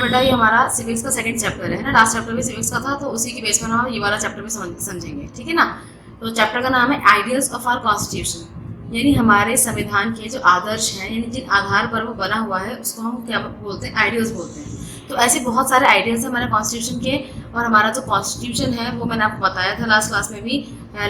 बेटा ये हमारा सिविक्स का सेकंड चैप्टर है ना, लास्ट चैप्टर भी सिविक्स का था तो उसी की बेस पर हम ये वाला चैप्टर भी समझेंगे, ठीक है ना। तो चैप्टर का नाम है आइडियल्स ऑफ आवर कॉन्स्टिट्यूशन, यानी हमारे संविधान के जो आदर्श हैं, यानी जिन आधार पर वो बना हुआ है उसको हम क्या बोलते हैं, आइडियल्स बोलते हैं। तो ऐसे बहुत सारे आइडियल्स हैं हमारे कॉन्स्टिट्यूशन के, और हमारा जो कॉन्स्टिट्यूशन है वो मैंने आपको बताया था लास्ट क्लास में भी,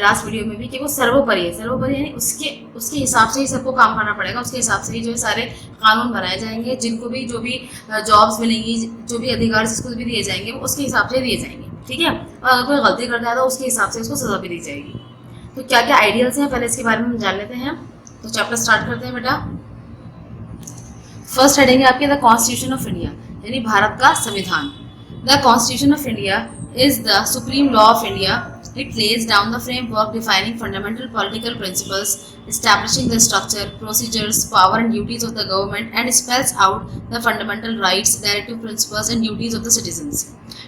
लास्ट वीडियो में भी, कि वो सर्वोपरि है। सर्वोपरि यानी उसके हिसाब से ही सबको काम करना पड़ेगा, उसके हिसाब से ही जो है सारे कानून बनाए जाएंगे, जिनको भी जो भी जॉब्स मिलेंगी, जो भी अधिकार जिसको भी दिए जाएंगे वो उसके हिसाब से दिए जाएंगे, ठीक है। और अगर कोई गलती करता है तो उसके हिसाब से उसको सजा भी दी जाएगी। तो क्या क्या आइडियल्स हैं पहले इसके बारे में हम जान लेते हैं। तो चैप्टर स्टार्ट करते हैं बेटा। फर्स्ट हेडिंग है आपके द कॉन्स्टिट्यूशन ऑफ इंडिया, यानी भारत का संविधान। The constitution of India is the supreme law of India. It lays down the framework defining fundamental political principles, establishing the structure, procedures, power and duties of the government, and spells out the fundamental rights, directive principles and duties of the citizens.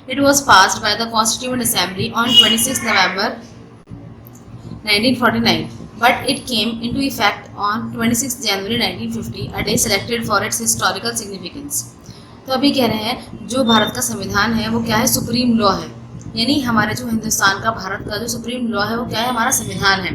It was passed by the Constituent Assembly on 26 November 1949, but it came into effect on 26 January 1950, a day selected for its historical significance. तो अभी कह रहे हैं जो भारत का संविधान है वो क्या है, सुप्रीम लॉ है, यानी हमारे जो हिंदुस्तान का, भारत का जो सुप्रीम लॉ है वो क्या है, हमारा संविधान है।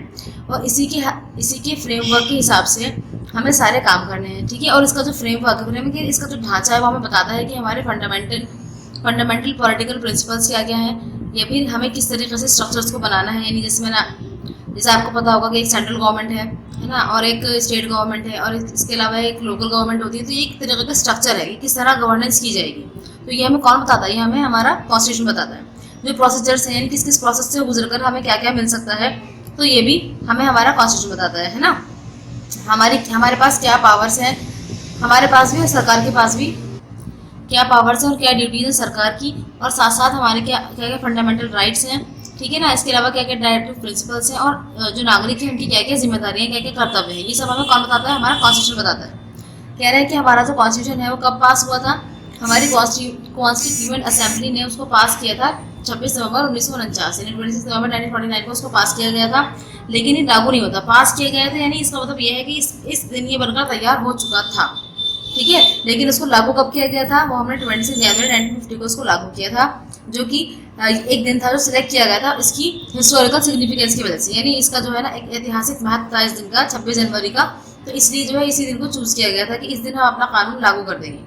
और इसी के फ्रेमवर्क के हिसाब से हमें सारे काम करने हैं, ठीक है। और इसका जो फ्रेमवर्क इसका जो ढांचा है वो हमें बताता है कि हमारे फंडामेंटल पॉलिटिकल प्रिंसिपल्स क्या क्या हैं, या फिर हमें किस तरीके से स्ट्रक्चर्स को बनाना है। यानी जैसे आपको पता होगा कि एक सेंट्रल गवर्नमेंट है ना, और एक स्टेट गवर्नमेंट है, और इसके अलावा एक लोकल गवर्नमेंट होती है। तो ये एक तरीके का स्ट्रक्चर है कि किस तरह गवर्नेंस की जाएगी। तो ये हमें कौन बताता है, ये हमें हमारा कॉन्स्टिट्यूशन बताता है। जो प्रोसीजर्स हैं, यानी किस किस प्रोसेस से गुजरकर हमें क्या क्या मिल सकता है, तो ये भी हमें हमारा कॉन्स्टिट्यूशन बताता है ना। हमारे पास क्या पावर्स हैं, हमारे पास भी और सरकार के पास भी क्या पावर्स हैं और क्या ड्यूटीज है सरकार की, और साथ साथ हमारे क्या क्या फंडामेंटल राइट्स हैं, ठीक है ना। इसके अलावा क्या क्या डायरेक्टिव प्रिंसिपल्स हैं, और जो नागरिक हैं उनकी क्या क्या जिम्मेदारियाँ, क्या क्या कर्तव्य हैं, ये सब हमें कौन बताता है, हमारा कॉन्स्टिट्यूशन बताता है। कह रहे हैं कि हमारा जो कॉन्स्टिट्यूशन है वो कब पास हुआ था, हमारी कॉन्स्टिट्यूएंट असेंबली ने उसको पास किया था 26 नवंबर 1949, यानी 26 नवंबर 1949 को उसको पास किया गया था, लेकिन ये लागू नहीं होता। पास किया गया था यानी इसका मतलब ये है कि इस दिन ये बनकर तैयार हो चुका था, ठीक है। लेकिन उसको लागू कब किया गया था, वो हमने 26 जनवरी 1950 को उसको लागू किया था, जो कि एक दिन था जो सिलेक्ट किया गया था इसकी हिस्टोरिकल सिग्निफिकेंस की वजह से। यानी इसका जो है ना एक ऐतिहासिक महत्व था इस दिन का, 26 जनवरी का। तो इसलिए जो है इसी दिन को चूज किया गया था कि इस दिन हम अपना कानून लागू कर देंगे।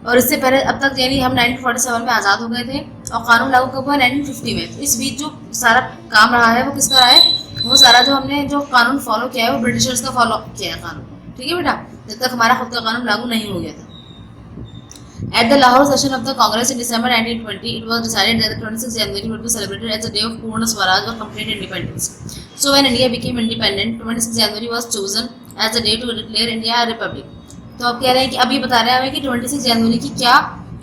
और इससे पहले अब तक यानी हम 1947 में आज़ाद हो गए थे, और कानून लागू कब हुआ, 1950 में। तो इस बीच जो सारा काम रहा है वो किसका रहा है, वो सारा जो हमने जो कानून फॉलो किया है वो ब्रिटिशर्स का फॉलो किया है कानून, ठीक है बेटा, जब तक हमारा खुद का कानून लागू नहीं हो गया था। At the Lahore session of the Congress in December 1920, it was decided that the 26th January would be celebrated as a day of Purna Swaraj or complete independence. So when India became independent, 26 January was chosen as the day to declare India a republic. तो अब कह रहे हैं कि अभी बता रहे हैं हमें कि 26 जनवरी की क्या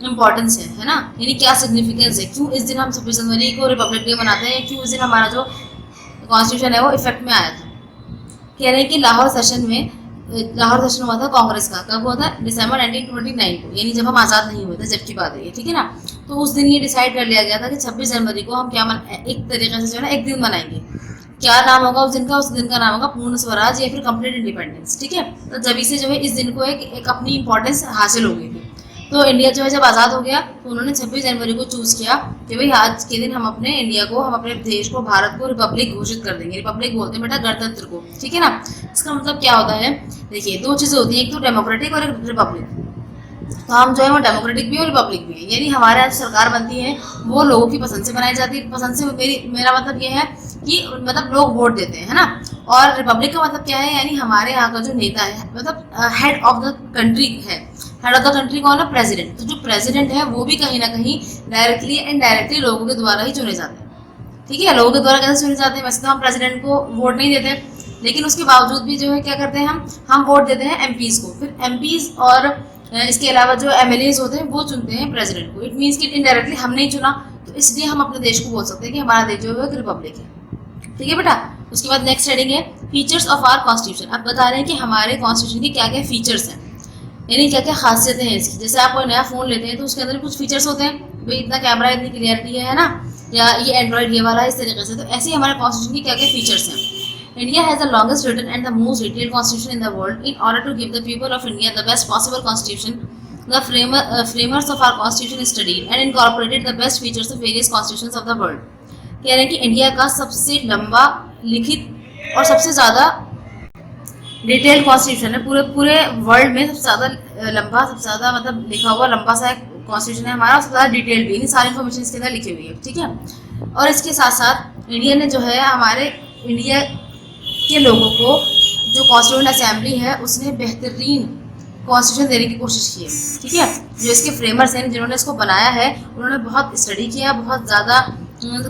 इंपॉर्टेंस है ना, यानी क्या सिग्निफिकेंस है, क्यों इस दिन हम 26 जनवरी को रिपब्लिक डे मनाते हैं, क्यों इस दिन हमारा जो कॉन्स्टिट्यूशन है वो इफेक्ट में आया था। कह रहे हैं कि लाहौर सेशन हुआ था कांग्रेस का, कब हुआ था, दिसंबर 1929 को, यानी जब हम आज़ाद नहीं हुए थे, जब की बात है ये, ठीक है ना। तो उस दिन ये डिसाइड कर लिया गया था कि 26 जनवरी को हम क्या एक तरीके से जो है ना एक दिन मनाएंगे। क्या नाम होगा उस दिन का नाम होगा पूर्ण स्वराज या फिर कंप्लीट इंडिपेंडेंस, ठीक है। तो जब से जो है इस दिन को एक अपनी इंपॉर्टेंस हासिल हो गई थी। तो इंडिया जो है जब आज़ाद हो गया तो उन्होंने 26 जनवरी को चूज़ किया कि भाई आज के दिन हम अपने इंडिया को, हम अपने देश को, भारत को रिपब्लिक घोषित कर देंगे। रिपब्लिक बोलते हैं बेटा गणतंत्र को, ठीक है ना। इसका मतलब क्या होता है, देखिए दो चीज़ें होती हैं, एक तो डेमोक्रेटिक और एक रिपब्लिक। तो हम जो है वो डेमोक्रेटिक भी और रिपब्लिक भी है, यानी हमारे यहाँ सरकार बनती है वो लोगों की पसंद से बनाई जाती है। पसंद से मेरा मतलब ये है कि मतलब लोग वोट देते हैं, है ना। और रिपब्लिक का मतलब क्या है, यानी हमारे यहाँ का जो नेता है, मतलब हेड ऑफ द कंट्री है। हेड ऑफ द कंट्री कौन है, प्रेसिडेंट। तो जो प्रेसिडेंट है वो भी कहीं ना कहीं डायरेक्टली एंड इनडायरेक्टली लोगों के द्वारा ही चुने जाते हैं, ठीक है। लोगों के द्वारा कैसे चुने जाते हैं, वैसे तो हम प्रेसिडेंट को वोट नहीं देते, लेकिन उसके बावजूद भी जो है क्या करते हैं, हम वोट देते हैं एमपीज को। फिर एमपीज और इसके अलावा जो एमएलएज होते हैं वो चुनते हैं प्रेसिडेंट को। इट मीन्स कि इनडायरेक्टली हमने ही चुना, तो इसलिए हम अपने देश को बोल सकते हैं कि हमारा देश जो है एक रिपब्लिक है, ठीक है बेटा। उसके बाद नेक्स्ट हेडिंग है फीचर्स ऑफ आवर कॉन्स्टिट्यूशन। अब बता रहे हैं कि हमारे कॉन्स्टिट्यूशन के क्या क्या फीचर्स हैं, यानी क्या क्या खासियतें हैं इसकी। जैसे आप कोई नया फ़ोन लेते हैं तो उसके अंदर कुछ फीचर्स होते हैं, भाई इतना कैमरा, इतनी क्लियरिटी है ना, या ये एंड्रॉइड ये वाला, इस तरीके से। तो ऐसे ही हमारे कॉन्स्टिट्यूशन की क्या क्या फीचर्स हैं। India has the longest written and the most detailed constitution in the world. In order to give the people of India the best possible constitution, The framers of our constitution studied and incorporated the best features of various constitutions of the world. कह रहे हैं कि India का सबसे लंबा लिखित और सबसे ज़्यादा डिटेल कॉन्स्टिट्यूशन है, पूरे पूरे वर्ल्ड में सबसे ज़्यादा लंबा, सबसे ज़्यादा मतलब लिखा हुआ लंबा सा कॉन्स्टिट्यूशन है हमारा, सबसे ज़्यादा डिटेल भी, सारी इन्फॉर्मेशन इसके अंदर लिखी हुई है, ठीक है। और इसके साथ साथ इंडिया ने जो है हमारे इंडिया के लोगों को जो कॉन्स्टिट्यूएंट असेंबली है उसने बेहतरीन कॉन्स्टिट्यूशन देने की कोशिश की है, ठीक है। जो इसके फ्रेमर्स हैं जिन्होंने इसको बनाया है उन्होंने बहुत स्टडी किया, बहुत ज़्यादा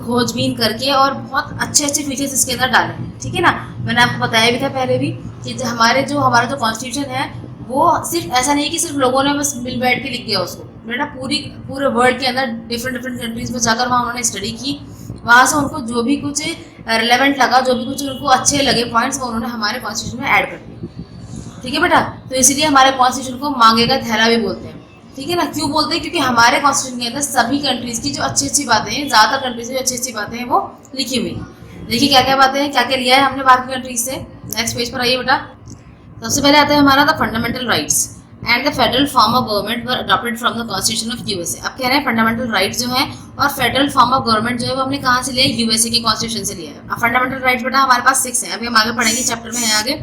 खोजबीन करके और बहुत अच्छे अच्छे फीचर्स इसके अंदर डाले हैं, ठीक है ना। मैंने आपको बताया भी था पहले भी कि हमारा जो कॉन्स्टिट्यूशन है वो सिर्फ ऐसा नहीं कि सिर्फ लोगों ने बस मिल बैठ के लिख दिया उसको, बेटा पूरे वर्ल्ड के अंदर डिफरेंट कंट्रीज में जाकर वहाँ उन्होंने स्टडी की, वहाँ से उनको जो भी कुछ रिलेवेंट लगा, जो भी कुछ उनको अच्छे लगे पॉइंट्स, वो उन्होंने हमारे कॉन्स्टिट्यूशन में ऐड कर दिया, ठीक है बेटा। तो इसीलिए हमारे कॉन्स्टिट्यूशन को मांगे का थैला भी बोलते हैं, ठीक है ना। क्यों बोलते हैं? क्योंकि हमारे कॉन्स्टिट्यूशन के अंदर सभी कंट्रीज की जो अच्छी अच्छी बातें हैं, ज़्यादातर कंट्रीज की जो अच्छी अच्छी बातें हैं वो लिखी हुई हैं। देखिए क्या क्या बातें हैं, क्या क्या लिया है हमने बाहर की कंट्रीज से। नेक्स्ट पेज पर आइए बेटा। सबसे पहले आता है हमारा the fundamental rights and the federal form of government were adopted from the constitution of USA. अब कह रहे हैं फंडामेंटल राइट्स जो है और फेडरल फॉर्म ऑफ गवर्नमेंट जो है वो हमने कहाँ से लिया है? यूएसए के कॉन्स्टिट्यूशन से लिया है। अब फंडामेंटल राइट्स बेटा हमारे पास 6 है, अभी हम आगे पढ़ेंगे, चैप्टर में है आगे।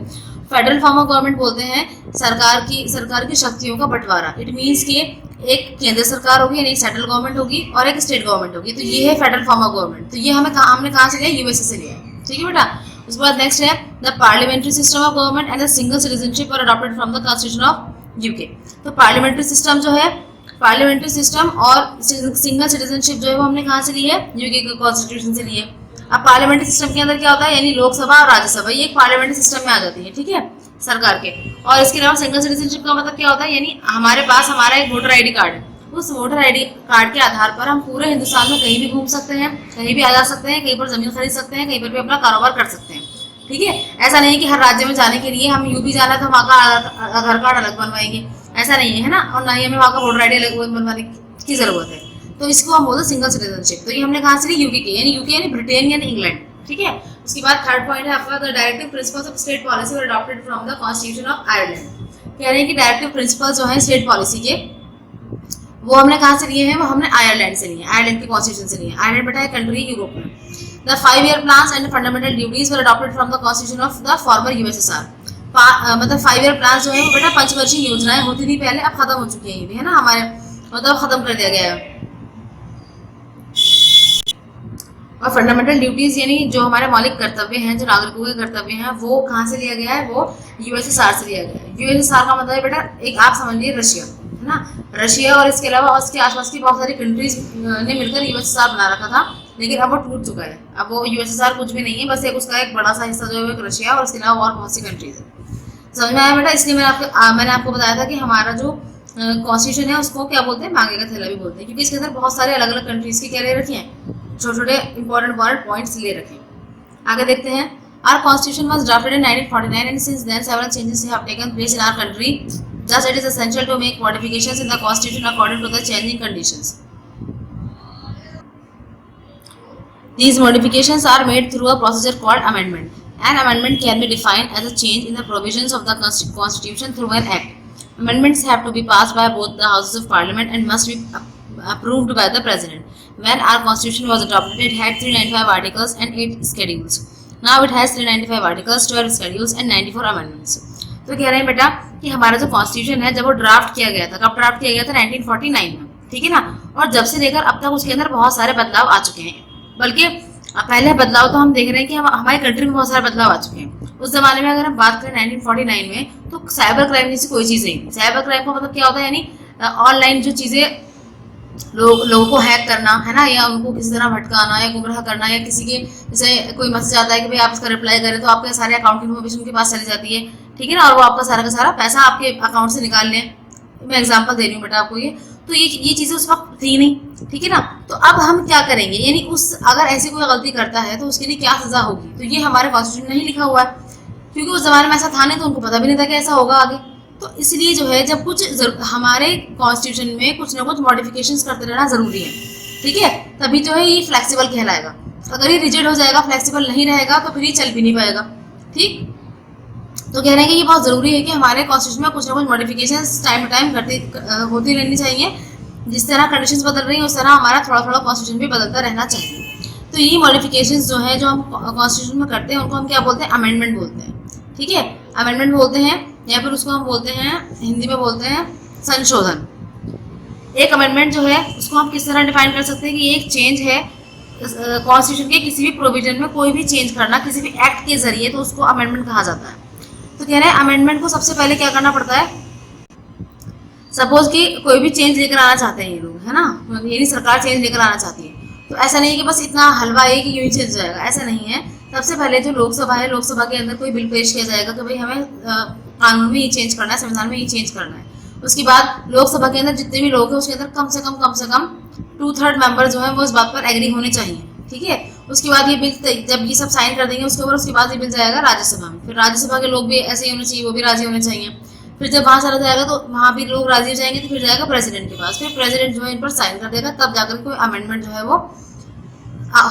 फेडरल फॉर्म ऑफ गवर्नमेंट बोलते हैं सरकार की शक्तियों का बंटवारा। इट मीन्स कि एक केंद्र सरकार होगी यानी एक सेंट्रल गवर्नमेंट होगी और एक स्टेट गवर्नमेंट होगी, तो ये है फेडरल फॉर्म ऑफ गवर्नमेंट। तो ये हमने कहाँ से लिया? यूएसए से लिया है, ठीक है बेटा। उसके बाद नेक्स्ट है the parliamentary system of government and the single citizenship are adopted from the constitution of UK. तो पार्लियामेंट्री सिस्टम जो है, पार्लियामेंट्री सिस्टम और सिंगल सिटीजनशिप जो है वो हमने कहाँ से ली है? यूके के कॉन्स्टिट्यूशन से ली है। अब पार्लियामेंट्री सिस्टम के अंदर क्या होता है, यानी लोकसभा और राज्यसभा ये एक पार्लियामेंट्री सिस्टम में आ जाती है, ठीक है, सरकार के। और इसके अलावा सिंगल सिटीजनशिप का मतलब क्या होता है, यानी हमारे पास हमारा एक वोटर आईडी कार्ड है, उस वोटर आईडी कार्ड के आधार पर हम पूरे हिंदुस्तान में कहीं भी घूम सकते हैं, कहीं भी आ जा सकते हैं, कहीं पर जमीन खरीद सकते हैं, कहीं पर भी अपना कारोबार कर सकते हैं, ठीक है। ऐसा नहीं है कि हर राज्य में जाने के लिए हम यूपी जाना तो वहाँ का आधार कार्ड अलग बनवाएंगे, ऐसा नहीं है ना, और ना ही हमें वहाँ का वोटर आईडी अलग बनवाने की जरूरत है। तो इसको हम बोलते हैं सिंगल सिटीजनशिप। तो ये हमने कहाँ से ली? यूके की, यानी यूके यानी ब्रिटेन यानी इंग्लैंड, ठीक है। उसके बाद थर्ड पॉइंट है आपका the directive principles of state policy were adopted from the constitution of Ireland. कह रहे हैं कि डायरेक्टिव प्रिंसिपल्स जो है स्टेट पॉलिसी के वो हमने कहाँ से लिए हैं? वो हमने आयरलैंड से लिए, आयरलैंड के कॉन्स्टिट्यूशन से लिए। आयरलैंड बेटा है कंट्री यूरोप में। The 5-year plans and fundamental duties were adopted from the constitution of the former USSR। मतलब 5-year plans जो है वो बेटा पंचवर्षीय योजनाएं होती थी पहले, अब खत्म हो चुकी है ये भी, है ना, हमारे मतलब खत्म कर दिया गया है। और फंडामेंटल ड्यूटीज यानी जो हमारे मौलिक कर्तव्य हैं, जो नागरिकों के कर्तव्य हैं, वो कहाँ से लिया गया है? वो यूएसएसआर से लिया गया है। यूएसएसआर का मतलब है बेटा एक आप समझ लीजिए रशिया, है ना, रशिया और इसके अलावा उसके आसपास की बहुत सारी कंट्रीज ने मिलकर यूएसएसआर बना रखा था, लेकिन अब वो टूट चुका है। अब वो यूएसएसआर कुछ भी नहीं है, बस एक उसका एक बड़ा सा हिस्सा जो है एक रशिया और उसके अलावा और बहुत सी कंट्रीज है। समझ में आया बेटा? इसलिए मैंने आपको बताया था कि हमारा जो कॉन्स्टिट्यूशन है उसको क्या बोलते हैं? मांगे का थैला भी बोलते हैं, क्योंकि इसके अंदर बहुत सारे अलग अलग कंट्रीज के क्या ले रखे हैं? छोटे छोटे इंपॉर्टेंट पॉइंट्स ले रखे हैं। आगे देखते हैं। Our constitution was drafted in 1949 and since then several changes have taken place in our country. Thus it is essential to make modifications in the constitution according to the changing conditions. These modifications are made through a procedure called amendment. An amendment can be defined as a change in the provisions of the constitution through an act. Amendments have to be passed by both the houses of parliament and must be approved by the president. When our constitution was adopted, it had 395 articles and 8 schedules. Now it has 395 articles, 12 schedules and 94 amendments. तो कह रहे हैं बेटा कि हमारा जो constitution है जब वो ड्राफ्ट किया गया था, कब ड्राफ्ट किया गया था? 1949 में, ठीक है ना। और जब से लेकर अब तक उसके अंदर बहुत सारे बदलाव आ चुके हैं, बल्कि पहले बदलाव तो हम देख रहे हैं कि हमारी कंट्री में बहुत सारे बदलाव आ चुके हैं। उस जमाने में अगर हम बात करें 1949 में, तो साइबर क्राइम जैसी कोई चीज़ नहीं थी। साइबर क्राइम का मतलब क्या होता है? यानी ऑनलाइन जो चीज़ें लोगों को हैक करना, है ना, या उनको किसी तरह भटकाना या गुमराह करना, या किसी के जैसे कोई मैसेज आता है कि भाई आप इसका रिप्लाई करें तो आपके सारे अकाउंट की इन्फॉर्मेशन उनके पास चली जाती है, ठीक है ना, और वो आपका सारा का सारा पैसा आपके अकाउंट से निकाल लें। मैं एग्जांपल दे रही हूँ बेटा आपको तो ये चीज़ें उस वक्त थी नहीं, ठीक है ना। तो अब हम क्या करेंगे, यानी अगर ऐसी कोई गलती करता है तो उसके लिए क्या सजा होगी, तो ये हमारे कॉन्स्टिट्यूशन में नहीं लिखा हुआ है, क्योंकि उस जमाने में ऐसा था नहीं, तो उनको पता भी नहीं था कि ऐसा होगा आगे। तो इसलिए जो है जब हमारे कॉन्स्टिट्यूशन में कुछ ना कुछ मॉडिफिकेशंस करते रहना जरूरी है, ठीक है, तभी जो है ये फ्लेक्सिबल कहलाएगा। अगर ये रिजिड हो जाएगा, फ्लेक्सिबल नहीं रहेगा, तो फिर ये चल भी नहीं पाएगा, ठीक। तो कह रहे हैं कि ये बहुत ज़रूरी है कि हमारे कॉन्स्टिट्यूशन में कुछ ना कुछ मॉडिफिकेशन टाइम टू टाइम होती रहनी चाहिए। जिस तरह कंडीशंस बदल रही हैं उस तरह हमारा थोड़ा थोड़ा कॉन्स्टिट्यूशन भी बदलता रहना चाहिए। तो ये मॉडिफिकेशंस जो है जो हम कॉन्स्टिट्यूशन में करते हैं उनको हम क्या बोलते हैं, अमेंडमेंट बोलते हैं। ठीक है, अमेंडमेंट बोलते हैं या फिर उसको हम बोलते हैं, हिंदी में बोलते हैं संशोधन। एक अमेंडमेंट जो है उसको हम किस तरह डिफाइन कर सकते हैं कि एक चेंज है कॉन्स्टिट्यूशन के किसी भी प्रोविजन में, कोई भी चेंज करना किसी भी एक्ट के जरिए, तो उसको अमेंडमेंट कहा जाता है। तो कह रहे हैं अमेंडमेंट को सबसे पहले क्या करना पड़ता है, सपोज कि कोई भी चेंज लेकर आना चाहते हैं ये लोग, है ना, यानी सरकार चेंज लेकर आना चाहती है, तो ऐसा नहीं है कि बस इतना हलवा है कि यूं ही चेंज हो जाएगा, ऐसा नहीं है। सबसे पहले जो लोकसभा है, लोकसभा के अंदर कोई बिल पेश किया जाएगा कि भाई हमें कानून में ये चेंज करना है, संविधान में ये चेंज करना है। उसके बाद लोकसभा के अंदर जितने भी लोग हैं उसके अंदर कम से कम 2/3 मेंबर जो है वो इस बात पर एग्री होने चाहिए। ठीक है, उसके बाद ये बिल जब ये सब साइन कर देंगे उसके ऊपर, उसके बाद ये बिल जाएगा राज्यसभा में, फिर राज्यसभा के लोग भी ऐसे ही होने चाहिए, वो भी राजी होने चाहिए। फिर जब वहाँ चला जाएगा तो वहाँ भी लोग राजी हो जाएंगे, तो फिर जाएगा प्रेसिडेंट के पास, फिर प्रेसिडेंट जो है इन पर साइन कर देगा, तब जाकर कोई अमेंडमेंट जो है वो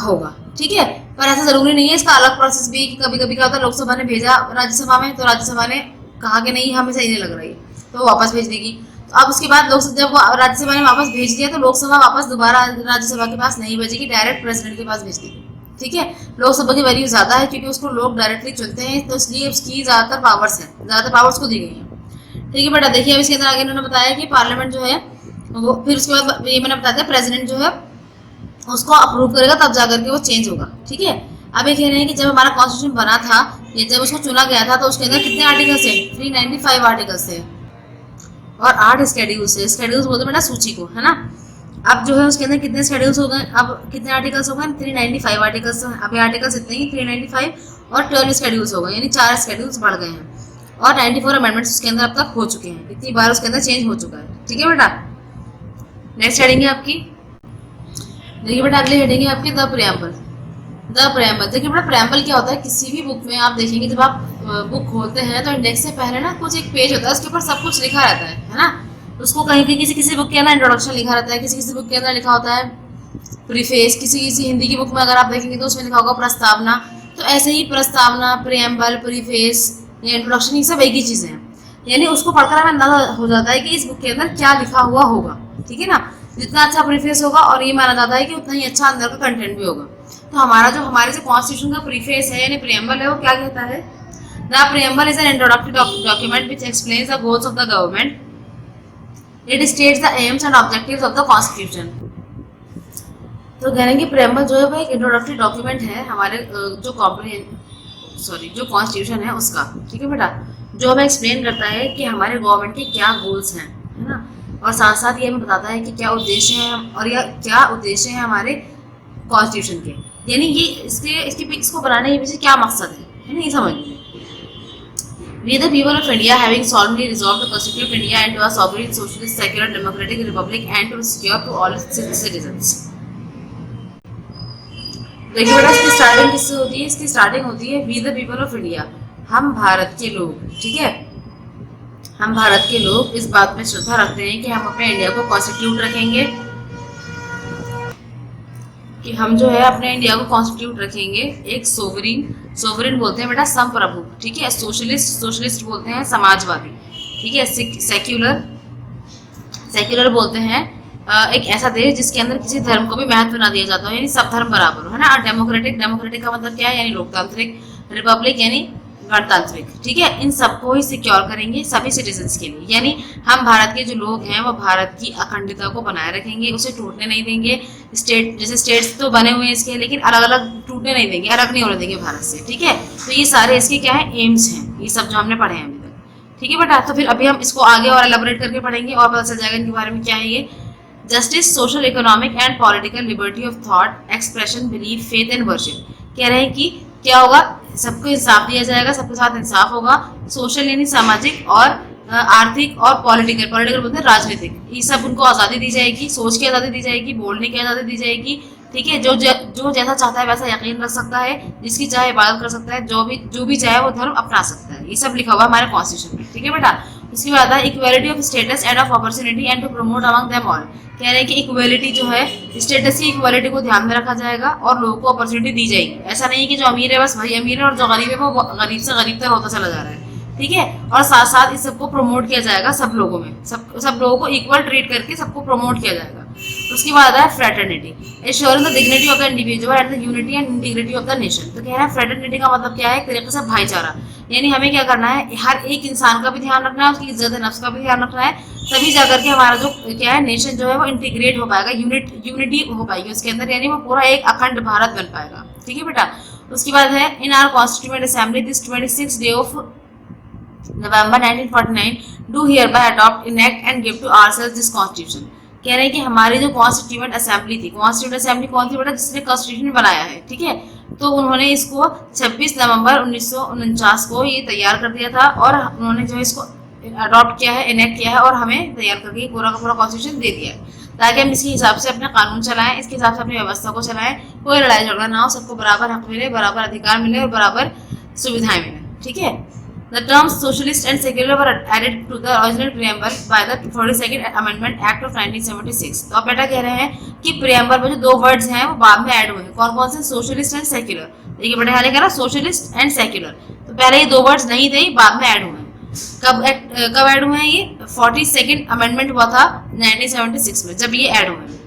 होगा। ठीक है, पर ऐसा जरूरी नहीं है, इसका अलग प्रोसेस भी। कभी कभी क्या होता है, लोकसभा ने भेजा राज्यसभा में, तो राज्यसभा ने कहा कि नहीं हमें सही नहीं लग रही है, तो वो वापस भेज देगी। तो अब उसके बाद लोकसभा जब राज्यसभा ने वापस भेज दिया तो लोकसभा वापस दोबारा राज्यसभा के पास नहीं भेजेगी, डायरेक्ट प्रेसिडेंट के पास भेज देगी। ठीक है, लोकसभा की वैल्यू ज्यादा है क्योंकि उसको लोग डायरेक्टली चुनते हैं, तो इसलिए उसकी ज्यादातर पावर्स है, ज्यादातर पावर्स को दी गई है। ठीक है बेटा, देखिए अब इसके अंदर आगे इन्होंने बताया कि पार्लियामेंट जो है वो, फिर उसके बाद ये मैंने बताया प्रेसिडेंट जो है उसको अप्रूव करेगा, तब जाकर के वो चेंज होगा। ठीक है, अब ये कह रहे हैं कि जब हमारा कॉन्स्टिट्यूशन बना था, ये जब उसको चुना गया था, तो उसके अंदर कितने आर्टिकल्स थे, 395 आर्टिकल्स थे और 8 स्केड्यूल्स है। स्केड्यूल्स बोलते हैं बेटा सूची को, है ना। अब जो है उसके अंदर कितने स्केड्यूल्स हो गए, अब कितने आर्टिकल्स हो गए, 395 आर्टिकल्स। अभी आर्टिकल्स इतने ही 395 और 12 स्केड्यूल्स हो गए, यानी 4 स्केड्यूल्स बढ़ गए हैं और 94 अमेंडमेंट्स उसके अंदर अब तक हो चुके हैं, इतनी बार उसके अंदर चेंज हो चुका है। ठीक है बेटा, नेक्स्ट हेडिंग है आपकी, देखिए बेटा अगली हेडिंग है आपकी द प्रेम्बल। द प्रेम्बल, देखिए बेटा प्रेम्बल क्या होता है, किसी भी बुक में आप देखेंगे जब आप बुक खोलते हैं तो इंडेक्स से पहले ना कुछ एक पेज होता है, उसके ऊपर सब कुछ लिखा रहता है ना। उसको कहीं कहीं किसी बुक के अंदर इंट्रोडक्शन लिखा रहता है, किसी बुक के अंदर लिखा होता है प्रीफेस, किसी हिंदी की बुक में अगर आप देखेंगे तो उसमें लिखा होगा प्रस्तावना। तो ऐसे ही प्रस्तावना, प्रेम्बल, प्रीफेस या इंट्रोडक्शन, ये सब एक ही चीज़ें हैं, यानी उसको पढ़कर हमें अंदाजा हो जाता है कि इस बुक के अंदर क्या लिखा हुआ होगा। ठीक है ना, जितना अच्छा प्रीफेस होगा और ये माना जाता है कि उतना ही अच्छा अंदर का कंटेंट भी होगा। तो हमारे जो कॉन्स्टिट्यूशन का प्रीफेस है यानी प्रेम्बल है, वो क्या कहता है, the preamble is an introductory document which explains the goals of the government, it states the aims and objectives of the constitution. तो कह रहे हैं कि प्रेम्बल जो है वो एक इंट्रोडक्टरी डॉक्यूमेंट है हमारे जो कॉन्स्टिट्यूशन है उसका। ठीक है बेटा, जो हमें एक्सप्लेन करता है कि हमारे गवर्नमेंट के क्या गोल्स हैं, है ना, और साथ साथ ये हमें बताता है कि क्या उद्देश्य हैं और या क्या उद्देश्य हैं हमारे कॉन्स्टिट्यूशन के, यानी ये इसको बनाने के पीछे क्या मकसद है ना, ये समझ लीजिए। We the people of India having solemnly resolved to constitute India into a sovereign, socialist, secular, democratic republic and to secure to all its citizens. देखिए बेटा इसकी स्टार्टिंग किससे होती है, इसकी स्टार्टिंग होती है we the people of India, हम भारत के लोग। ठीक है, हम भारत के लोग इस बात में श्रद्धा रखते हैं कि हम अपने इंडिया को कॉन्स्टिट्यूट रखेंगे, कि हम जो है अपने इंडिया को कॉन्स्टिट्यूट रखेंगे एक सोवरेन बोलते हैं बेटा संप्रभु। ठीक है, सोशलिस्ट बोलते हैं समाजवादी। ठीक है, सेक्युलर बोलते हैं एक ऐसा देश जिसके अंदर किसी धर्म को भी महत्व ना दिया जाता हो, यानी सब धर्म बराबर हो, है ना। और डेमोक्रेटिक का मतलब क्या है, यानी लोकतांत्रिक, रिपब्लिक यानी गणतांत्रिक। ठीक है, इन सबको ही सिक्योर करेंगे सभी सिटीजन्स के लिए, यानी हम भारत के जो लोग हैं वो भारत की अखंडता को बनाए रखेंगे, उसे टूटने नहीं देंगे। स्टेट जैसे स्टेट्स तो बने हुए हैं इसके, लेकिन अलग अलग टूटने नहीं देंगे, अलग नहीं होने देंगे भारत से। ठीक है, तो ये सारे इसके क्या है, एम्स हैं, ये सब जो हमने पढ़े हैं अभी तक। ठीक है बेटा, तो फिर अभी हम इसको आगे और एलाबोरेट करके पढ़ेंगे और पता चल जाएगा इनके बारे में क्या है ये। Justice, social, economic and political liberty of thought, expression, belief, faith and worship. कह रहे हैं कि क्या होगा, सबको इंसाफ दिया जाएगा, सबके साथ इंसाफ होगा। सोशल यानी सामाजिक और आर्थिक और पॉलिटिकल बोलते हैं राजनीतिक, ये सब उनको आज़ादी दी जाएगी, सोच की आज़ादी दी जाएगी, बोलने की आज़ादी दी जाएगी। ठीक है, जो जैसा चाहता है वैसा यकीन रख सकता है, जिसकी चाहे इबादत कर सकता है, जो भी चाहे वो धर्म अपना सकता है, ये सब लिखा हुआ है हमारे कॉन्स्टिट्यूशन में। ठीक है बेटा, इसके बाद है equality of status and of opportunity and to promote among them all. कह रहे हैं कि इक्वालिटी जो है, स्टेटस की इक्वालिटी को ध्यान में रखा जाएगा और लोगों को अपॉर्चुनिटी दी जाएगी। ऐसा नहीं है कि जो अमीर है बस वही अमीर है और जो गरीब है वो गरीब से गरीब तक होता चला जा रहा है। ठीक है, और साथ साथ इस सबको प्रमोट किया जाएगा सब लोगों में, सब लोगों को इक्वल ट्रीट करके सबको प्रमोट किया जाएगा। उसके बाद है fraternity, assuring the dignity of the individual and the unity and integrity of the nation. तो कह रहा है फ्रेटर्निटी का मतलब क्या है, एक तरीके से भाईचारा, यानी हमें क्या करना है, हर एक इंसान का भी ध्यान रखना है, उसकी इज्जत नफ्स का भी ध्यान रखना है, तभी जाकर के हमारा जो क्या है नेशन जो है वो इंटीग्रेट हो पाएगा, यूनिटी हो पाएगी उसके अंदर, यानी वो पूरा एक अखंड भारत बन पाएगा। ठीक है बेटा। उसके बाद है in our constituent assembly this 26 day of November 1949 do hereby adopt, enact and give to ourselves this constitution। कह रहे हैं कि हमारी जो कॉन्स्टिट्यूएंट असेंबली थी, कॉन्स्टिट्यूएंट असेंबली कौन थी बेटा, जिसने कॉन्स्टिट्यूशन बनाया है, ठीक है, तो उन्होंने इसको 26 नवंबर 1949 को ये तैयार कर दिया था और उन्होंने जो इसको अडॉप्ट किया है, इनेक्ट किया है और हमें तैयार करके पूरा का पूरा कॉन्स्टिट्यूशन दे दिया है, ताकि हम इसके हिसाब से अपने कानून चलाएं, इसके हिसाब से अपनी व्यवस्था को चलाएं, कोई लड़ाई झगड़ा ना हो, सबको बराबर हक मिले, बराबर अधिकार मिले और बराबर सुविधाएं मिले। ठीक है। The terms socialist and secular were added to the original preamble by the 42nd Amendment Act of 1976। तो अब बेटा कह रहे हैं कि preamble में जो दो वर्ड्स हैं वो बाद में ऐड हुए हैं, कौन कौन से, सोशलिस्ट एंड सेक्युलर। देखिए बेटा यहाँ लिखा ना सोशलिस्ट एंड सेक्युलर, तो पहले ये दो वर्ड्स नहीं थे, बाद में ऐड हुए हैं। कब ऐड हुए हैं ये, 42nd अमेंडमेंट हुआ था 1976 में, जब ये ऐड हुए हैं।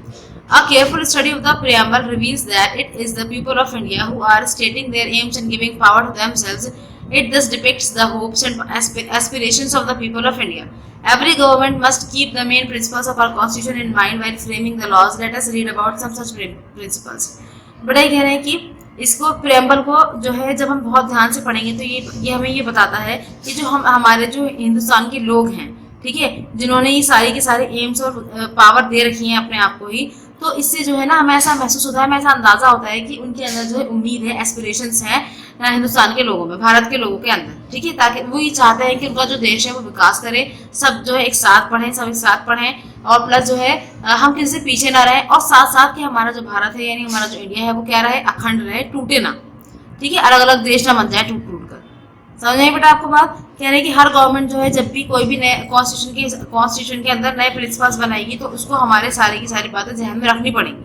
A careful study of the preamble reveals that it is the people of India who are stating their aims and giving power to themselves. It thus depicts the hopes and aspirations of the people of India. Every government must keep the main principles of our constitution in mind while framing the laws. Let us read about some such principles। बड़ा ही कह रहे हैं कि इसको preamble को जो है जब हम बहुत ध्यान से पढ़ेंगे तो ये हमें ये बताता है कि जो हमारे जो हिंदुस्तान के लोग हैं, ठीक है, जिन्होंने ये सारी के सारे एम्स और पावर दे रखी है अपने आप को ही, तो इससे जो है ना हमें ऐसा महसूस होता है, हमें ऐसा अंदाजा होता है कि उनके अंदर जो है उम्मीद है, एस्पिरेशंस हैं हिंदुस्तान के लोगों में, भारत के लोगों के अंदर, ठीक है, ताकि वो ये चाहते हैं कि उनका जो देश है वो विकास करे, सब जो है एक साथ पढ़ें, सब एक साथ पढ़ें और प्लस जो है हम किसी से पीछे ना रहें, और साथ साथ कि हमारा जो भारत है यानी हमारा जो इंडिया है वो क्या रहे, अखंड रहे, टूटे ना, ठीक है, अलग अलग देश ना बन जाए टूट टूट कर। समझ आई बेटा आपको बात। कह रहे हैं कि हर गवर्नमेंट जो है जब भी कोई भी नए कॉन्स्टिट्यूशन के अंदर नए प्रिंसिपल्स बनाएगी तो उसको हमारे सारी की सारी बातें ध्यान में रखनी पड़ेंगी,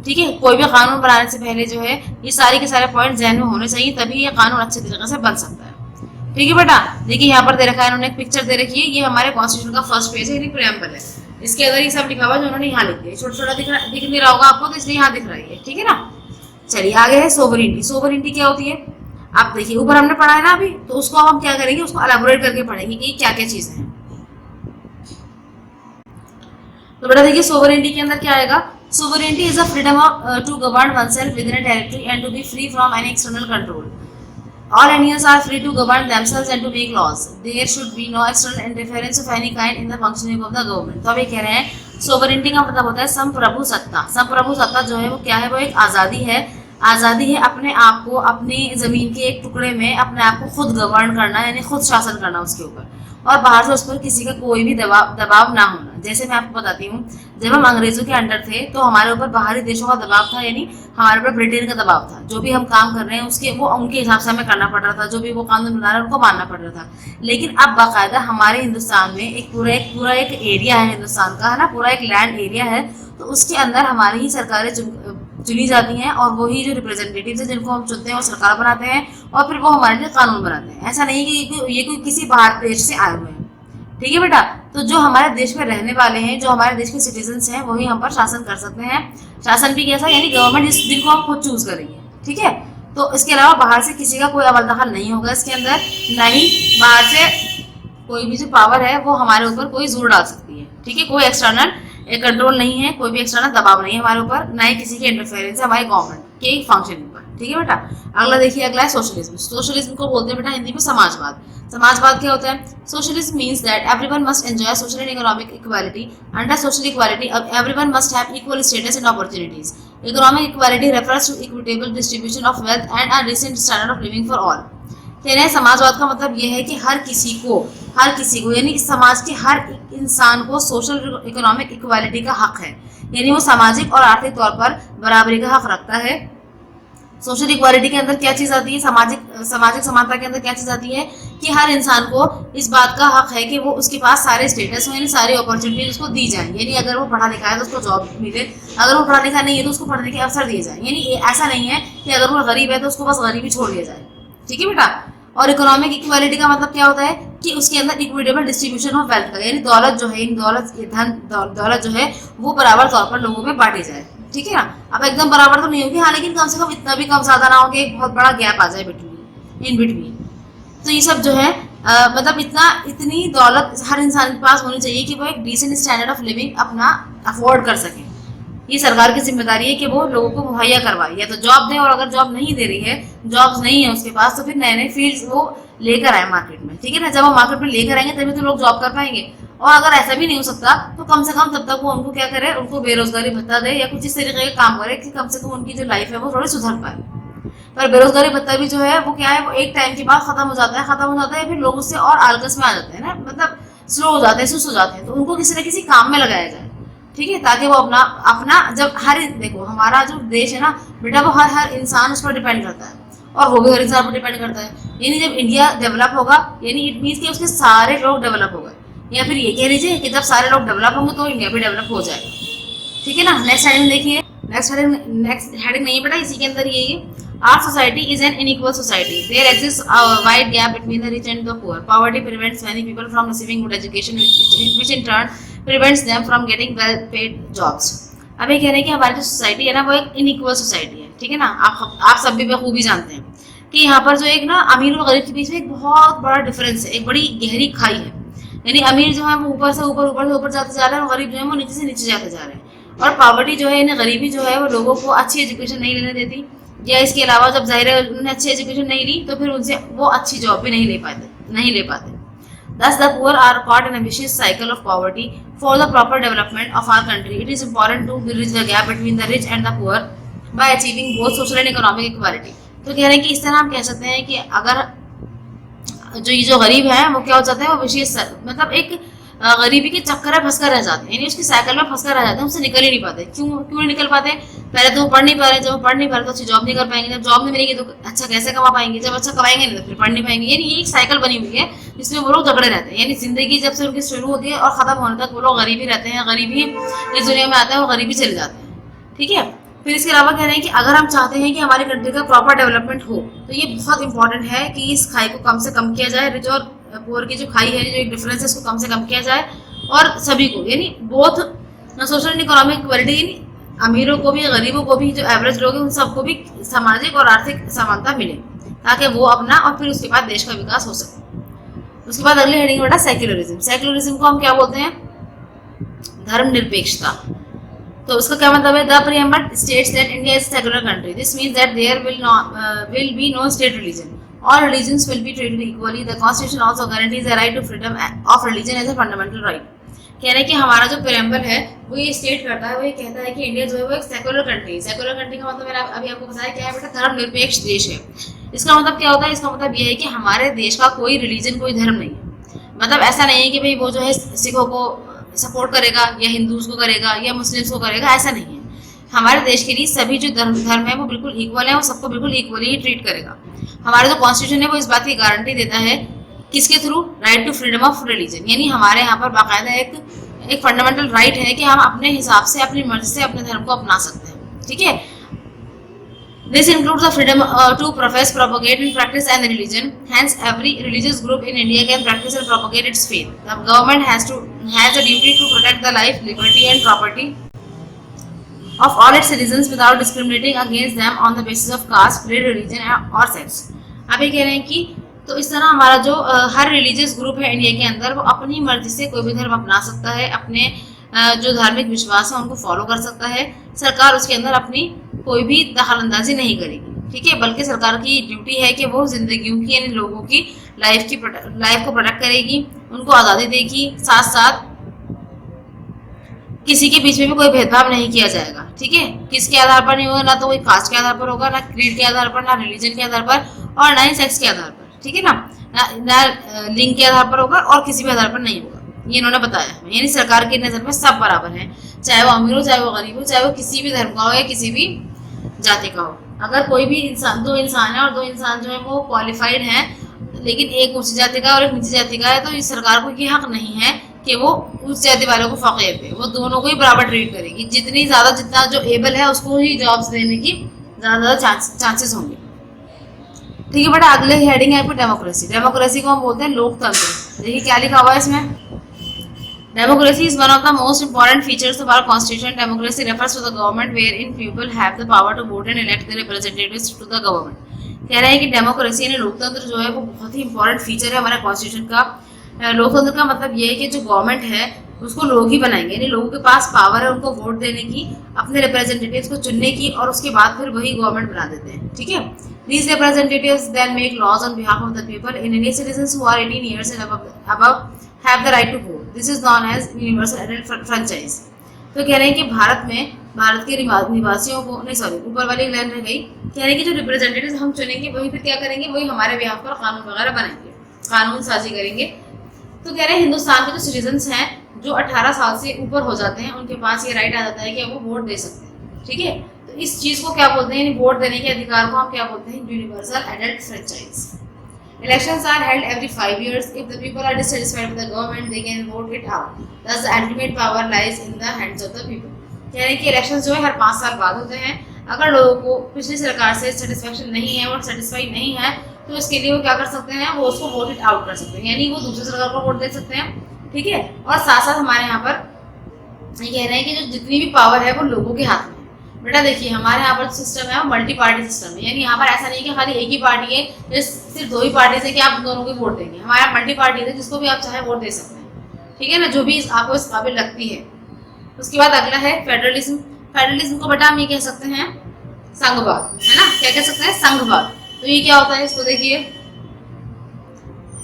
ठीक है। कोई भी कानून बनाने से पहले जो है ये सारे के सारे पॉइंट ध्यान में होने चाहिए, तभी ये कानून अच्छे तरीके से बन सकता है। ठीक है बेटा। देखिए यहाँ पर दे रखा है, इन्होंने एक पिक्चर दे रखी है, ये हमारे कॉन्स्टिट्यूशन का फर्स्ट पेज है, यानी प्रेम्बल है, इसके अंदर ये सब लिखा हुआ है जो उन्होंने यहाँ लिख दिया, छोटा छोटा दिख नहीं रहा होगा आपको, तो इसलिए यहाँ दिख रही है, ठीक है ना। चलिए आगे है सोवरेनिटी। सोवरेनिटी क्या होती है, आप देखिए ऊपर हमने पढ़ा है ना अभी, तो उसको अब हम क्या करेंगे, उसको एलैबोरेट करके पढ़ेंगे कि क्या क्या चीजें हैं। तो बेटा देखिए सोवरेनिटी के अंदर क्या आएगा, sovereignty is the freedom to govern oneself within a territory and to be free from any external control. All Indians are free to govern themselves and to make laws. There should be no external interference of any kind in the functioning of the government। तो अब ये कह रहे हैं sovereignty का मतलब होता है संप्रभु सत्ता। संप्रभु सत्ता जो है वो क्या है, वो एक आज़ादी है, आज़ादी है अपने आप को अपनी ज़मीन के एक टुकड़े में अपने आप को खुद गवर्न करना, यानी खुद शासन करना उसके ऊपर, और बाहर से उस पर किसी का कोई भी दबाव ना होना। जैसे मैं आपको बताती हूँ, जब हम अंग्रेजों के अंडर थे तो हमारे ऊपर बाहरी देशों का दबाव था, यानी हमारे ऊपर ब्रिटेन का दबाव था, जो भी हम काम कर रहे हैं उसके वो उनके हिसाब से हमें करना पड़ रहा था, जो भी वो कानून बना रहे हैं उनको मानना पड़ रहा था। लेकिन अब बाकायदा हमारे हिंदुस्तान में एक पूरा एक एरिया है हिंदुस्तान का, है ना, पूरा एक लैंड एरिया है, तो उसके अंदर हमारी ही सरकारें चुनी जाती हैं और वही जो रिप्रेजेंटेटिव्स हैं जिनको हम चुनते हैं वो सरकार बनाते हैं और फिर वो हमारे लिए कानून बनाते हैं। ऐसा नहीं कि ये कोई किसी बाहर देश से आए हुए हैं, ठीक है बेटा। तो जो हमारे देश में रहने वाले हैं, जो हमारे देश के सिटीजन्स हैं, वही हम पर शासन कर सकते हैं। शासन भी कैसा, यानी गवर्नमेंट जिनको हम खुद चूज करेंगे, ठीक है। तो इसके अलावा बाहर से किसी का कोई अमल दखल नहीं होगा इसके अंदर, ना ही बाहर से कोई भी जो पावर है वो हमारे ऊपर कोई जोर डाल सकती है, ठीक है। कोई एक्सटर्नल कंट्रोल नहीं है, कोई भी एक्सटर्नल दबाव नहीं है हमारे ऊपर, ना ही किसी की इंटरफेरेंस है हमारे गवर्नमेंट के फंक्शनिंग पर, ठीक है बेटा। अगला देखिए, अगला है सोशलिज्म। सोशलिज्म को बोलते हैं बेटा हिंदी में समाजवाद। समाजवाद क्या होता है, socialism means that everyone must enjoy social and economic equality. Under social equality everyone must have equal status and opportunities. Economic equality refers to equitable distribution of wealth and a decent standard of living for all. कह रहे हैं समाजवाद का मतलब यह है कि हर किसी को यानी इस समाज के हर इंसान को सोशल इकोनॉमिक इक्वालिटी का हक है, यानी वो सामाजिक और आर्थिक तौर पर बराबरी का हक रखता है। सोशल इक्वालिटी के अंदर क्या चीज़ आती है, सामाजिक समानता के अंदर क्या चीज़ आती है कि हर इंसान को इस बात का हक है कि वो उसके पास सारे स्टेटस हो, यानी सारी अपॉर्चुनिटी उसको दी जाए, यानी अगर वो पढ़ा लिखा है तो उसको जॉब मिले, अगर वो पढ़ा लिखा नहीं है तो उसको पढ़ने के अवसर दिए जाए, यानी ऐसा नहीं है कि अगर वो गरीब है तो उसको बस गरीबी छोड़ दिया जाए, ठीक है बेटा। और इकोनॉमिक इक्वालिटी का मतलब क्या होता है कि उसके अंदर इक्विटेबल डिस्ट्रीब्यूशन ऑफ वेल्थ का, यानी दौलत जो है, इन दौलत ये धन दौलत जो है वो बराबर तौर पर लोगों में बांटी जाए, ठीक है ना। अब एकदम बराबर तो नहीं होगी, हाँ, लेकिन कम से कम इतना भी कम ज्यादा ना हो कि एक बहुत बड़ा गैप आ जाए बिटवीन, इन बिटवीन। तो ये सब जो है मतलब इतनी दौलत हर इंसान के पास होनी चाहिए कि वो एक डिसेंट स्टैंडर्ड ऑफ लिविंग अपना अफोर्ड कर सके। ये सरकार की जिम्मेदारी है कि वो लोगों को मुहैया करवाए, या तो जॉब दे, और अगर जॉब नहीं दे रही है, जॉब्स नहीं है उसके पास, तो फिर नए नए फील्ड्स वो लेकर आए मार्केट में, ठीक है ना। जब वो मार्केट में लेकर आएंगे तभी तो लोग जॉब कर पाएंगे। और अगर ऐसा भी नहीं हो सकता तो कम से कम तब तक वो उनको क्या करे, उनको बेरोजगारी भत्ता दे या कुछ इस तरीके का काम करे कि कम से कम उनकी जो लाइफ है वो थोड़ी सुधर पाए। पर बेरोजगारी भत्ता भी जो है वो क्या है, वो एक टाइम के बाद खत्म हो जाता है, फिर लोग उससे और आलकस में आ जाते हैं ना, मतलब स्लो हो जाते हैं, सुस्त हो जाते हैं। तो उनको किसी न किसी काम में लगाया जाए, ठीक है, ताकि वो अपना अपना जब हर देखो हमारा जो देश है ना बेटा, वो हर इंसान उस पर डिपेंड करता है, और वो भी हर इंसान पर डिपेंड करता है। यानी जब इंडिया डेवलप होगा, यानी इट मीन्स कि उसके सारे लोग डेवलप हो गए, या फिर ये कह लीजिए कि जब सारे लोग डेवलप होंगे तो इंडिया भी डेवलप हो जाएगा, ठीक है ना। नेक्स्ट हेडिंग देखिए, नेक्स्ट हेडिंग नहीं बेटा, इसी के अंदर ये our society is an unequal society. There exists a wide gap between the rich and the poor. Poverty prevents many people from receiving good education, which in turn prevents them from getting well paid jobs. अब ये कह रहे हैं कि हमारी जो society है ना वो एक इनइक्वल सोसाइटी है, ठीक है ना। आप सब भी बखूबी जानते हैं कि यहाँ पर जो एक ना अमीर और गरीब के बीच में एक बहुत बड़ा डिफरेंस है, एक बड़ी गहरी खाई है। यानी अमीर जो है वो ऊपर से ऊपर जाते जा रहे हैं, और गरीब जो है वो नीचे से नीचे जाते जा रहे हैं। और पावर्टी जो है, यानी गरीबी जो है, वो लोगों को अच्छी एजुकेशन नहीं लेने देती, या इसके अलावा जब जाहिर है उन्होंने अच्छी एजुकेशन नहीं ली तो फिर उनसे वो अच्छी जॉब भी नहीं ले पाते। Thus the poor are caught in a vicious cycle of poverty. For the proper development of our country, it is important to bridge the gap between the rich and the poor by achieving both social and economic equality. तो कह रहे हैं कि इस तरह हम कह सकते हैं कि अगर जो गरीब है वो क्या हो जाता है, वो विशेष मतलब एक गरीबी के चक्कर में फंसकर रह जाते हैं, यानी उसकी साइकिल में फंसकर रह जाते हैं, उससे निकल ही नहीं पाते। क्यों नहीं निकल पाते? पहले तो वो पढ़ नहीं पा रहे, जब वो पढ़ नहीं पा रहे तो अच्छी जॉब नहीं कर पाएंगे, जब जॉब नहीं मिलेगी तो अच्छा कैसे कमा पाएंगे, जब अच्छा कमाएंगे नहीं तो फिर पढ़ नहीं पाएंगे। यानी ये एक साइकिल बनी हुई है जिसमें वो लोग झगड़े रहते हैं। यानी जिंदगी जब से उनकी शुरू होती है और खत्म होने तक वो लोग गरीबी रहते हैं, गरीबी इस दुनिया में आता है, वो गरीबी चले जाते हैं, ठीक है। फिर इसके अलावा कह रहे हैं कि अगर हम चाहते हैं कि हमारी कंट्री का प्रॉपर डेवलपमेंट हो तो ये बहुत इंपॉर्टेंट है कि इस खाई को कम से कम किया जाए, रिच और पुअर की जो खाई है, जो एक डिफरेंस है, उसको कम से कम किया जाए, और सभी को, यानी both social and economic equality, यानी अमीरों को भी गरीबों को भी, जो एवरेज लोग हैं उन सबको भी सामाजिक और आर्थिक समानता मिले, ताकि वो अपना और फिर उसके बाद देश का विकास हो सके। उसके बाद अगली हेडिंग बेटा सेक्युलरिज्म। सेक्युलरिज्म को हम क्या बोलते हैं? धर्मनिरपेक्षता। तो उसका क्या मतलब है? The preamble states that India is secular country. This means that there will be no state religion. All religions will be treated equally. The Constitution also guarantees the right to freedom of religion as a fundamental right. कह रहे हैं कि हमारा जो preamble है वो ये state करता है, वो ये कहता है कि इंडिया जो है वो एक सेकुलर कंट्री है। सेकुलर कंट्री का मतलब मैंने अभी आपको बताया क्या है बेटा, धर्मनिरपेक्ष देश है। इसका मतलब क्या होता है? इसका मतलब ये है कि हमारे देश का कोई रिलीजन, कोई धर्म नहीं है। मतलब ऐसा नहीं है कि भाई वो जो है सिखों को सपोर्ट करेगा या हिंदूज को करेगा या मुस्लिम्स को करेगा, ऐसा नहीं है। हमारे देश के लिए सभी जो धर्म है वो बिल्कुल इक्वल है, वो सबको बिल्कुल इक्वली ही ट्रीट करेगा। हमारा जो कॉन्स्टिट्यूशन है वो इस बात की गारंटी देता है, किसके through? Right to freedom of religion. यानी हमारे यहाँ पर बाकायदा एक फंडामेंटल राइट है कि हम अपने हिसाब से, अपनी मर्जी से अपने धर्म को अपना सकते हैं, ठीक है। This includes the freedom to profess, propagate and practise any religion. Hence every religious group in India can practise and propagate its faith. The government has a duty to protect the life, liberty and property of all its citizens without discriminating against them on the basis of caste, creed, religion or sex. अब ये कह रहे हैं कि तो इस तरह हमारा जो हर रिलीजियस ग्रुप है इंडिया के अंदर वो अपनी मर्जी से कोई भी धर्म अपना सकता है, अपने जो धार्मिक विश्वास है उनको फॉलो कर सकता है। सरकार उसके अंदर अपनी कोई भी दखलंदाजी नहीं करेगी, ठीक है, बल्कि सरकार की ड्यूटी है कि वो जिंदगियों की, यानी लोगों की लाइफ को प्रोटेक्ट करेगी, उनको आज़ादी देगी, साथ साथ किसी के बीच में भी कोई भेदभाव नहीं किया जाएगा, ठीक है। किसके आधार पर नहीं होगा? ना तो कोई कास्ट के आधार पर होगा, ना क्रीड के आधार पर, ना रिलीजन के आधार पर, और ना ही सेक्स के आधार पर, ठीक है ना लिंग के आधार पर होगा, और किसी भी आधार पर नहीं होगा। ये इन्होंने बताया। यानी सरकार की नज़र में सब बराबर हैं, चाहे वो अमीर हो, चाहे वो गरीब हो, चाहे वो किसी भी धर्म का हो या किसी भी जाति का हो। अगर कोई भी इंसान, दो इंसान है और दो इंसान जो है वो क्वालिफाइड हैं, लेकिन एक ऊंची जाति का और एक नीची जाति का है, तो इस सरकार को ये हक नहीं है कि वो उस जाति वालों को फकीर दे। वो दोनों को ही बराबर ट्रीट करेगी। जितना जो एबल है उसको ही जॉब्स देने की ज़्यादा चांसेस होंगे। ठीक है बेटा, अगले हेडिंग है आपको डेमोक्रेसी। डेमोक्रेसी को हम बोलते हैं लोकतंत्र। देखिए क्या लिखा हुआ है इसमें, democracy is one of the most important features of our constitution. Democracy refers to the government wherein people have the power to vote and elect the representatives to the government. कह रहे हैं कि democracy यानी लोकतंत्र जो है वो बहुत ही इंपॉर्टेंट फीचर है हमारे कॉन्स्टिट्यूशन का। लोकतंत्र का मतलब ये है कि जो गवर्नमेंट है उसको लोग ही बनाएंगे, यानी लोगों के पास पावर है उनको वोट देने की, अपने रिप्रेजेंटेटिव्स को चुनने की, और उसके बाद फिर वही गवर्नमेंट बना देते हैं। ठीक है, these representatives then make laws on behalf of the people. In Indian citizens who are 18 years and above have the right to vote. This is known as universal adult franchise. तो कह रहे हैं कि भारत में भारत के निवासियों को ऊपर वाली लाइन रह गई, कह रहे हैं कि जो रिप्रेजेंटेटिव्स हम चुनेंगे वही फिर क्या करेंगे, वही हमारे बिहाफ पर कानून वगैरह बनाएंगे, कानून साजी करेंगे। तो कह रहे हैं हिंदुस्तान के जो सिटीजन्स हैं जो 18 साल से ऊपर हो जाते हैं उनके पास ये राइट आ जाता है कि वो वोट दे सकते हैं। ठीक है, तो इस चीज को क्या बोलते हैं, वोट देने के अधिकार को हम क्या बोलते हैं, universal adult franchise. Elections are held every 5 years. If the people are dissatisfied with the government, they can vote it out. Thus, the ultimate power lies in the hands of the people. कह रहे हैं कि elections जो है हर 5 साल बाद होते हैं। अगर लोगों को पिछली सरकार से सेटिस्फेक्शन नहीं है और सेटिस्फाइड नहीं है तो इसके लिए वो क्या कर सकते हैं, वो उसको वोट इट आउट कर सकते हैं, यानी वो दूसरी सरकार को वोट दे सकते हैं। ठीक है, और साथ साथ हमारे यहाँ पर ये कह रहे हैं कि जो जितनी भी पावर है वो लोगों के हाथ में है। बेटा देखिए हमारे यहाँ पर सिस्टम है मल्टी पार्टी सिस्टम है, यानी यहाँ पर ऐसा नहीं है कि खाली एक ही पार्टी है, सिर्फ 2 ही पार्टी है कि आप दोनों को वोट देंगे। हमारे यहाँ मल्टी पार्टी है, जिसको भी आप चाहे वोट दे सकते हैं। ठीक है ना, जो भी आपको इस काबिल लगती है। उसके बाद अगला है फेडरलिज्म। फेडरलिज्म को बेटा हम ये कह सकते हैं संघवाद, है ना, क्या कह सकते हैं, संघवाद। तो ये क्या होता है, इसको देखिए,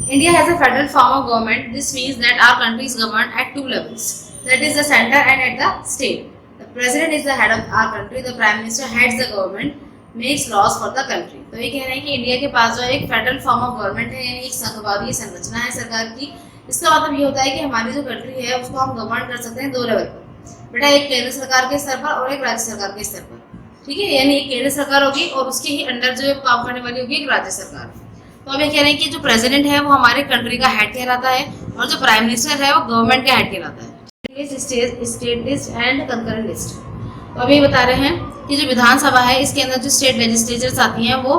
India has a federal form of government. This means that our country is governed at 2 levels, that is the center and at the state. The president is the head of our country. The prime minister heads the government, makes laws for the country. तो ये कह रहे हैं कि India के पास जो एक federal form of government है, यानी एक संघवादी संरचना है सरकार की। इसका मतलब ये होता है कि हमारी जो कंट्री है उसको हम गवर्न कर सकते हैं 2 लेवल पर। बेटा एक केंद्र सरकार के स्तर पर और एक राज्य सरकार के स्तर पर। ठीक है, यानी एक केंद्र सरकार होगी और उसके ही अंडर जो काम करने वाली होगी एक राज्य सरकार। तो अब ये कह रहे हैं कि जो प्रेसिडेंट है वो हमारे कंट्री का हेड कहलाता है और जो प्राइम मिनिस्टर है वो गवर्नमेंट का हेड कहलाता है। State list and concurrent list. तो अभी बता रहे हैं कि जो विधानसभा है इसके अंदर जो स्टेट लेजिस्लेचर्स आती हैं वो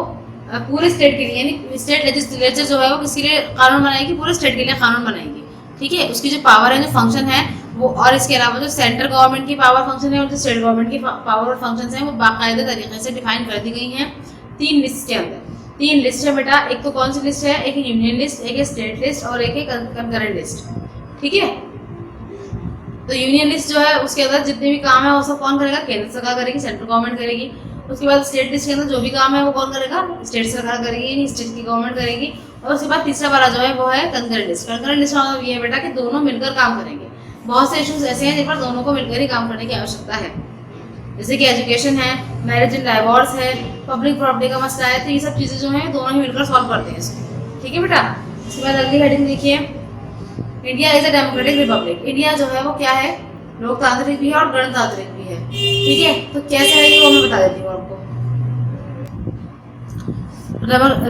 पूरे स्टेट के लिए, यानी स्टेट लेजिस्लेचर जो है वो किसके लिए कानून बनाएगी, पूरे स्टेट के लिए कानून बनाएगी। ठीक है, उसकी जो पावर है, जो फंक्शन है वो, और इसके अलावा जो सेंट्रल गवर्नमेंट की पावर फंक्शन है और जो स्टेट गवर्नमेंट की पावर और फंक्शन है वो बाकायदे तरीके से डिफाइन कर दी गई हैं 3 लिस्ट के अंदर। 3 लिस्ट है बेटा, एक तो कौन सी लिस्ट है, एक यूनियन लिस्ट, एक स्टेट लिस्ट और एक कंकरेंट लिस्ट। ठीक है, तो यूनियन लिस्ट जो है उसके अंदर जितने भी काम है वो सब कौन करेगा, केंद्र सरकार करेगी, सेंट्रल गवर्नमेंट करेगी। उसके बाद स्टेट लिस्ट के अंदर जो भी काम है वो कौन करेगा, स्टेट सरकार करेगी, यानी स्टेट की गवर्नमेंट करेगी। और उसके बाद तीसरा वाला जो है वो है कंकरेंट लिस्ट। कंकरेंट लिस्ट का मतलब ये है बेटा कि दोनों मिलकर काम करेंगे। बहुत से इश्यूज ऐसे हैं जिन पर दोनों को मिलकर ही काम करने की आवश्यकता है, जैसे कि एजुकेशन है, मैरिज एंड डाइवोर्स है, पब्लिक प्रॉपर्टी का मसला है। तो ये सब चीज़ें जो हैं दोनों ही मिलकर सॉल्व करते हैं इसको। ठीक है बेटा, इसके बाद अगली हेडिंग देखिए, India is a democratic Republic. India जो है वो क्या है, लोकतांत्रिक भी है और गणतांत्रिक भी है। ठीक है, तो कैसे है ये वो मैं बता देती हूँ आपको।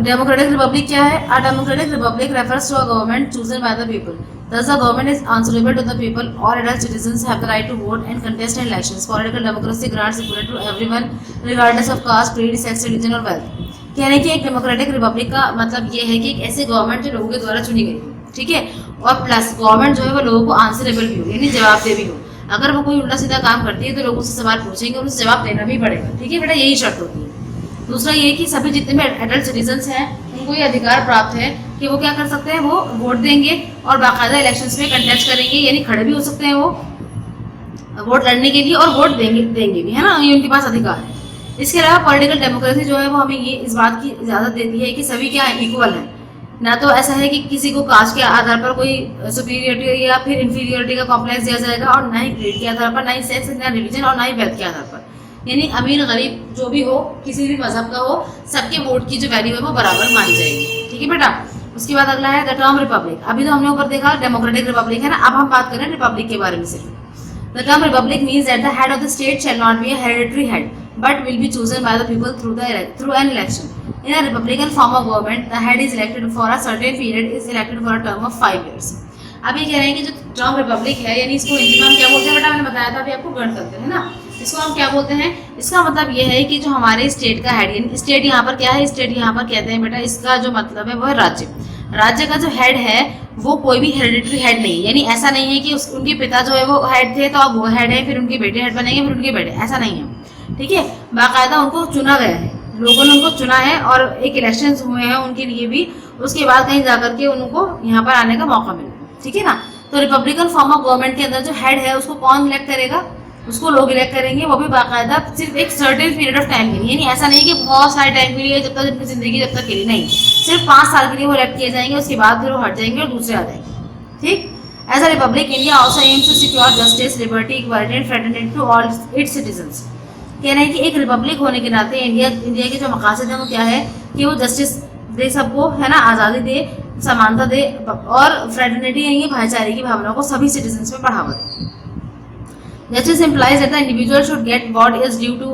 डेमोक्रेटिक रिपब्लिक क्या है, a democratic republic refers to a government chosen by the people. Thus, the government is answerable to the people. All adult citizens have the right to vote and contest in elections. Political democracy grants equality to everyone, regardless of caste, creed, sex, religion और wealth. कह रहे हैं कि एक democratic Republic का मतलब ये है कि एक ऐसी गवर्नमेंट जो लोगों के द्वारा चुनी गई हो। ठीक है, और प्लस गवर्नमेंट जो है वो लोगों को आंसरेबल भी हो, यानी जवाबदेह भी हो। अगर वो कोई उल्टा सीधा काम करती है तो लोग उससे सवाल पूछेंगे और उसे जवाब देना भी पड़ेगा। ठीक है बेटा, यही शर्त होती है। दूसरा ये कि सभी जितने भी एडल्ट सिटीजन्स हैं उनको ये अधिकार प्राप्त है कि वो क्या कर सकते हैं, वो वोट देंगे और बाकायदा इलेक्शंस में कंटेस्ट करेंगे, यानी खड़े भी हो सकते हैं वो वोट लड़ने के लिए और वोट देंगे भी, है ना, ये उनके पास अधिकार है। इसके अलावा पॉलिटिकल डेमोक्रेसी जो है वो हमें ये इस बात की इजाज़त देती है कि सभी क्या इक्वल है। ना तो ऐसा है कि किसी को कास्ट के आधार पर कोई सुपीरियरिटी या फिर इन्फीरियरिटी का कॉम्प्लेक्स दिया जाएगा, और ना ही ग्रेड के आधार पर, ना ही सेक्स, ना रिलीजन और ना ही वेल्थ के आधार पर। यानी अमीर गरीब जो भी हो, किसी भी मजहब का हो, सबके वोट की जो वैल्यू है वो बराबर मानी जाएगी। ठीक है बेटा, उसके बाद अगला है द टर्म रिपब्लिक। अभी तो हमने ऊपर देखा डेमोक्रेटिक रिपब्लिक है ना, अब हम बात करें रिपब्लिक के बारे में सिर्फ। The term Republic means that the head of the state shall not be a hereditary head but will be chosen by the people through an election. In a republican form of government, the head is elected for a certain period, is elected for a term of 5 years. अब ये कह रहे हैं कि जो term Republic है, यानी इसको हिंदी में हम क्या बोलते हैं बेटा, मैंने बताया था अभी आपको, गणतंत्र, है ना। इसको हम क्या बोलते हैं? इसका मतलब ये है कि जो हमारे स्टेट का हेड, स्टेट यहाँ पर क्या है? स्टेट यहाँ पर कहते हैं बेटा, इसका जो मतलब है वो है राज्य। राज्य का जो हेड है वो कोई भी हेरिडिटरी हेड नहीं है, यानी ऐसा नहीं है कि उनके पिता जो है वो हेड थे तो अब वो हेड है, फिर उनके बेटे हेड बनेंगे, फिर उनके बेटे, ऐसा नहीं है। ठीक है, बाकायदा उनको चुना गया है, लोगों ने उनको चुना है और एक इलेक्शन हुए हैं उनके लिए भी, उसके बाद कहीं जाकर के उनको यहाँ पर आने का मौका मिला। ठीक है ना। तो रिपब्लिकन फॉर्म ऑफ गवर्नमेंट के अंदर जो हेड है उसको कौन इलेक्ट करेगा? उसको लोग इलेक्ट करेंगे, वो भी बाकायदा सिर्फ एक सर्टेन पीरियड ऑफ टाइम के लिए, यानी ऐसा नहीं कि बहुत सारे टाइम के लिए जब तक उनकी जिंदगी जब तक के लिए, नहीं, सिर्फ 5 साल के लिए वो इलेक्ट किए जाएंगे, उसके बाद फिर वो हट जाएंगे और दूसरे आ जाएंगे। ठीक। As a republic India also aims to secure justice, liberty, equality and fraternity to all its citizens. कह रहे हैं कि एक रिपब्लिक होने के नाते इंडिया के जो मकासद है वो क्या है कि वो जस्टिस दे सबको, है ना, आज़ादी दे, समानता दे और फ्रेटर्निटी यानी भाईचारे की भावना को सभी सिटीजन्स में बढ़ावा दे। Justice implies that the individual should get what is due to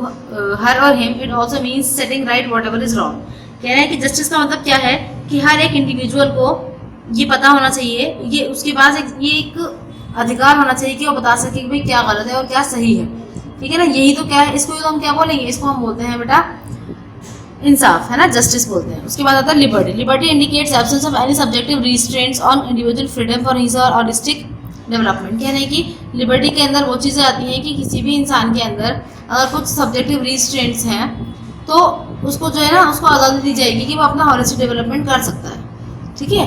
her or him. It also means setting right whatever is wrong. कह रहे हैं कि जस्टिस का मतलब क्या है कि हर एक इंडिविजुअल को ये पता होना चाहिए, ये उसके पास एक अधिकार होना चाहिए कि वो बता सके कि भाई क्या गलत है और क्या सही है। ठीक है ना, यही तो क्या है, इसको तो हम क्या बोलेंगे? इसको हम बोलते हैं बेटा इंसाफ, है ना, जस्टिस बोलते हैं। उसके बाद आता है liberty. Liberty indicates absence of any subjective restraints on individual freedom for his और आर्टिस्टिक डेवलपमेंट। कह रहे हैं कि लिबर्टी के अंदर वो चीज़ें आती हैं कि किसी भी इंसान के अंदर अगर कुछ सब्जेक्टिव रिस्ट्रेंट्स हैं तो उसको जो है ना, उसको आज़ादी दी जाएगी कि वो अपना हॉलिस्टिक डेवलपमेंट कर सकता है। ठीक है।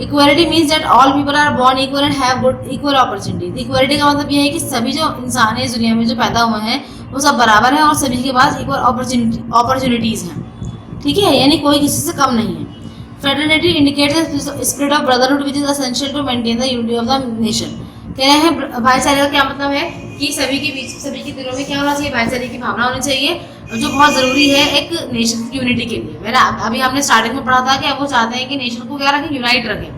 Equality means that all people are born equal and have good equal opportunity. इक्वालिटी का मतलब ये है कि सभी जो इंसान है इस दुनिया में जो पैदा हुए हैं वो सब बराबर हैं और सभी के पास इक्वल अपॉर्चुनिटीज़ हैं। ठीक है, यानी कोई किसी से कम नहीं है। Fraternity indicates the spirit of brotherhood which is essential to maintain the unity of the nation. कह रहे हैं भाईचारे का क्या मतलब है कि सभी के बीच, सभी के दिलों में क्या होना चाहिए? भाईचारे की भावना होनी चाहिए, जो बहुत ज़रूरी है एक नेशन की यूनिटी के लिए। मैंने अभी हमने स्टार्टिंग में पढ़ा था कि अब वो चाहते हैं कि नेशन को क्या रखें? यूनाइट रखें,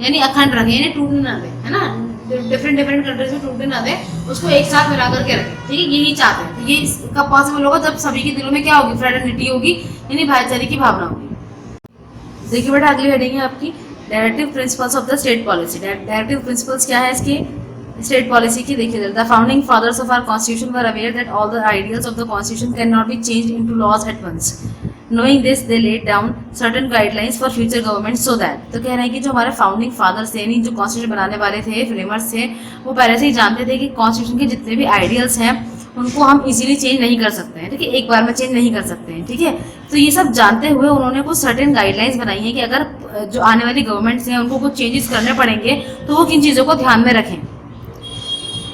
यानी अखंड रखें, यानी टूटने ना दें, है ना, डिफरेंट कंट्रीज में टूटने ना दें, उसको एक साथ मिला करके रखें। ठीक है, यही चाहते हैं। ये कब पॉसिबल होगा? जब सभी के दिलों में क्या होगी? फ्रेटर्निटी होगी, यानी भाईचारे की भावना होगी। देखिए बेटा, अगली हेडिंग है आपकी directive principles of the state policy. Directive principles क्या है इसके स्टेट पॉलिसी की? देखिए, the founding fathers of our constitution were aware that all the ideals of the constitution can not be changed into laws at once. Knowing this they laid down certain guidelines for future government so that. तो कह रहे हैं कि जो हमारे founding fathers थे, यानी जो कॉन्स्टिट्यूशन बनाने वाले थे, फ्रेमर्स थे, वो पहले से ही जानते थे कि कॉन्स्टिट्यूशन के जितने भी आइडियल्स हैं उनको हम इजीली चेंज नहीं कर सकते हैं। ठीक है, एक बार में चेंज नहीं कर सकते हैं। ठीक है, तो ये सब जानते हुए उन्होंने कुछ सर्टेन गाइडलाइंस बनाई हैं कि अगर जो आने वाली गवर्नमेंट्स हैं उनको कुछ चेंजेस करने पड़ेंगे तो वो किन चीज़ों को ध्यान में रखें।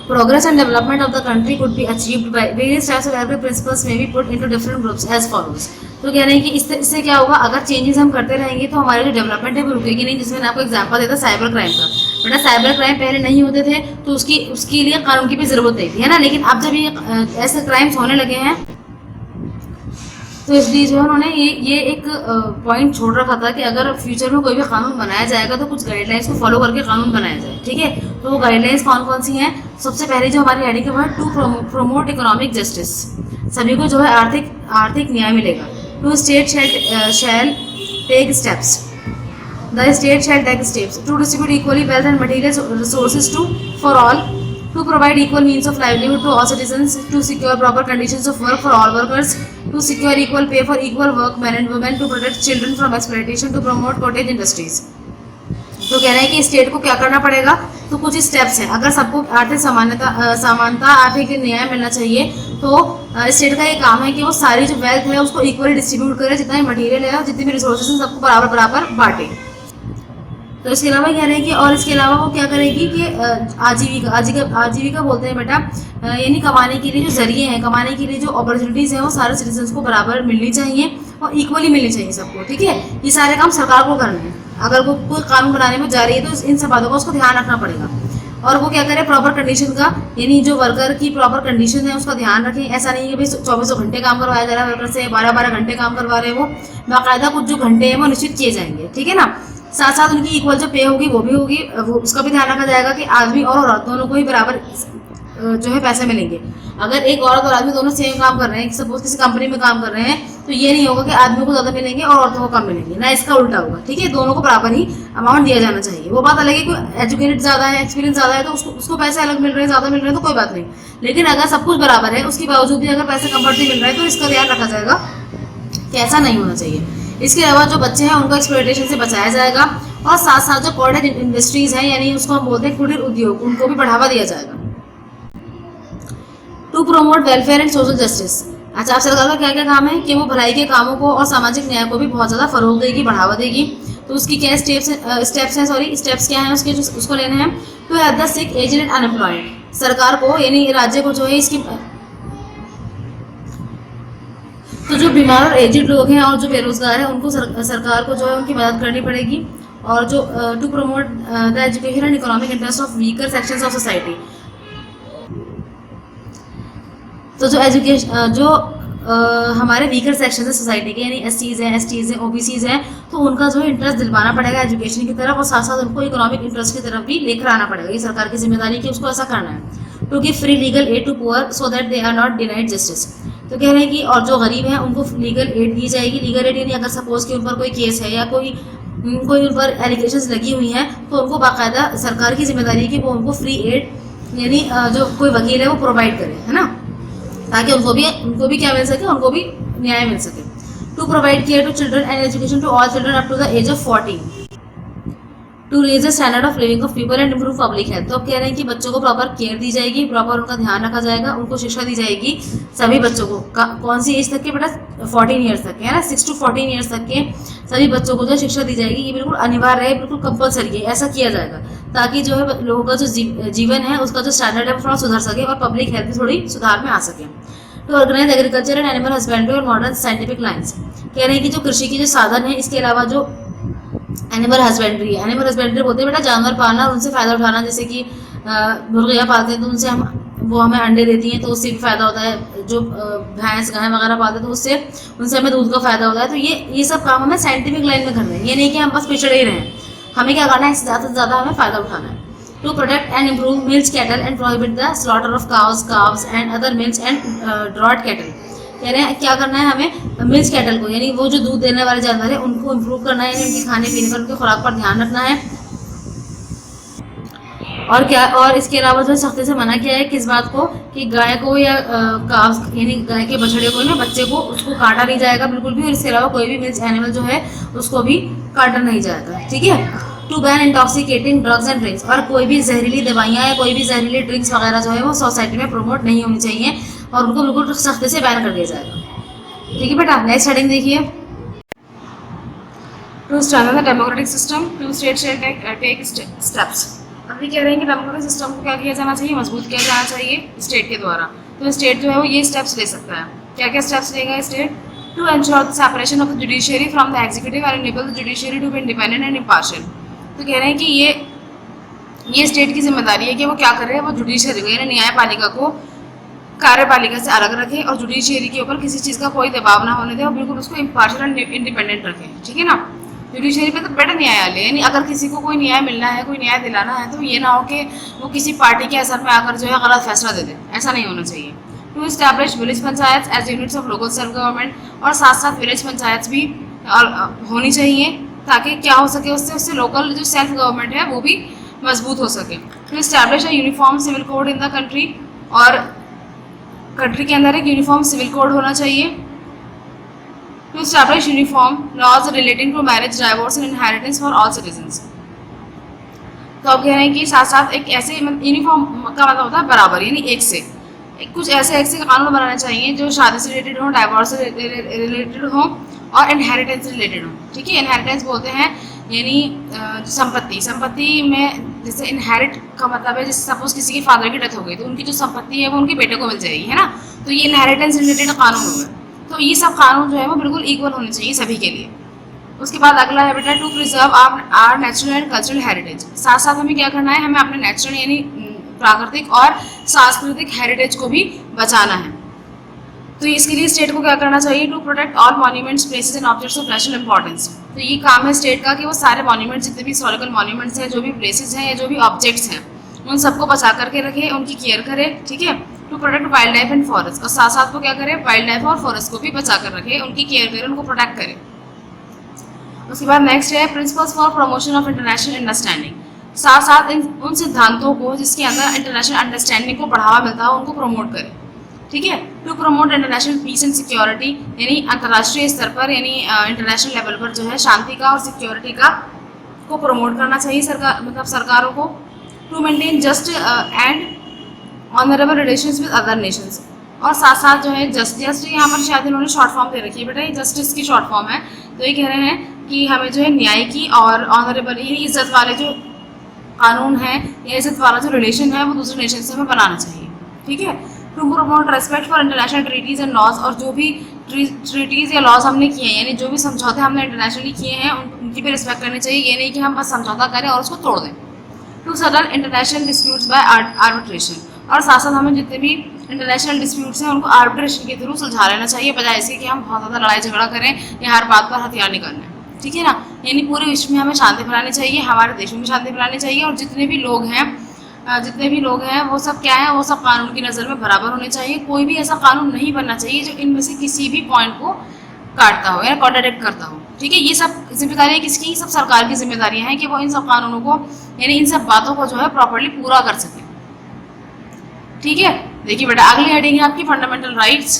Progress and development of the country could be achieved by various types of directive principles may be put into different groups as follows. तो कह रहे हैं कि इससे क्या होगा? अगर चेंजेस हम करते रहेंगे तो हमारी जो डेवलपमेंट है वो रुकेगी नहीं। जिसमें आपको एग्जांपल देता साइबर क्राइम का। बेटा, साइबर क्राइम पहले नहीं होते थे तो उसके लिए कानून की भी जरूरत नहीं थी, है ना, लेकिन अब जब ये ऐसे क्राइम्स होने लगे हैं तो इसलिए जो है उन्होंने ये एक पॉइंट छोड़ रखा था कि अगर फ्यूचर में कोई भी कानून बनाया जाएगा तो कुछ गाइडलाइंस को फॉलो करके कानून बनाया जाए। ठीक है, तो वो गाइडलाइंस कौन कौन सी हैं? सबसे पहले जो हमारी हेडिंग है वो है टू प्रमोट इकोनॉमिक जस्टिस। सभी को जो है आर्थिक न्याय मिलेगा। To state shall take steps The state shall take steps to distribute equally wealth and material resources for all, to provide equal means of livelihood to all citizens, to secure proper conditions of work for all workers, to secure equal pay for equal work men and women, to protect children from exploitation, to promote cottage industries. तो कह रहे हैं कि state को क्या करना पड़ेगा? तो कुछ स्टेप्स हैं। अगर सबको आर्थिक समानता आर्थिक न्याय मिलना चाहिए तो स्टेट का ये काम है कि वो सारी जो वेल्थ है उसको इक्वली डिस्ट्रीब्यूट करे, जितना भी मटीरियल है और जितने भी रिसोर्सेज हैं सबको बराबर बांटे। तो इसके अलावा कह रहे हैं कि और इसके अलावा वो क्या करेगी कि आजीविका बोलते हैं बेटा, यानी कमाने के लिए जो जरिए हैं, कमाने के लिए जो अपॉर्चुनिटीज़ हैं वो सारे सिटीजन्स को बराबर मिलनी चाहिए और इक्वली मिलनी चाहिए सबको। ठीक है, ये सारे काम सरकार को करने हैं। अगर वो कोई कानून बनाने में जा रही है तो इन सब बातों का उसको ध्यान रखना पड़ेगा। और वो क्या करे? प्रॉपर कंडीशन का, यानी जो वर्कर की प्रॉपर कंडीशन है उसका ध्यान रखें। ऐसा नहीं है कि भाई 24 घंटे काम करवाया जा रहा है वर्कर से, 12 घंटे काम करवा रहे हैं, वो बाकायदा कुछ जो घंटे हैं वो निश्चित किए जाएंगे। ठीक है ना, साथ साथ उनकी इक्वल जो पे होगी वो भी होगी, वो उसका भी ध्यान रखा जाएगा कि आदमी और औरत दोनों को ही बराबर जो है पैसे मिलेंगे। अगर एक औरत और आदमी दोनों सेम काम कर रहे हैं, सपोज किसी कंपनी में काम कर रहे हैं, तो ये नहीं होगा कि आदमियों को ज़्यादा मिलेंगे और औरतों को कम मिलेंगे, ना इसका उल्टा होगा। ठीक है, दोनों को बराबर ही अमाउंट दिया जाना चाहिए। वो बात अलग है, कोई एजुकेटेड ज़्यादा है, एक्सपीरियंस ज़्यादा है, तो उसको पैसे अलग मिल रहे हैं, ज़्यादा मिल रहे हैं, तो कोई बात नहीं। लेकिन अगर सब कुछ बराबर है, उसके बावजूद भी अगर पैसे कम बढ़ते मिल रहे हैं, तो इसका ध्यान रखा जाएगा कि ऐसा नहीं होना चाहिए। इसके अलावा जो बच्चे हैं उनको एक्सप्लॉयटेशन से बचाया जाएगा, और साथ साथ जो कॉर्पोरेट इंडस्ट्रीज हैं, यानी उसको हम बोलते हैं कुटीर उद्योग, उनको भी बढ़ावा दिया जाएगा। To promote welfare and social justice. अच्छा, आप सरकार का क्या क्या काम है कि वो भलाई के कामों को और सामाजिक न्याय को भी बहुत ज़्यादा फरोग देगी, बढ़ावा देगी। तो उसकी क्या स्टेप्स क्या हैं उसके, जो उसको लेने हैं। To help the sick, aged and unemployed. सरकार को यानी राज्य को जो है इसकी, तो जो बीमार और एजेड लोग हैं और जो बेरोजगार हैं उनको सरकार को जो है उनकी मदद करनी पड़ेगी। और जो to promote the education and economic interest of weaker sections of society. तो जो एजुकेशन जो हमारे वीकर सेक्शन है सोसाइटी के, यानी एससीज हैं, एसटीज हैं, ओबीसीज हैं, तो उनका जो है इंटरेस्ट दिलवाना पड़ेगा एजुकेशन की तरफ, और साथ साथ उनको इकोनॉमिक इंटरेस्ट की तरफ भी लेकर आना पड़ेगा। ये सरकार की जिम्मेदारी कि उसको ऐसा करना है। To give free legal aid to poor so that they are not denied justice. तो कह रहे हैं कि और जो गरीब हैं उनको लीगल एड दी जाएगी। लीगल एड यानी अगर सपोज कि उन पर कोई केस है या कोई उन पर एलिगेशंस लगी हुई हैं, तो उनको बाकायदा सरकार की जिम्मेदारी है कि वो उनको फ्री एड यानी जो कोई वकील है वो प्रोवाइड करे, है ना, ताकि उनको भी क्या मिल सके, उनको भी न्याय मिल सके। To provide care to children and education to all children up to the age of 14। To raise the standard of living of people and improve public health. तो अब कह रहे हैं कि बच्चों को प्रॉपर केयर दी जाएगी, प्रॉपर उनका ध्यान रखा जाएगा, उनको शिक्षा दी जाएगी। सभी बच्चों को कौन सी एज तक के, बेटा 14 ईयर्स तक के, है ना, 6 to 14 ईयर्स तक के सभी बच्चों को जो शिक्षा दी जाएगी। ये बिल्कुल अनिवार्य है, बिल्कुल कंपलसरी है, ऐसा किया जाएगा ताकि जो है लोगों का जो जीवन है उसका जो स्टैंडर्ड है वो थोड़ा सुधर सके और पब्लिक हेल्थ भी थोड़ी सुधार में आ सके। To organise agriculture and animal husbandry और मॉडर्न साइंटिफिक लाइन्स। कह रहे हैं कि जो कृषि की जो साधन है, इसके अलावा जो एनिमल हस्बेंड्री है, एनिमल हस्बेंड्री बोलते हैं बेटा जानवर पालना और उनसे फ़ायदा उठाना। जैसे कि मुर्गियाँ पालते हैं तो उनसे वो हमें अंडे देती हैं, तो उससे भी फ़ायदा होता है। जो भैंस गाय वगैरह पालते हैं तो उससे उनसे हमें दूध का फ़ायदा होता है। तो ये सब काम हमें साइंटिफिक लाइन में करना है, ये नहीं कि हम बस पिछड़े ही रहें। हमें क्या करना है, ज़्यादा से ज़्यादा हमें फ़ायदा उठाना है। To protect and improve milk cattle and prohibit the slaughter of cows and other milk and draught cattle. कह रहे हैं क्या करना है हमें, मिल्क कैटल को यानी वो जो दूध देने वाले जानवर है उनको इम्प्रूव करना है, उनके खाने पीने पर, उनके खुराक पर ध्यान रखना है। और क्या, और इसके अलावा जो सख्ती से मना किया है किस बात को, कि गाय को या काव्स यानी गाय के बछड़े को, ना बच्चे को, उसको काटा नहीं जाएगा बिल्कुल भी। और इसके अलावा कोई भी मिल्क एनिमल जो है उसको भी काटा नहीं जाएगा। ठीक है। To ban intoxicating drugs and drinks. और कोई भी जहरीली दवाइयाँ या कोई भी जहरीली ड्रिंक्स वगैरह जो है वो सोसाइटी में प्रमोट नहीं होनी चाहिए और उनको बिल्कुल सख्ती से बैन कर दिया जाएगा। ठीक है बेटा, नेक्स्ट हेडिंग देखिए। To strengthen the democratic system, to state shall take steps. अभी कह रहे हैं कि डेमोक्रेटिक सिस्टम को क्या किया जाना चाहिए, मजबूत किया जाना चाहिए स्टेट के द्वारा। तो स्टेट जो है वो ये स्टेप्स ले सकता है। क्या क्या स्टेप्स लेगा state? To ensure the separation of the judiciary from the executive and enable the judiciary to be independent and impartial. तो कह रहे हैं कि ये स्टेट की जिम्मेदारी है कि वो क्या कर रहे हैं, वो जुडिशियरी को यानी न्यायपालिका को कार्यपालिका से अलग रखे और जुडिशियरी के ऊपर किसी चीज़ का कोई दबाव ना होने दे और बिल्कुल उसको इम्पार्शियल एंड इंडिपेंडेंट रखे। ठीक है ना। जुडिशियरी पे तो बड़ा न्यायालय यानी अगर किसी को कोई न्याय मिलना है, कोई न्याय दिलाना है, तो ये ना हो कि वो किसी पार्टी के असर में आकर जो है गलत फैसला दे दे, ऐसा नहीं होना चाहिए। To establish village panchayat as units of local self government. और साथ साथ विलेज पंचायत भी होनी चाहिए ताकि क्या हो सके, उससे लोकल जो सेल्फ गवर्नमेंट है वो भी मजबूत हो सके। To establish a uniform civil code in the country. और कंट्री के अंदर एक यूनिफॉर्म सिविल कोड होना चाहिए। To establish uniform laws relating to marriage, divorce and inheritance for all citizens. तो अब कह रहे हैं कि साथ साथ एक ऐसे यूनिफॉर्म का मतलब होता है बराबर, यानी एक से कुछ ऐसे कानून बनाने चाहिए जो शादी से रिलेटेड हों, डाइवोर्स से रिलेटेड हों और इनहेरिटेंस से रिलेटेड हों। ठीक है। इनहेरिटेंस बोलते हैं यानी संपत्ति में जैसे इनहेरिट का मतलब है जैसे सपोज किसी के फादर की डेथ हो गई तो उनकी जो संपत्ति है वो उनके बेटे को मिल जाएगी, है ना। तो ये इनहेरिटेंस रिलेटेड कानून हो गए। तो ये सब कानून जो है वो बिल्कुल इक्वल होने चाहिए सभी के लिए। उसके बाद अगला है बेटा to preserve our natural and cultural heritage. साथ साथ हमें क्या करना है, हमें अपने नेचुरल यानी प्राकृतिक और सांस्कृतिक हेरिटेज को भी बचाना है। तो इसके लिए स्टेट को क्या करना चाहिए, to protect all monuments, places and objects of national importance. तो ये काम है स्टेट का कि वो सारे मॉन्यूमेंट्स, जितने भी हिस्टोरिकल मॉन्यूमेंट्स हैं, जो भी प्लेसेस हैं या जो भी ऑब्जेक्ट्स हैं, उन सबको बचा करके रखे, उनकी केयर करे, ठीक है। To protect wildlife and forest, और साथ साथ वो क्या करे, वाइल्ड लाइफ और फॉरेस्ट को भी बचा कर रखे, उनकी केयर करे, उनको प्रोटेक्ट करे। उसके बाद नेक्स्ट है principles for promotion of international understanding, साथ साथ उन सिद्धांतों को जिसके अंदर इंटरनेशनल अंडरस्टैंडिंग को बढ़ावा मिलता है उनको प्रमोट करे, ठीक है। To promote international peace and security, यानी अंतर्राष्ट्रीय स्तर पर यानी इंटरनेशनल लेवल पर जो है शांति का और सिक्योरिटी का को प्रमोट करना चाहिए सरकारों को। To maintain just and honourable relations with other nations, और साथ साथ जो है जस्ट यहाँ पर शायद इन्होंने शॉर्ट फॉर्म दे रखी है बेटा, ये जस्टिस की शॉर्ट फॉर्म है, तो ये कह रहे हैं कि हमें जो है न्याय की और ऑनरेबल इज्जत वाले जो कानून है या इज्जत वाला जो रिलेशन है वो दूसरे नेशन से हमें बनाना चाहिए, ठीक है। To promote respect for international treaties and laws, और जो भी ट्रीटीज़ या लॉज हमने किए हैं यानी जो भी समझौते हमने इंटरनेशनली किए हैं उनकी भी रिस्पेक्ट करनी चाहिए, ये नहीं कि हम बस समझौता करें और उसको तोड़ दें। To settle international disputes by arbitration, और साथ साथ हमें जितने भी इंटरनेशनल डिस्प्यूट्स हैं उनको आर्बिट्रेशन के थ्रू सुलझा लेना चाहिए, बजाय इसके कि हम बहुत ज़्यादा लड़ाई झगड़ा करें या हर बात पर हथियार निकालना है, ठीक है ना। यानी पूरे विश्व में हमें शांति फैलानी चाहिए, हमारे देश में शांति फैलानी चाहिए, और जितने भी लोग हैं वो सब क्या है, वो सब कानून की नज़र में बराबर होने चाहिए। कोई भी ऐसा कानून नहीं बनना चाहिए जो इनमें से किसी भी पॉइंट को काटता हो या कॉन्ट्राडिक्ट करता हो, ठीक है। ये सब जिम्मेदारियाँ किसकी, सब सरकार की जिम्मेदारियाँ हैं कि वो इन सब कानूनों को यानी इन सब बातों को जो है प्रॉपर्ली पूरा कर सके, ठीक है। देखिए बेटा अगली हेडिंग है आपकी fundamental rights.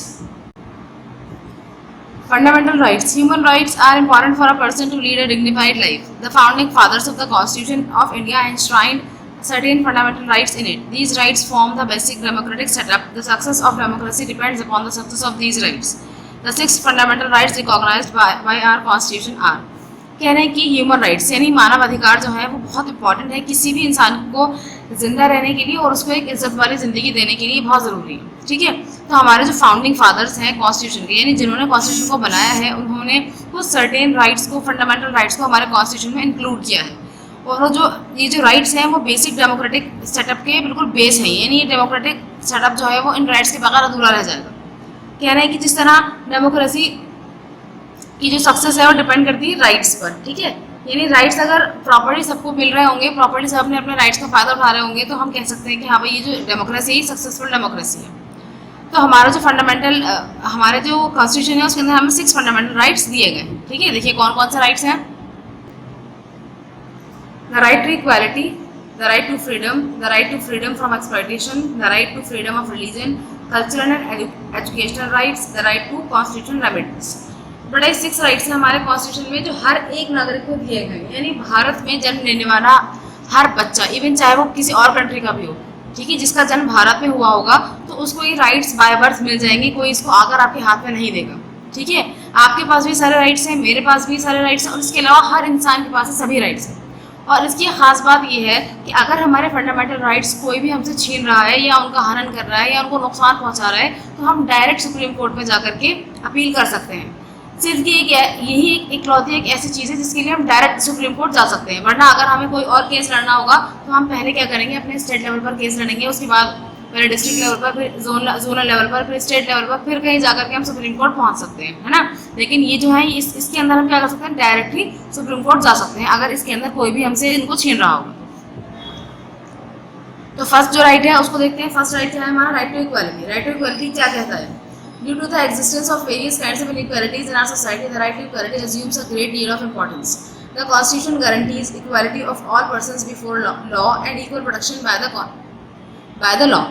Fundamental rights. Human rights are important for a person to lead a dignified life. The founding fathers of the Constitution of India enshrined certain fundamental rights in it. These rights form the basic democratic setup. The success of democracy depends upon the success of these rights. The 6 fundamental rights recognized by our Constitution are. कह रहे हैं कि human rights यानी मानव अधिकार जो है वो बहुत इंपॉर्टेंट है किसी भी इंसान को जिंदा रहने के लिए और उसको एक इज्जत वाली ज़िंदगी देने के लिए बहुत ज़रूरी है, ठीक है। तो हमारे जो फाउंडिंग फादर्स हैं कॉन्स्टिट्यूशन के यानी जिन्होंने कॉन्स्टिट्यूशन को बनाया है उन्होंने वो सर्टेन राइट्स को फंडामेंटल राइट्स को हमारे कॉन्स्टिट्यूशन में इंक्लूड किया है, और जो ये जो राइट्स हैं वो बेसिक डेमोक्रेटिक सेटअप के बिल्कुल बेस हैं, यानी ये डेमोक्रेटिक सेटअप जो है वो इन राइट्स के बगैर अधूरा रह जाएगा। कह रहे हैं कि जिस तरह डेमोक्रेसी की जो सक्सेस है वो डिपेंड करती है राइट्स पर, ठीक है। यानी राइट्स अगर प्रॉपर्ली सबको मिल रहे होंगे, प्रॉपर्ली सब अपने अपने राइट्स का फ़ायदा उठा रहे होंगे, तो हम कह सकते हैं कि हाँ भाई ये जो डेमोक्रेसी है सक्सेसफुल डेमोक्रेसी है। तो हमारा जो फंडामेंटल हमारे जो कॉन्स्टिट्यूशन है उसके अंदर हमें 6 फंडामेंटल राइट्स दिए गए, ठीक है। देखिए कौन कौन से राइट्स हैं। The right to equality, the right to freedom from exploitation, the right to freedom of religion, cultural and educational rights, the right to constitutional remedies. बड़ा 6 राइट्स हैं हमारे कॉन्स्टिट्यूशन में जो हर एक नागरिक को दिए गए, यानी भारत में जन्म लेने वाला हर बच्चा इवन चाहे वो किसी और कंट्री का भी हो, ठीक है, जिसका जन्म भारत में हुआ होगा तो उसको ये राइट्स बाय बर्थ मिल जाएंगे, कोई इसको आकर आपके हाथ में नहीं देगा, ठीक है। आपके पास भी सारे राइट्स हैं, मेरे पास भी सारे राइट्स हैं, और इसके अलावा हर इंसान के पास सभी राइट्स हैं। और इसकी ख़ास बात यह है कि अगर हमारे फंडामेंटल राइट्स कोई भी हमसे छीन रहा है या उनका हनन कर रहा है या उनको नुकसान पहुँचा रहा है तो हम डायरेक्ट सुप्रीम कोर्ट में जा करके अपील कर सकते हैं। सिर्फ यही एक इकलौती एक ऐसी चीज़ है जिसके लिए हम डायरेक्ट सुप्रीम कोर्ट जा सकते हैं, वरना अगर हमें कोई और केस लड़ना होगा तो हम पहले क्या करेंगे, अपने स्टेट लेवल पर केस लड़ेंगे, उसके बाद पहले डिस्ट्रिक्ट लेवल पर, फिर जोनल लेवल पर, फिर स्टेट लेवल पर, फिर कहीं जाकर के हम सुप्रीम कोर्ट पहुंच सकते हैं, है ना। लेकिन ये जो है इसके अंदर हम क्या कर सकते हैं, डायरेक्टली सुप्रीम कोर्ट जा सकते हैं अगर इसके अंदर कोई भी हमसे इनको छीन रहा होगा। तो फर्स्ट जो राइट है उसको देखते हैं। फर्स्ट राइट क्या है हमारा, right to equality. Right to equality क्या कहता है, Due to the existence of various kinds of inequalities in our society, the right to equality assumes a great deal of importance. The Constitution guarantees equality of all persons before law and equal protection by the law.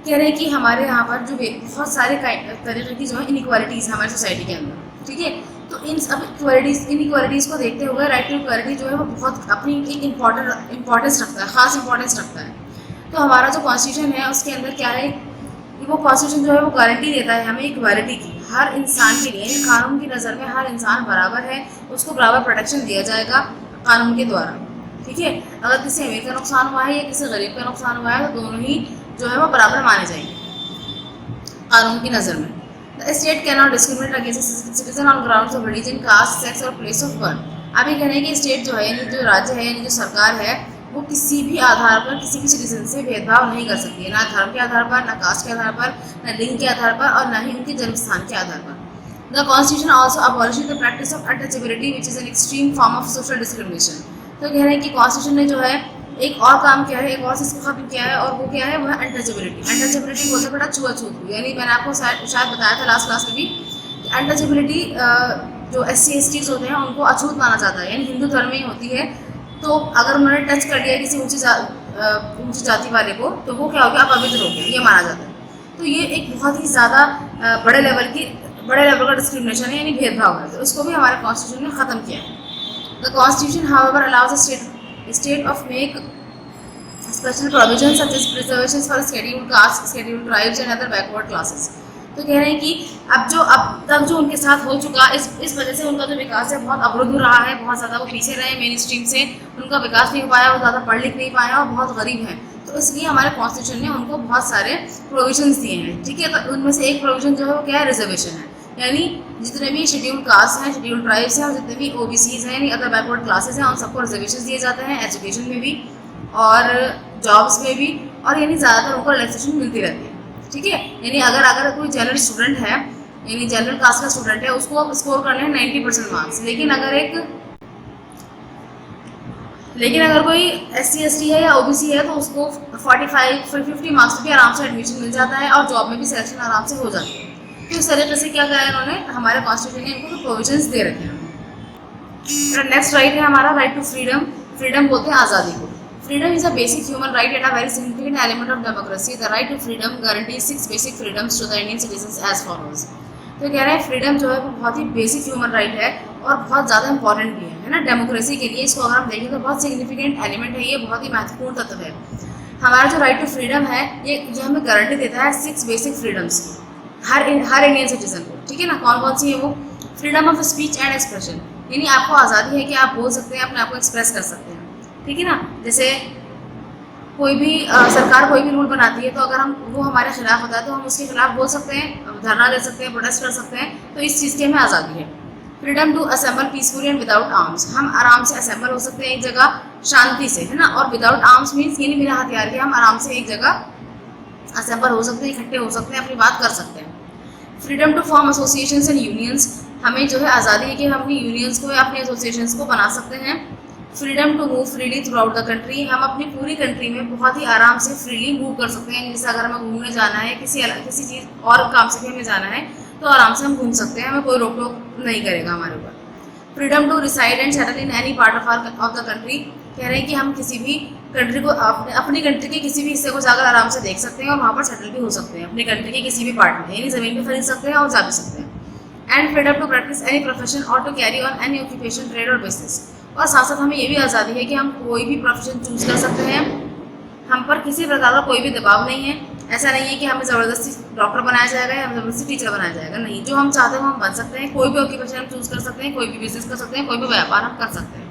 कह रहे हैं कि हमारे यहाँ पर जो बहुत सारे तरीके की जो है इनइक्वालिटीज़ हमारी सोसाइटी के अंदर, ठीक है। तो इन सब इनइक्वालिटीज़ को देखते हुए राइट टू इक्वालिटी जो है वो बहुत अपनी एक इम्पोर्टेंस रखता है, ख़ास इंपॉर्टेंस रखता है। तो हमारा जो कॉन्स्टिट्यूशन है उसके अंदर क्या है, वो कॉन्स्टिट्यूशन जो है वो गारंटी देता है हमें इक्वालिटी की, हर इंसान के लिए कानून की नज़र में हर इंसान बराबर है, उसको बराबर प्रोटेक्शन दिया जाएगा कानून के द्वारा, ठीक है। अगर किसी अमीर का नुकसान हुआ है या किसी गरीब का नुकसान हुआ है तो दोनों ही जो है वो बराबर माने जाएंगे कानून की नज़र में। The state can not discriminate against citizen on grounds of religion, caste, sex और प्लेस ऑफ बर्थ। अब ये कहने कि स्टेट जो है यानी जो राज्य है यानी जो सरकार है वो किसी भी आधार पर किसी भी सिटीजन से भेदभाव नहीं कर सकती है, ना धर्म के आधार पर, ना कास्ट के आधार पर, ना लिंग के आधार पर, और ना ही उनके जन्म स्थान के आधार पर। The constitution also अबॉलिशेस the practice of untouchability which is an extreme form of social discrimination. तो कह रहे हैं कि कॉन्स्टिट्यूशन ने जो है एक और काम क्या है, एक और चीज़ को खत्म किया है, और वो क्या है, वो है अनटचेबिलिटी। अनटचेबिलिटी बोलते बेटा छुआछूत, यानी मैंने आपको शायद बताया था लास्ट क्लास में भी, अनटचेबिलिटी जो SC STs होते हैं उनको अछूत माना जाता है, यानी हिंदू धर्म में ही होती है। तो अगर उन्होंने टच कर लिया किसी ऊंची जाति वाले को, तो वो क्या हो गया, अपवित्र हो गया, ये माना जाता है। तो ये एक बहुत ही ज़्यादा बड़े लेवल का डिस्क्रिमिनेशन है, यानी भेदभाव है। तो इसको भी हमारे कॉन्स्टिट्यूशन ने ख़त्म किया है। The constitution however allows state of make special provision such as preservation for scheduled caste, scheduled tribes and other backward classes. तो कह रहे हैं कि अब तक जो उनके साथ हो चुका, इस वजह से उनका जो विकास है बहुत अवरुद्ध रहा है, बहुत ज़्यादा वो पीछे रहे मेन स्ट्रीम से, उनका विकास नहीं हो पाया, वो ज़्यादा पढ़ लिख नहीं पाया और बहुत गरीब हैं। तो इसलिए हमारे कॉन्स्टिट्यूशन ने उनको बहुत सारे प्रोविजंस दिए हैं, ठीक है। तो उनमें से एक प्रोविजन जो है वो क्या है, रिजर्वेशन है, यानी जितने भी शेड्यूल्ड कास्ट हैं, शेड्यूल्ड ट्राइब्स हैं और जितने भी OBCs हैं यानी अदर बैकवर्ड क्लासेस हैं, उन सबको रिजर्वेशन दिए जाते हैं, एजुकेशन में भी और जॉब्स में भी, और यानी ज़्यादातर उनको रिलैक्सेशन मिलती रहती है, ठीक है। यानी अगर कोई जनरल स्टूडेंट है, यानी जनरल कास्ट का स्टूडेंट है, उसको स्कोर करने हैं 90% मार्क्स, लेकिन अगर कोई SC ST है या OBC है तो उसको 45-50 मार्क्स पे भी आराम से एडमिशन मिल जाता है और जॉब में भी सिलेक्शन आराम से हो जाती है। तो इस तरीके से क्या करा है इन्होंने, हमारे कॉन्स्टिट्यूशन ने इनको प्रोविजंस दे रखे हैं। नेक्स्ट राइट है हमारा राइट टू फ्रीडम। फ्रीडम बोलते हैं आज़ादी को। Freedom is a basic human right and a very significant element of democracy. The right to freedom guarantees 6 basic freedoms to the Indian citizens as follows. तो कह रहे हैं फ्रीडम जो है वो बहुत ही बेसिक ह्यूमन राइट है और बहुत ज़्यादा इंपॉर्टेंट भी है ना डेमोक्रेसी के लिए। इसको अगर हम देखें तो बहुत सिग्निफिकेंट एलिमेंट है, ये बहुत ही महत्वपूर्ण तत्व है। हमारा जो राइट टू फ्रीडम है ये हमें गारंटी देता है 6 बेसिक फ्रीडम्स की हर इंडियन सिटीजन को, ठीक है ना। कौन कौन सी है वो? Freedom of speech and expression, यानी आपको आज़ादी है कि आप बोल सकते हैं, अपने आप को एक्सप्रेस कर सकते हैं, ठीक है ना। जैसे कोई भी सरकार कोई भी रूल बनाती है तो अगर वो हमारे खिलाफ होता है तो हम उसके खिलाफ बोल सकते हैं, धरना दे सकते हैं, प्रोटेस्ट कर सकते हैं, तो इस चीज़ की हमें आज़ादी है। Freedom to assemble peacefully and without arms, हम आराम से असेंबल हो सकते हैं एक जगह शांति से, है ना। और विदाउट आर्म्स मीन्स ये नहीं बिना हथियार के हम आराम से एक जगह असेंबल हो सकते हैं, इकट्ठे हो सकते हैं, अपनी बात कर सकते हैं। Freedom to form associations and unions, हमें जो है आज़ादी है कि हम अपनी यूनियंस को या अपने एसोसिएशंस को बना सकते हैं। Freedom to move freely throughout the country, हम अपनी पूरी कंट्री में बहुत ही आराम से फ्रीली मूव कर सकते हैं। जैसे अगर हमें घूमने जाना है, किसी चीज़ और काम से भी हमें जाना है तो आराम से हम घूम सकते हैं, हमें कोई रोक टोक नहीं करेगा हमारे ऊपर। Freedom to reside and settle in any part of the country, कह रहे हैं कि हम किसी भी कंट्री को अपनी कंट्री के किसी भी हिस्से को जाकर आराम से देख सकते हैं और वहाँ पर सेटल भी हो सकते हैं अपनी कंट्री के किसी भी पार्ट में, यानी ज़मीन भी खरीद सकते हैं और जा भी सकते हैं। And freedom to practise any profession और to carry on any occupation, trade और बिजनेस, और साथ साथ हमें ये भी आज़ादी है कि हम कोई भी प्रोफेशन चूज़ कर सकते हैं, हम पर किसी प्रकार का कोई भी दबाव नहीं है। ऐसा नहीं है कि हमें ज़बरदस्ती डॉक्टर बनाया जाएगा या ज़बरदस्ती टीचर बनाया जाएगा, नहीं। जो हम चाहते हैं वो हम बन सकते हैं, कोई भी ऑक्यूपेशन हम चूज़ कर सकते हैं, कोई भी बिजनेस कर सकते हैं, कोई भी व्यापार हम कर सकते हैं,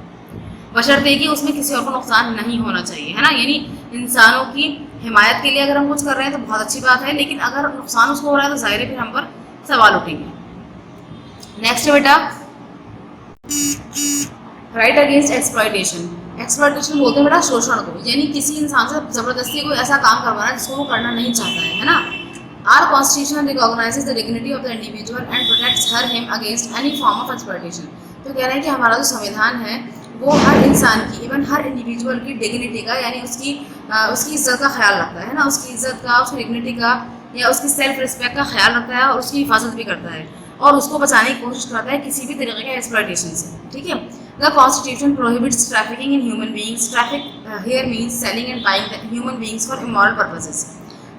बशर्ते कि उसमें किसी और को नुकसान नहीं होना चाहिए, है ना। यानी इंसानों की हिमायत के लिए अगर हम कुछ कर रहे हैं तो बहुत अच्छी बात है, लेकिन अगर नुकसान उसको हो रहा है तो जाहिर है फिर हम पर सवाल उठेंगे। नेक्स्ट है बेटा राइट अगेंस्ट एक्सप्लॉयटेशन। एक्सप्लॉयटेशन बोलते हैं बेटा शोषण को, यानी किसी इंसान से ज़बरदस्ती कोई ऐसा काम करवाना जिसको वो करना नहीं चाहता है ना। Our constitution recognises the dignity of the individual and protects her him against any form of exploitation. तो कह रहे हैं कि हमारा जो संविधान है वो हर इंसान की, इवन हर इंडिविजुअल की डिग्निटी का, यानी उसकी इज्जत का ख्याल रखता है ना, उसकी इज्जत का, उसकी डिग्निटी का या उसकी सेल्फ रिस्पेक्ट का ख्याल रखता है और उसकी हिफाजत भी करता है और उसको बचाने की कोशिश करता है किसी भी तरीके के एक्सप्लॉयटेशन से, ठीक है। The constitution prohibits trafficking in human beings. Traffic here means selling and buying human beings for immoral purposes.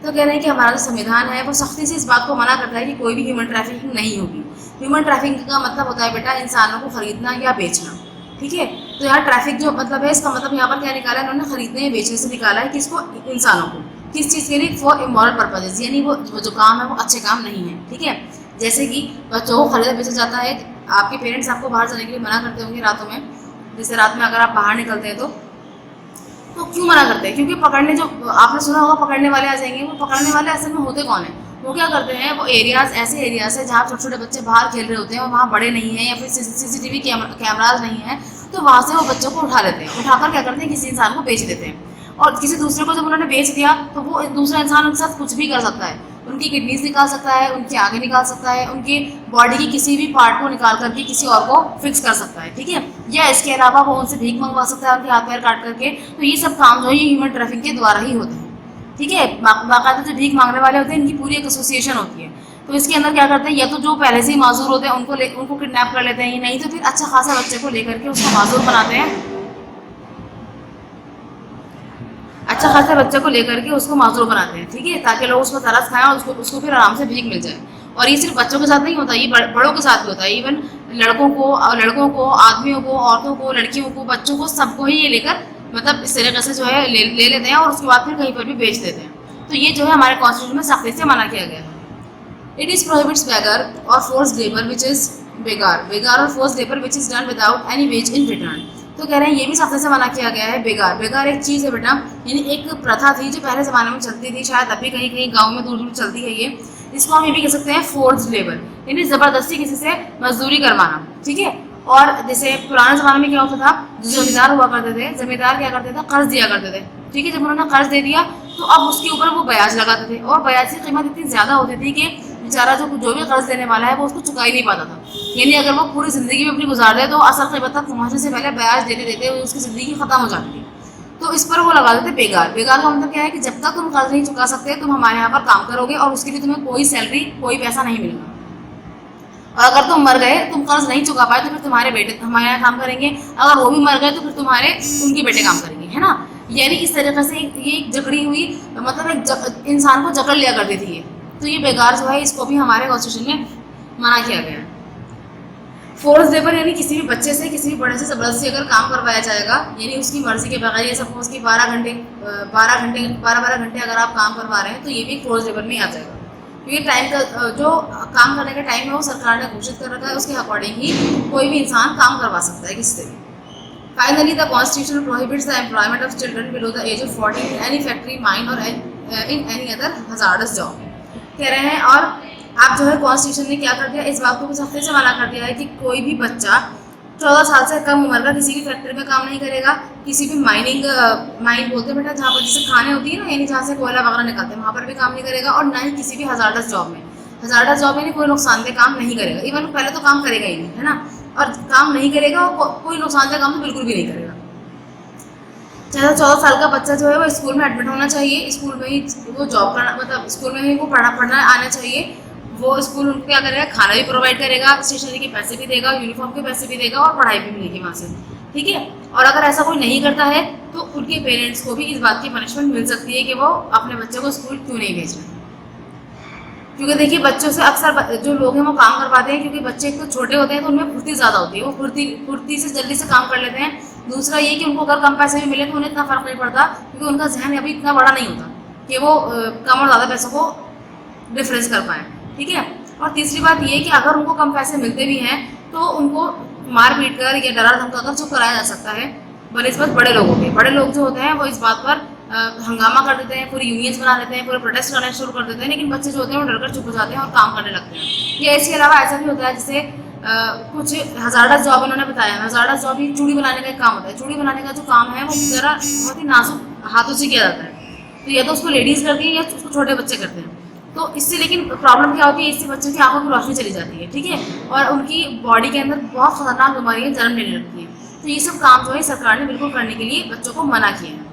तो कह रहे हैं कि हमारा जो संविधान है वो सख्ती से इस बात को मना करता है कि कोई भी ह्यूमन ट्रैफिकिंग नहीं होगी। ह्यूमन ट्रैफिकिंग का मतलब होता है बेटा इंसानों को खरीदना या बेचना, ठीक है। तो यहाँ ट्रैफिक जो मतलब है इसका मतलब यहाँ पर क्या निकाला है इन्होंने, खरीदने या बेचने से निकाला है किसको, इंसानों को। किस चीज़ के लिए? फॉर इमोरल पर्पजेज, यानी वो जो काम है वो अच्छे काम नहीं है, ठीक है। जैसे कि बच्चों को खरीदा बेचा जाता है, आपके पेरेंट्स आपको बाहर जाने के लिए मना करते होंगे रातों में, जैसे रात में अगर आप बाहर निकलते हैं तो क्यों मना करते हैं? क्योंकि पकड़ने, जो आपने सुना होगा पकड़ने वाले आ जाएंगे, वो पकड़ने वाले असल में होते कौन है? वो क्या करते हैं, वो ऐसे एरियाज है जहाँ छोटे छोटे बच्चे बाहर खेल रहे होते हैं और वहाँ बड़े नहीं हैं या फिर CCTV कैमराज नहीं है, तो वहाँ से वो बच्चों को उठा लेते हैं, उठाकर क्या करते हैं किसी इंसान को बेच देते हैं। और किसी दूसरे को जब उन्होंने बेच दिया तो वो दूसरा इंसान उनके साथ कुछ भी कर सकता है, उनकी किडनीज निकाल सकता है, उनकी आंखें निकाल सकता है, उनकी बॉडी की किसी भी पार्ट को निकाल करके किसी और को फिक्स कर सकता है, ठीक है। या इसके अलावा वो उनसे भीख मंगवा सकता है, उनके हाथ पैर काट करके। तो ये सब काम जो है ये ह्यूमन ट्रैफिकिंग के द्वारा ही होते हैं, ठीक है। बाकायदा जो भीख मांगने वाले होते हैं इनकी पूरी एक एसोसिएशन होती है। तो इसके अंदर क्या करते हैं, या तो जो पहले से ही माजूर होते हैं उनको किडनैप कर लेते हैं, नहीं तो फिर अच्छा खासा बच्चे को लेकर के उसको माजूर बनाते हैं, अच्छा खासा बच्चे को लेकर के उसको माजूर बनाते हैं, ठीक है, ताकि लोग उसको तरस खाएं और उसको फिर आराम से भीख मिल जाए। और ये सिर्फ बच्चों के साथ नहीं होता, ये बड़ों के साथ भी होता है। इवन लड़कों को, आदमियों को, औरतों को, लड़कियों को, बच्चों को, सबको ही ये लेकर मतलब इस तरीके से जो है ले लेते हैं और उसके बाद फिर कहीं पर भी बेच देते हैं। तो ये जो है हमारे कॉन्स्टिट्यूशन में सख्ती से मना किया गया है। इट इज़ प्रोहिबिट्स बेगर और फोर्स लेबर विच इज़ बेगार और force labour which is done without any ways in return. तो कह रहे हैं ये भी सख्ती से मना किया गया है। बेगार एक चीज़ है बेटा, यानी एक प्रथा थी जो पहले ज़माने में चलती थी, शायद अभी कहीं कहीं गाँव में दूर दूर चलती है ये। इसको हम ये भी कह सकते हैं फोर्स लेबर, यानी ज़बरदस्ती किसी से मजदूरी करवाना, ठीक है। और जैसे पुराने ज़माने में क्या होता था, जो जमींदार हुआ करते थे, जमींदार क्या करते थे, कर्ज दिया करते थे, ठीक है। जब उन्होंने कर्ज दे दिया तो अब उसके ऊपर वो ब्याज लगाते थे और ब्याज की कीमत इतनी ज़्यादा होती थी कि बेचारा जो भी कर्ज देने वाला है वो उसको चुका ही नहीं पाता था। यानी अगर वो पूरी ज़िंदगी में अपनी गुजार दे तो असल कीमत तक पहुँचने से पहले ब्याज देते देते उसकी ज़िंदगी ख़त्म हो जाती थी। तो इस पर वो लगा देते बेगार का मतलब क्या है कि जब तक तुम कर्ज नहीं चुका सकते तुम हमारे यहाँ पर काम करोगे और उसके लिए तुम्हें कोई सैलरी, कोई पैसा नहीं मिलेगा। और अगर तुम मर गए, तुम कर्ज नहीं चुका पाए, तो फिर तुम्हारे बेटे हमारे यहाँ काम करेंगे, अगर वो भी मर गए तो फिर उनके बेटे काम करेंगे, है ना। यानी इस तरीके से ये एक जकड़ी हुई मतलब एक इंसान को जकड़ लिया करती थी ये। तो ये बेगार जो है इसको भी हमारे कॉन्स्टिट्यूशन में मना किया गया है। फोर्स लेबर यानी किसी भी बच्चे से, किसी भी बड़े से ज़बरदस्ती अगर काम करवाया जाएगा, यानी उसकी मर्जी के बगैर, ये सपोज कि 12 घंटे अगर आप काम करवा रहे हैं तो ये भी फोर्स लेबर में आ जाएगा। क्योंकि टाइम का जो काम करने का टाइम है वो सरकार ने घोषित कर रखा है, उसके अकॉर्डिंग ही कोई भी इंसान काम करवा सकता है किसी से भी। Finally the constitution prohibits the employment of children below the age of 14 in any factory, mine और in any other hazardous job. कह रहे हैं और आप जो है कॉन्स्टिट्यूशन ने क्या कर दिया, इस बात को कुछ हफ्ते से मना कर दिया है कि कोई भी बच्चा 14 साल से कम उम्र का किसी भी फैक्ट्री में काम नहीं करेगा, किसी भी माइन बोलते हैं बेटा जहाँ पर जैसे खाने होती है ना, यानी जहाँ से कोयला वगैरह निकालते हैं वहाँ पर भी काम नहीं करेगा, और ना ही किसी भी हजारडस जॉब में। हजारडस जॉब में कोई नुकसानदेह काम नहीं करेगा, इवन पहले तो काम करेगा ही नहीं, है ना, और काम नहीं करेगा और कोई नुकसानदेह काम तो बिल्कुल भी नहीं करेगा। 14 साल का बच्चा जो है वो स्कूल में एडमिट होना चाहिए, स्कूल में ही वो जॉब करना, मतलब स्कूल में ही वो पढ़ना आना चाहिए। वो स्कूल उनको क्या करेगा, खाना भी प्रोवाइड करेगा, स्टेशनरी के पैसे भी देगा, यूनिफॉर्म के पैसे भी देगा और पढ़ाई भी मिलेगी वहाँ से, ठीक है। और अगर ऐसा कोई नहीं करता है तो उनके पेरेंट्स को भी इस बात की पनिशमेंट मिल सकती है कि वो अपने बच्चे को स्कूल क्यों नहीं भेज रहे। क्योंकि देखिए बच्चों से अक्सर जो लोग हैं वो काम करवाते हैं, क्योंकि बच्चे एक तो छोटे होते हैं तो उनमें फुर्ती ज़्यादा होती है, वो फुर्ती से जल्दी से काम कर लेते हैं। दूसरा ये कि उनको अगर कम पैसे भी मिले तो उन्हें इतना फ़र्क नहीं पड़ता, क्योंकि उनका जहन अभी इतना बड़ा नहीं होता कि वो कम और ज़्यादा पैसों को डिफरेंस कर पाएँ, ठीक है। और तीसरी बात ये कि अगर उनको कम पैसे मिलते भी हैं तो उनको मार पीट कर या डरा धमका कर चुप कराया जा सकता है, बनस्बत बड़े लोगों के। बड़े लोग जो होते हैं वो इस बात पर हंगामा कर देते हैं, पूरी यूनियंस बना देते हैं, पूरे प्रोटेस्ट करना शुरू कर देते हैं, लेकिन बच्चे जो होते हैं वो डरकर चुप हो जाते हैं और काम करने लगते हैं। या इसके अलावा ऐसा भी होता है जैसे कुछ हजारडस जॉब उन्होंने बताया, हजारडस जॉब ही चूड़ी बनाने का एक काम होता है। चूड़ी बनाने का जो काम है वो ज़रा बहुत ही नाजुक हाथों से किया जाता है, तो या तो उसको लेडीज़ करती हैं या उसको छोटे बच्चे करते हैं। तो इससे लेकिन प्रॉब्लम क्या होती है, इससे बच्चों की आंखों की रोशनी चली जाती है, ठीक है, और उनकी बॉडी के अंदर बहुत खतरनाक बीमारियाँ जन्म लेने लगती हैं। तो ये सब काम जो है सरकार ने बिल्कुल करने के लिए बच्चों को मना किया है।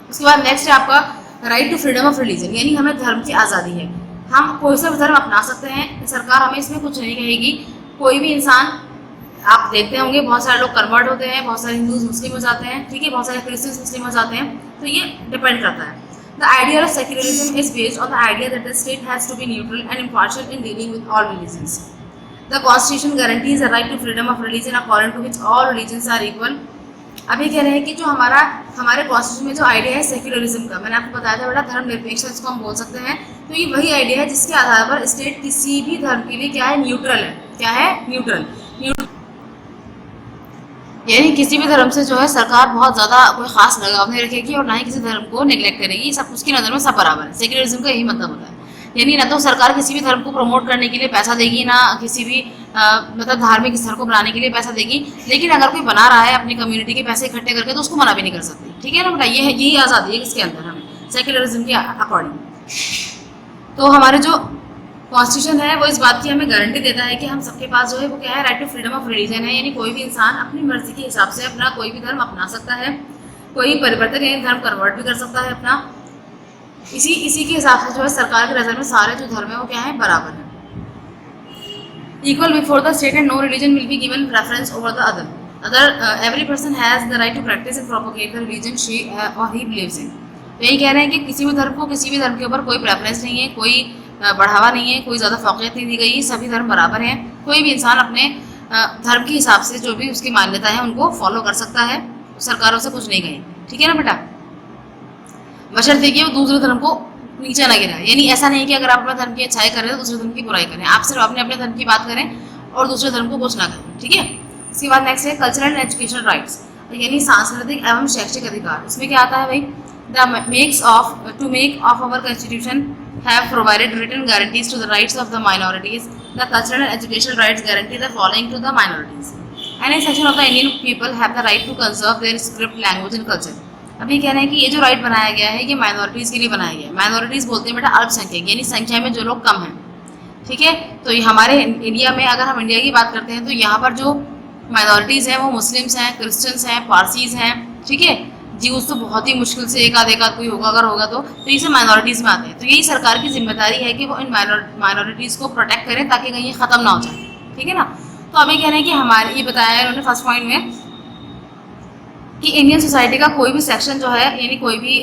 उसके बाद नेक्स्ट है आपका right to freedom of religion, यानी हमें धर्म की आज़ादी है, हम कोई सा भी धर्म अपना सकते हैं, सरकार हमें इसमें कुछ नहीं कहेगी। कोई भी इंसान, आप देखते होंगे बहुत सारे लोग कन्वर्ट होते हैं, बहुत सारे हिंदूज मुस्लिम हो जाते हैं, ठीक है, बहुत सारे क्रिश्चियंस मुस्लिम हो जाते हैं, तो ये डिपेंड करता है। The idea of secularism is based on the idea that the state has to be neutral and impartial in dealing with all religions. The Constitution guarantees the right to freedom of religion according to which all religions are equal. अभी कह रहे हैं कि जो हमारे constitution में जो idea है सेक्युलरिज्म का, मैंने आपको बताया था बेटा धर्मनिरपेक्ष इसको हम बोल सकते हैं, तो ये वही आइडिया है जिसके आधार पर स्टेट किसी भी धर्म के लिए क्या है, न्यूट्रल है। क्या है, न्यूट्रल। यानी किसी भी धर्म से जो है सरकार बहुत ज़्यादा कोई खास लगाव नहीं रखेगी और ना ही किसी धर्म को नेग्लेक्ट करेगी, सब उसकी नज़र में सब बराबर है। सेक्युलरिज्म का यही मतलब होता है, यानी ना तो सरकार किसी भी धर्म को प्रमोट करने के लिए पैसा देगी, ना किसी भी मतलब धार्मिक स्थल को बनाने के लिए पैसा देगी, लेकिन अगर कोई बना रहा है अपनी कम्युनिटी के पैसे इकट्ठे करके तो उसको मना भी नहीं कर सकती, ठीक है ना बेटा। यही आज़ादी है इसके अंदर हमें सेक्युलरिज्म के अकॉर्डिंग। तो हमारे जो कॉन्स्टिट्यूशन है वो इस बात की हमें गारंटी देता है कि हम सबके पास जो है वो क्या है, right to freedom of religion है, यानी कोई भी इंसान अपनी मर्जी के हिसाब से अपना कोई भी धर्म अपना सकता है, कोई परिवर्तन यानी धर्म कन्वर्ट भी कर सकता है अपना। इसी के हिसाब से जो है सरकार की नज़र में सारे जो धर्म है वो क्या है, बराबर है। Equal before the state and no religion will be given preference over the other every person has the right to practice and propagate the religion she और ही बिलीव्स इन। तो यही कह रहे हैं कि किसी भी धर्म को किसी भी धर्म के ऊपर कोई प्रेफरेंस नहीं है, कोई बढ़ावा नहीं है, कोई ज़्यादा फौकियत नहीं दी गई, सभी धर्म बराबर हैं। कोई भी इंसान अपने धर्म के हिसाब से जो भी उसकी मान्यता है उनको फॉलो कर सकता है, सरकारों से कुछ नहीं कहें, ठीक है ना बेटा। बशर्ते कि वो दूसरे धर्म को नीचे ना गिरा, यानी ऐसा नहीं कि अगर आप अपने धर्म की अच्छाई कर रहे हैं तो दूसरे धर्म की बुराई करें, आप सिर्फ अपने धर्म की बात करें और दूसरे धर्म को कुछ ना करें, ठीक है। इसके बाद नेक्स्ट है कल्चरल एंड एजुकेशनल राइट्स, यानी सांस्कृतिक एवं शैक्षिक अधिकार। इसमें क्या आता है भाई, the makes of our constitution have provided written guarantees to the rights of the minorities. The cultural and educational rights guarantee the following to the minorities. Any section of the Indian people have the right to conserve their script, language and culture. अभी कह रहे हैं कि ये जो right बनाया गया है ये माइनॉरिटीज़ के लिए बनाया गया है। माइनॉरिटीज़ बोलते हैं बेटा अल्पसंख्यक, यानी संख्या में जो लोग कम हैं, ठीक है। तो ये हमारे इंडिया में, अगर हम इंडिया की बात करते हैं तो यहाँ पर जो माइनॉरिटीज़ हैं वो मुस्लिम्स हैं, क्रिश्चियंस हैं, पारसीज़ हैं, ठीक है। ज्यूज़ तो बहुत ही मुश्किल से एक आध कोई होगा, अगर होगा तो ये सब माइनॉरिटीज़ में आते हैं। तो यही सरकार की जिम्मेदारी है कि वो इन माइनॉरिटीज़ को प्रोटेक्ट करें ताकि कहीं ये ख़त्म ना हो जाए, ठीक है ना। तो अभी कह रहे हैं कि हमारे ये बताया है उन्होंने फर्स्ट पॉइंट में कि इंडियन सोसाइटी का कोई भी सेक्शन जो है, यानी कोई भी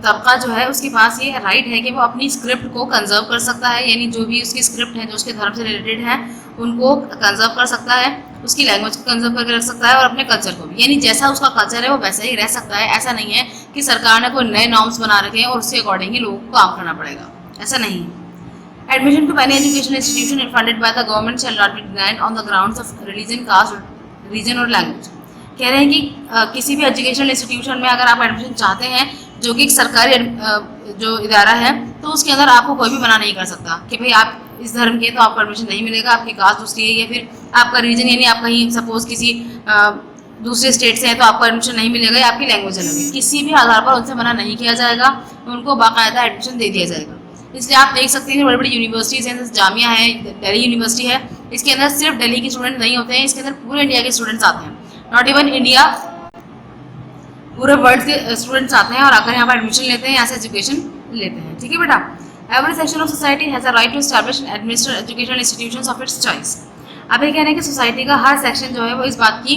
तबका जो है उसके पास ये राइट है कि वो अपनी स्क्रिप्ट को कंजर्व कर सकता है, यानी जो भी उसकी स्क्रिप्ट है जो उसके धर्म से रिलेटेड है उनको कंजर्व कर सकता है, उसकी लैंग्वेज को कंजर्व करके रख सकता है और अपने कल्चर को भी, यानी जैसा उसका कल्चर है वो वैसा ही रह सकता है। ऐसा नहीं है कि सरकार ने कोई नए नॉर्म्स बना रखे हैं और उसके अकॉर्डिंग ही लोगों को काम करना पड़ेगा, ऐसा नहीं है। Admission to any education institution funded by the government shall not be denied on the grounds of religion, caste, region और लैंग्वेज। कह रहे हैं कि किसी भी एजुकेशनल इंस्टीट्यूशन में अगर आप एडमिशन चाहते हैं जो कि एक सरकारी जो इदारा है, तो उसके अंदर आपको कोई भी मना नहीं कर सकता कि भाई आप इस धर्म के तो आपको एडमिशन नहीं मिलेगा, आपकी कास्ट दूसरी है, या फिर आपका रीजन यानी आप कहीं सपोज किसी दूसरे स्टेट से हैं तो आपको एडमिशन नहीं मिलेगा, या आपकी लैंग्वेज अलग है, किसी भी आधार पर उनसे मना नहीं किया जाएगा, उनको बाकायदा एडमिशन दे दिया जाएगा। इसलिए आप देख सकते हैं बड़ी बड़ी यूनिवर्सिटीज़ हैं, जामिया है, दिल्ली यूनिवर्सिटी है, इसके अंदर सिर्फ दिल्ली के स्टूडेंट नहीं होते हैं, इसके अंदर पूरे इंडिया के स्टूडेंट्स आते हैं, नॉट इवन इंडिया, पूरे वर्ल्ड के स्टूडेंट्स आते हैं और आकर यहाँ पर एडमिशन लेते हैं, यहाँ से एजुकेशन लेते हैं, ठीक है बेटा। Every section of society has a right to establish and administer educational institutions of its choice. अब ये कह रहे हैं कि सोसाइटी का हर सेक्शन जो है वो इस बात की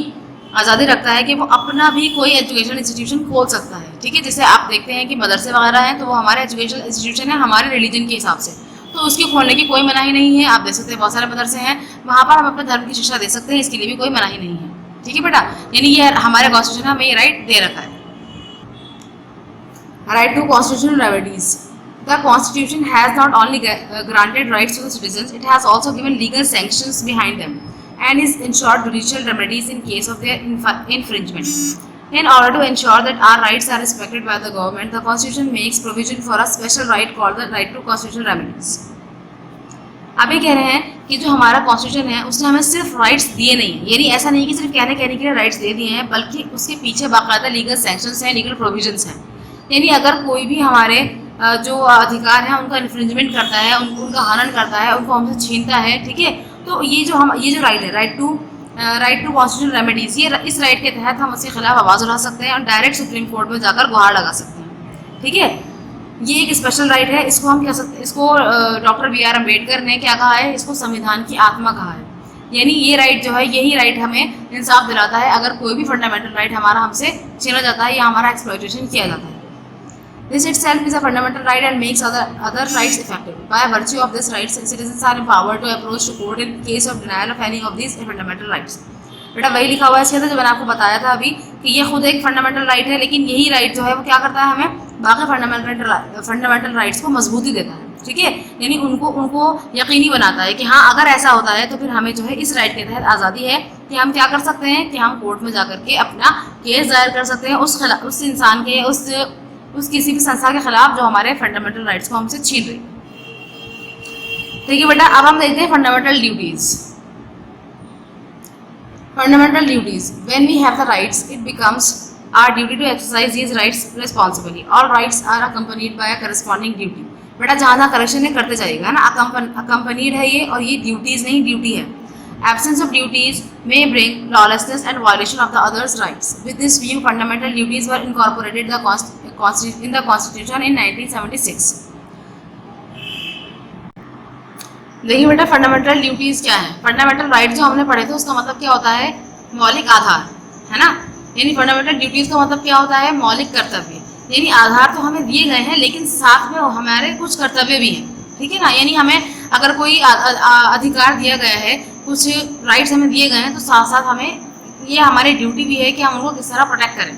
आज़ादी रखता है कि वो अपना भी कोई एजुकेशनल इंस्टीट्यूशन खोल सकता है, ठीक है। जैसे आप देखते हैं कि मदरसे वगैरह हैं तो वो हमारे एजुकेशनल इंस्टीट्यूशन है हमारे रिलीजन के हिसाब से, तो उसके खोलने की कोई मनाही नहीं है। आप देख सकते हैं बहुत सारे मदरसे हैं, वहाँ पर हम अपने धर्म की शिक्षा दे सकते हैं, इसके लिए भी कोई मनाही नहीं है, ठीक है बेटा। यानी ये हमारे कॉन्स्टिट्यूशन हमें ये राइट दे रखा है। Right to constitutional remedies. The Constitution has not only granted rights to the citizens, it has also given legal sanctions behind them and is ensured judicial remedies in case of their infringement. In order to ensure that our rights are respected by the government, the Constitution makes provision for a special right called the right to constitutional remedies. अब ये कह रहे हैं कि जो हमारा constitution है उसने हमें सिर्फ राइट्स दिए नहीं है, यानी ऐसा नहीं कि सिर्फ कहने के लिए राइट्स दे दिए हैं, बल्कि उसके पीछे बाकायदा लीगल सैंक्शंस हैं, लीगल प्रोविजंस हैं। यानी अगर कोई भी हमारे जो अधिकार है उनका इन्फ्रिंजमेंट करता है, उनका हनन करता है, उनको हमसे छीनता है, ठीक है, तो ये जो राइट है, राइट टू कॉन्स्टिट्यूशनल रेमेडीज, ये इस राइट के तहत हम उसके खिलाफ आवाज़ उठा सकते हैं और डायरेक्ट सुप्रीम कोर्ट में जाकर गुहार लगा सकते हैं, ठीक है। ये एक स्पेशल राइट है, इसको हम कह सकते हैं, इसको डॉक्टर बी आर अम्बेडकर ने क्या कहा है, इसको संविधान की आत्मा कहा है। यानी ये राइट जो है, यही राइट हमें इंसाफ दिलाता है अगर कोई भी फंडामेंटल राइट हमारा हमसे छीना जाता है या हमारा एक्सप्लॉयटेशन किया जाता है। This itself is a fundamental right and makes other rights effective. By virtue of this rights, citizens are empowered to approach to court in case of denial of any of these fundamental rights. बेटा वही लिखा हुआ है इसके अंदर जो मैंने आपको बताया था अभी कि ये खुद एक फंडामेंटल राइट है, लेकिन यही राइट जो है वो क्या करता है, हमें बाकी फंडामेंटल राइट्स को मजबूती देता है, ठीक है। यानी उनको यकीनी बनाता है कि हाँ अगर ऐसा होता है तो फिर हमें जो है इस राइट के तहत आज़ादी है कि हम क्या कर सकते हैं कि हम कोर्ट में जाकर के अपना केस दायर कर सकते हैं उस इंसान के उस किसी भी संस्था के खिलाफ जो हमारे फंडामेंटल राइट्स को हमसे छीन रही है, ठीक है बेटा। अब हम देखते हैं fundamental duties. Fundamental duties, when we have the rights it becomes our duty to exercise these rights responsibly. All rights are accompanied by a corresponding duty. बेटा जहाँ जहाँ करेक्शन है करते जाइएगा, है ना। अकम्पनीड है ये, और ये ड्यूटीज नहीं ड्यूटी है। Absence of duties may bring lawlessness and violation of the others' rights. With this view, fundamental duties were incorporated in the Constitution in 1976. देखिए बेटा, फंडामेंटल ड्यूटीज क्या है। फंडामेंटल राइट जो हमने पढ़े थे उसका मतलब क्या होता है, मौलिक आधार, है ना। यानी फंडामेंटल ड्यूटीज का मतलब क्या होता है, मौलिक कर्तव्य। यानी आधार तो हमें दिए गए हैं, लेकिन साथ में हमारे कुछ कर्तव्य भी हैं, ठीक है ना। यानी हमें अगर कोई अधिकार दिया गया है, कुछ राइट्स हमें दिए गए हैं, तो साथ साथ हमें ये हमारी ड्यूटी भी है कि हम उनको किस तरह प्रोटेक्ट करें,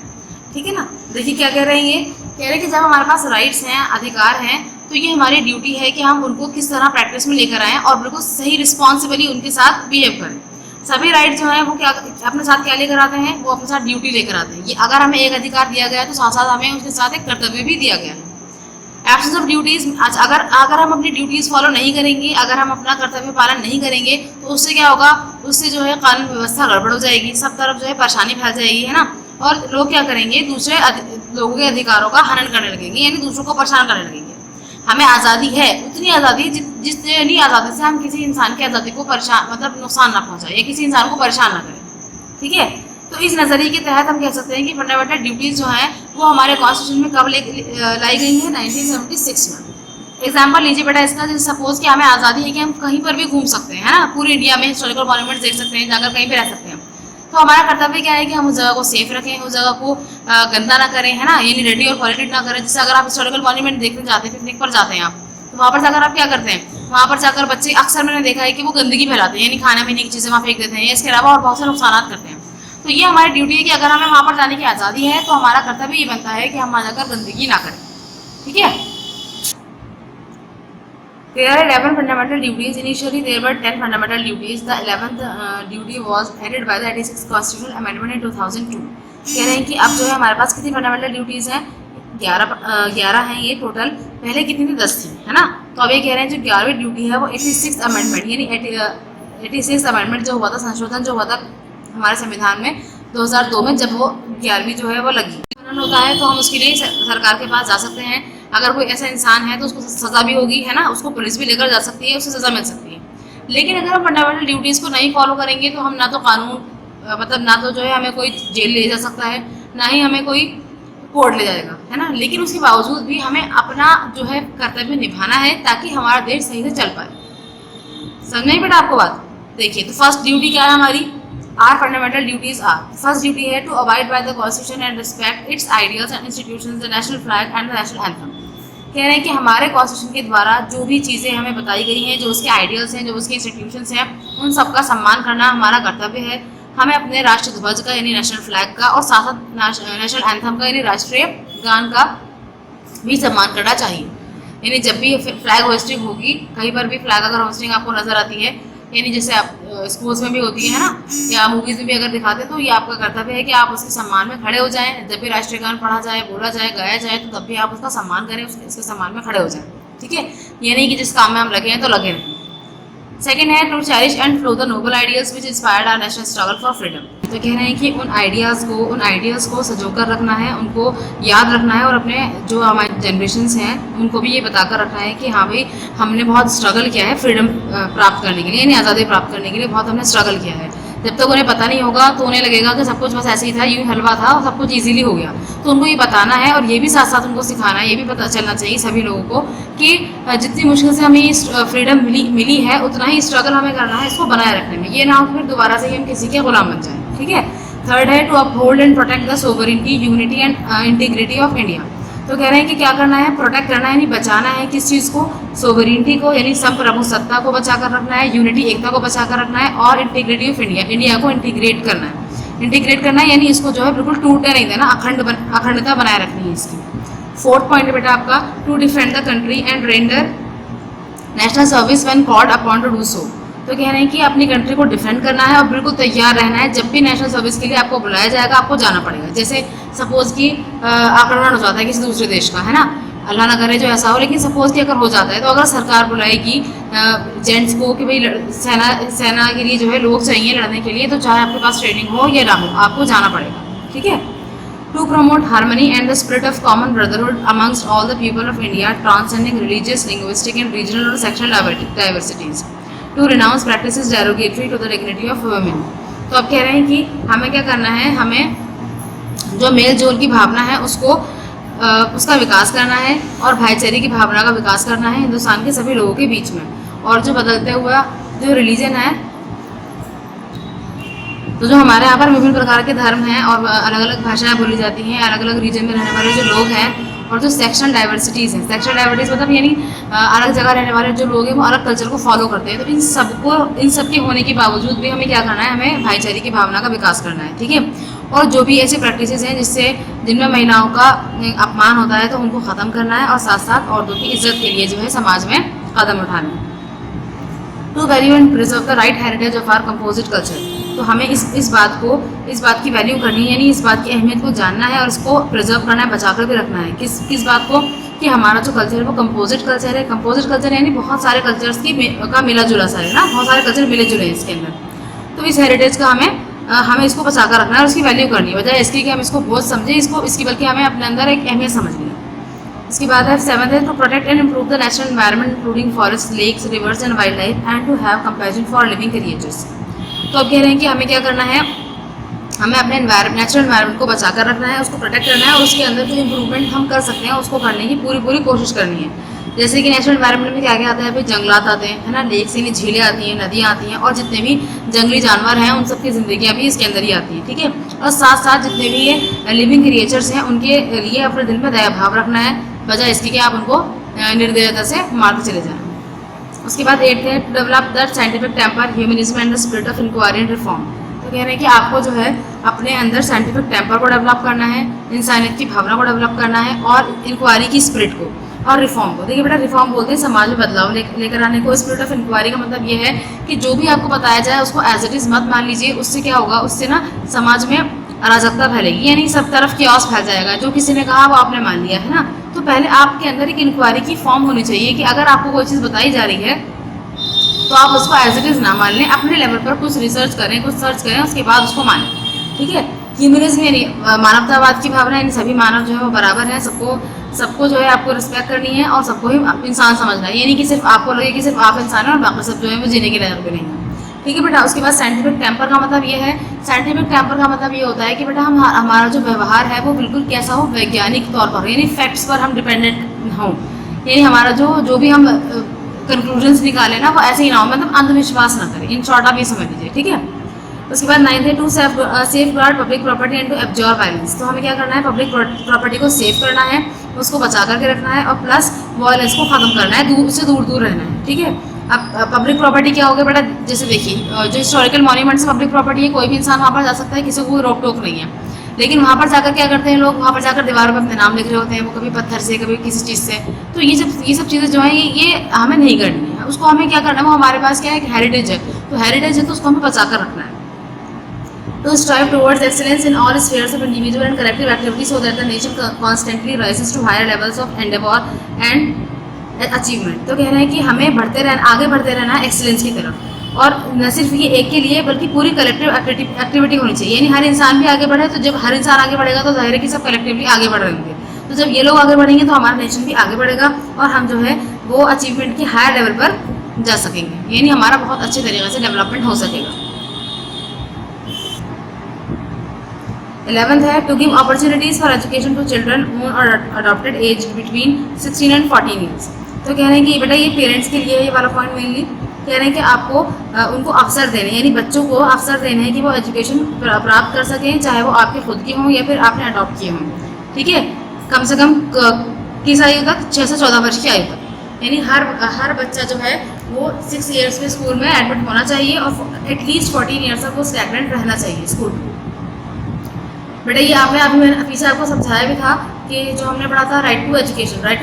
ठीक है ना। देखिए क्या कह रहे हैं, ये कह रहे हैं कि जब हमारे पास राइट्स हैं, अधिकार हैं, तो ये हमारी ड्यूटी है कि हम उनको किस तरह प्रैक्टिस में लेकर आएँ और बिल्कुल सही रिस्पॉन्सिबली उनके साथ बिहेव करें। सभी राइट्स जो हैं वो क्या अपने साथ क्या लेकर आते हैं, वो अपने साथ ड्यूटी लेकर आते हैं। ये अगर हमें एक अधिकार दिया गया है तो साथ साथ हमें उसके साथ एक कर्तव्य भी दिया गया है। एब्सेंस ऑफ ड्यूटीज, अगर हम अपनी ड्यूटीज़ फॉलो नहीं करेंगे, अगर हम अपना कर्तव्य पालन नहीं करेंगे, तो उससे क्या होगा, उससे जो है कानून व्यवस्था गड़बड़ हो जाएगी, सब तरफ जो है परेशानी फैल जाएगी, है ना। और लोग क्या करेंगे, दूसरे लोगों के अधिकारों का हनन करने लगेंगे, यानी दूसरों को परेशान करने लगेंगे। हमें आज़ादी है, उतनी आज़ादी जितनी आज़ादी से हम किसी इंसान की आज़ादी को मतलब नुकसान ना पहुँचाए या किसी इंसान को परेशान ना करें, ठीक है। तो इस नज़रिए के तहत हम कह सकते हैं कि फंडामेंटल ड्यूटीज़ जो हैं वो हमारे कॉन्स्टिट्यूशन में कब लाई गई हैं, 1976 में। एग्जाम्पल लीजिए बेटा इसका, जैसे सपोज कि हमें आज़ादी है कि हम कहीं पर भी घूम सकते हैं, है ना। पूरी इंडिया में हिस्टोरिकल मॉन्यूमेंट्स देख सकते हैं, जाकर कहीं भी रह सकते हैं। तो हमारा कर्तव्य क्या है कि हम उस जगह को सेफ रखें, उस जगह को गंदा ना करें, है ना। यानी रेडी और पॉल्यूटेड ना करें। जैसे अगर आप हिस्टोरिकल मॉन्यूमेंट देखने जाते हैं, पिकनिक पर जाते हैं आप, तो वहाँ पर जाकर आप क्या करते हैं, वहाँ पर जाकर बच्चे अक्सर मैंने देखा है कि वो गंदगी फैलाते हैं, यानी खाने पीने की चीज़ें वहाँ फेंक देते हैं, इसके अलावा और बहुत से नुकसान करते हैं। तो ये हमारी ड्यूटी है कि अगर हमें वहाँ पर जाने की आज़ादी है तो हमारा कर्तव्य ये बनता है कि हम वहाँ जाकर गंदगी ना करें, ठीक है। There are 11 fundamental duties. Initially, there were 10 fundamental duties. The 11th duty was added by the 86th Constitutional Amendment in 2002. कह रहे हैं कि अब जो है हमारे पास कितनी फंडामेंटल ड्यूटीज़ हैं, 11 हैं ये टोटल। पहले कितनी थी, 10 थी, है ना। तो अब ये कह रहे हैं जो 11वीं ड्यूटी है वो 86th अमेंडमेंट, यानी 86th अमेंडमेंट जो हुआ था, संशोधन जो हुआ था हमारे संविधान में 2002 में, जब वो 11वीं जो है वो लगी होता है, तो हम उसके लिए सरकार के पास जा सकते हैं। अगर कोई ऐसा इंसान है तो उसको सज़ा भी होगी, है ना, उसको पुलिस भी लेकर जा सकती है, उसे सज़ा मिल सकती है। लेकिन अगर हम फंडामेंटल ड्यूटीज़ को नहीं फॉलो करेंगे तो हम ना तो कानून मतलब ना तो जो है हमें कोई जेल ले जा सकता है, ना ही हमें कोई कोर्ट ले जाएगा, है ना। लेकिन उसके बावजूद भी हमें अपना जो है कर्तव्य निभाना है ताकि हमारा देश सही से चल पाए। समझ नहीं बेटा आपको बात। देखिए तो फर्स्ट ड्यूटी क्या है हमारी, Our fundamental duties are, first duty है to abide by the constitution and respect its ideals and institutions, the national flag and the national anthem। कह रहे हैं कि हमारे कॉन्स्टिट्यूशन के द्वारा जो भी चीज़ें हमें बताई गई हैं, जो उसके आइडियल्स हैं, जो उसके इंस्टीट्यूशंस हैं, उन सब का सम्मान करना हमारा कर्तव्य है। हमें अपने राष्ट्रीय ध्वज का यानी नेशनल फ्लैग का और साथ साथ नेशनल एंथम का यानी राष्ट्रीय गान का भी सम्मान करना चाहिए। यानी जब भी फ्लैग होस्टिंग होगी, कहीं पर भी फ्लैग अगर होस्टिंग आपको नज़र आती है, यानी जैसे आप स्कूल्स में भी होती है ना, या मूवीज़ में भी अगर दिखाते हैं, तो ये आपका कर्तव्य है कि आप उसके सम्मान में खड़े हो जाएं। जब भी राष्ट्रीय गान पढ़ा जाए, बोला जाए, गाया जाए, तो तब भी आप उसका सम्मान करें, उसके सम्मान में खड़े हो जाएं, ठीक है। ये नहीं कि जिस काम में हम लगे हैं तो लगे रहें। सेकेंड है to cherish and follow the noble ideas which inspired our national struggle for freedom. तो कह रहे हैं कि उन आइडियाज़ को संजोकर रखना है, उनको याद रखना है, और अपने जो हमारे जनरेशन्स हैं उनको भी ये बताकर रखना है कि हाँ भाई हमने बहुत स्ट्रगल किया है फ्रीडम प्राप्त करने के लिए, यानी आज़ादी प्राप्त करने के लिए बहुत हमने स्ट्रगल किया है। जब तक उन्हें पता नहीं होगा तो उन्हें लगेगा कि सब कुछ बस ऐसे ही था, यूँ हलवा था और सब कुछ इजीली हो गया। तो उनको ये बताना है और ये भी साथ साथ उनको सिखाना है, ये भी पता चलना चाहिए सभी लोगों को कि जितनी मुश्किल से हमें फ्रीडम मिली है, उतना ही स्ट्रगल हमें करना है इसको बनाए रखने में। ये ना हो कि फिर दोबारा से ही हम किसी के गुलाम बन जाएं, ठीक है। थर्ड है to uphold and protect the sovereignty, unity and integrity of India. तो कह रहे हैं कि क्या करना है, प्रोटेक्ट करना है, यानी बचाना है किस चीज़ को, सोवरेनिटी को, यानी संप्रभु सत्ता को बचा कर रखना है, यूनिटी एकता को बचा कर रखना है, और इंटीग्रिटी ऑफ इंडिया, इंडिया को इंटीग्रेट करना है। इंटीग्रेट करना है यानी इसको जो है बिल्कुल टूटने नहीं देना, अखंडता बनाए रखनी है इसकी। फोर्थ पॉइंट बेटा आपका to defend the country and render national service when called upon to do so. तो कह रहे हैं कि अपनी कंट्री को डिफेंड करना है और बिल्कुल तैयार रहना है, जब भी नेशनल सर्विस के लिए आपको बुलाया जाएगा आपको जाना पड़ेगा। जैसे सपोज कि आक्रमण हो जाता है किसी दूसरे देश का, है ना, अल्लाह ना करे जो ऐसा हो, लेकिन सपोज कि अगर हो जाता है तो अगर सरकार बुलाएगी जेंट्स को कि भाई सेना के लिए जो है लोग चाहिए लड़ने के लिए, तो चाहे आपके पास ट्रेनिंग हो या ना हो आपको जाना पड़ेगा, ठीक है। To promote harmony and the spirit of common brotherhood amongst all the people of India, transcending religious, linguistic, and regional or sexual diversities. To renounce practices derogatory to the dignity of women. तो अब कह रहे हैं कि हमें क्या करना है, हमें जो मेल जोल की भावना है उसको उसका विकास करना है और भाईचारे की भावना का विकास करना है हिंदुस्तान के सभी लोगों के बीच में। और जो बदलते हुआ जो रिलीजन है, तो जो हमारे यहाँ पर विभिन्न प्रकार के धर्म हैं और अलग अलग भाषाएं बोली जाती हैं, अलग अलग रीजन में रहने वाले जो लोग हैं, और जो सेक्शनल डाइवर्सिटीज़ हैं, सेक्शनल डाइवर्सिटीज़ मतलब यानी अलग जगह रहने वाले जो लोग हैं वो अलग कल्चर को फॉलो करते हैं। तो इन सब के होने के बावजूद भी हमें क्या करना है, हमें भाईचारे की भावना का विकास करना है, ठीक है। और जो भी ऐसी प्रैक्टिसेस हैं जिनमें महिलाओं का अपमान होता है तो उनको ख़त्म करना है, और साथ साथ औरतों की इज्जत के लिए जो है समाज में कदम उठाना है। To value and preserve the right heritage of our composite culture. तो हमें इस बात की वैल्यू करनी है, यानी इस बात की अहमियत को जानना है और इसको प्रिजर्व करना है, बचा कर भी रखना है। किस बात को, कि हमारा जो कल्चर है वो कंपोजिट कल्चर है। कंपोजिट कल्चर यानी बहुत सारे कल्चर्स का मिला जुला सा है ना, बहुत सारे कल्चर मिले जुले हैं इसके अंदर। तो इस हेरिटेज का हमें इसको बचा कर रखना है और उसकी वैल्यू करनी है, बजाय इसकी कि हम इसको बोझ समझें इसकी, बल्कि हमें अपने अंदर एक अहमियत समझनी है। इसके बाद है 7th है to protect and improve the natural environment including forest, lakes, rivers and wildlife and to have compassion for living creatures. तो अब कह रहे हैं कि हमें क्या करना है, हमें अपने नेचुरल एनवायरनमेंट को बचा कर रखना है, उसको प्रोटेक्ट करना है और उसके अंदर जो इम्प्रूवमेंट हम कर सकते हैं उसको करने की पूरी कोशिश करनी है। जैसे कि नेचुरल एनवायरनमेंट में क्या क्या आता है, भाई जंगलात आते हैं, है ना, लेक्स यानी झीलें आती हैं, नदियाँ आती हैं, और जितने भी जंगली जानवर हैं उन सबकी ज़िंदगियाँ भी इसके अंदर ही आती हैं, ठीक है। और साथ साथ जितने भी ये लिविंग क्रिएचर्स हैं उनके लिए अपने दिल में दया भाव रखना है, बजाय इसके कि आप उनको निर्दयता से मार के चले जाएँ। उसके बाद 8th है develop the scientific temper, humanism and the spirit of inquiry and reform. तो कह रहे हैं कि आपको जो है अपने अंदर साइंटिफिक टेम्पर को डेवलप करना है, इंसानियत की भावना को डेवलप करना है, और इंक्वायरी की स्पिरिट को और रिफॉर्म को। देखिए बेटा, रिफॉर्म बोलते हैं समाज में बदलाव लेकर आने को। स्पिरिट ऑफ इंक्वायरी का मतलब ये है कि जो भी आपको बताया जाए उसको एज इट इज़ मत मान लीजिए। उससे क्या होगा, उससे ना समाज में अराजकता फैलेगी, यानी सब तरफ क्योस फैल जाएगा। जो किसी ने कहा वो आपने मान लिया, है ना। तो पहले आपके अंदर एक इंक्वायरी की फॉर्म होनी चाहिए कि अगर आपको कोई चीज़ बताई जा रही है तो आप उसको एज इट इज़ ना मान लें, अपने लेवल पर कुछ रिसर्च करें, कुछ सर्च करें, उसके बाद उसको मानें, ठीक है। ह्यूमनिज्म यानी मानवतावाद की भावना, यानी सभी मानव जो है वो बराबर है, सबको जो है आपको रिस्पेक्ट करनी है और सबको ही इंसान समझना है, यानी कि सिर्फ आपको लगे कि सिर्फ आप इंसान हैं और बाकी सब जो है वो जीने के लायक भी नहीं है, ठीक है बेटा। उसके बाद साइंटिफिक टेम्पर का मतलब ये है, साइंटिफिक टेम्पर का मतलब ये होता है कि बेटा हमारा जो व्यवहार है वो बिल्कुल कैसा हो, वैज्ञानिक तौर पर, यानी फैक्ट्स पर हम डिपेंडेंट हों, यानी हमारा जो भी हम कंक्लूजन्स निकाले ना वो ऐसे ही ना हो, मतलब अंधविश्वास ना करें। इन शॉर्ट आप ये समझ लीजिए, ठीक है। उसके बाद 9th है to safeguard public property and to absorb violence. तो हमें क्या करना है, पब्लिक प्रॉपर्टी को सेफ करना है, उसको बचा करके रखना है, और प्लस वायलेंस को ख़त्म करना है, उससे दूर रहना है, ठीक है। अब पब्लिक प्रॉपर्टी क्या हो गया बेटा, जैसे देखिए जो हिस्टोरिकल मॉन्यूमेंट्स पब्लिक प्रॉपर्टी है, कोई भी इंसान वहाँ पर जा सकता है, किसी को कोई रोक टोक नहीं है। लेकिन वहाँ पर जाकर क्या करते हैं लोग, वहाँ पर जाकर दीवारों पर अपने नाम लिख रहे होते हैं, वो कभी पत्थर से कभी किसी चीज़ से। तो ये सब चीज़ें जो हैं ये हमें नहीं करनी है। उसको हमें क्या करना है, वो हमारे पास क्या है, एक हेरिटेज है, तो हेरिटेज है तो उसको हमें बचा कर रखना है। To strive towards excellence in all spheres of individual and collective activity so that the nation constantly rises to higher levels of endeavor and achievement। तो कह रहे हैं कि हमें आगे बढ़ते रहना है एक्सीलेंस की तरफ, और न सिर्फ ये एक के लिए बल्कि पूरी कलेक्टिव एक्टिविटी होनी चाहिए, यानी हर इंसान भी आगे बढ़े। तो जब हर इंसान आगे बढ़ेगा तो जाहिर है कि सब कलेक्टिवली आगे बढ़ रहे होंगे। तो जब ये लोग आगे बढ़ेंगे तो हमारा नेशन भी आगे बढ़ेगा और हम जो है वो अचीवमेंट के हायर लेवल पर जा सकेंगे, यानी हमारा बहुत अच्छे तरीके से डेवलपमेंट हो सकेगा। 11th है to give opportunities for education to children own और adopted age between 16 and 14 years. तो कह रहे हैं कि बेटा ये पेरेंट्स के लिए ये वाला पॉइंट मेनली कह रहे हैं कि आपको उनको अवसर देने, यानी बच्चों को अवसर देने हैं कि वो एजुकेशन प्राप्त कर सकें, चाहे वो आपके खुद के हों या फिर आपने अडॉप्ट किए हों, ठीक है। कम से कम किस आयु तक, 6 से 14 वर्ष की आयु तक, यानी हर बच्चा जो है वो 6 ईयर्स में स्कूल में एडमिट होना चाहिए और एटलीस्ट 14 ईयर्स तक वो स्टैग्नेंट रहना चाहिए स्कूल में। बेटा ये मैंने पीछे आपको समझाया भी था कि जो हमने पढ़ा था राइट टू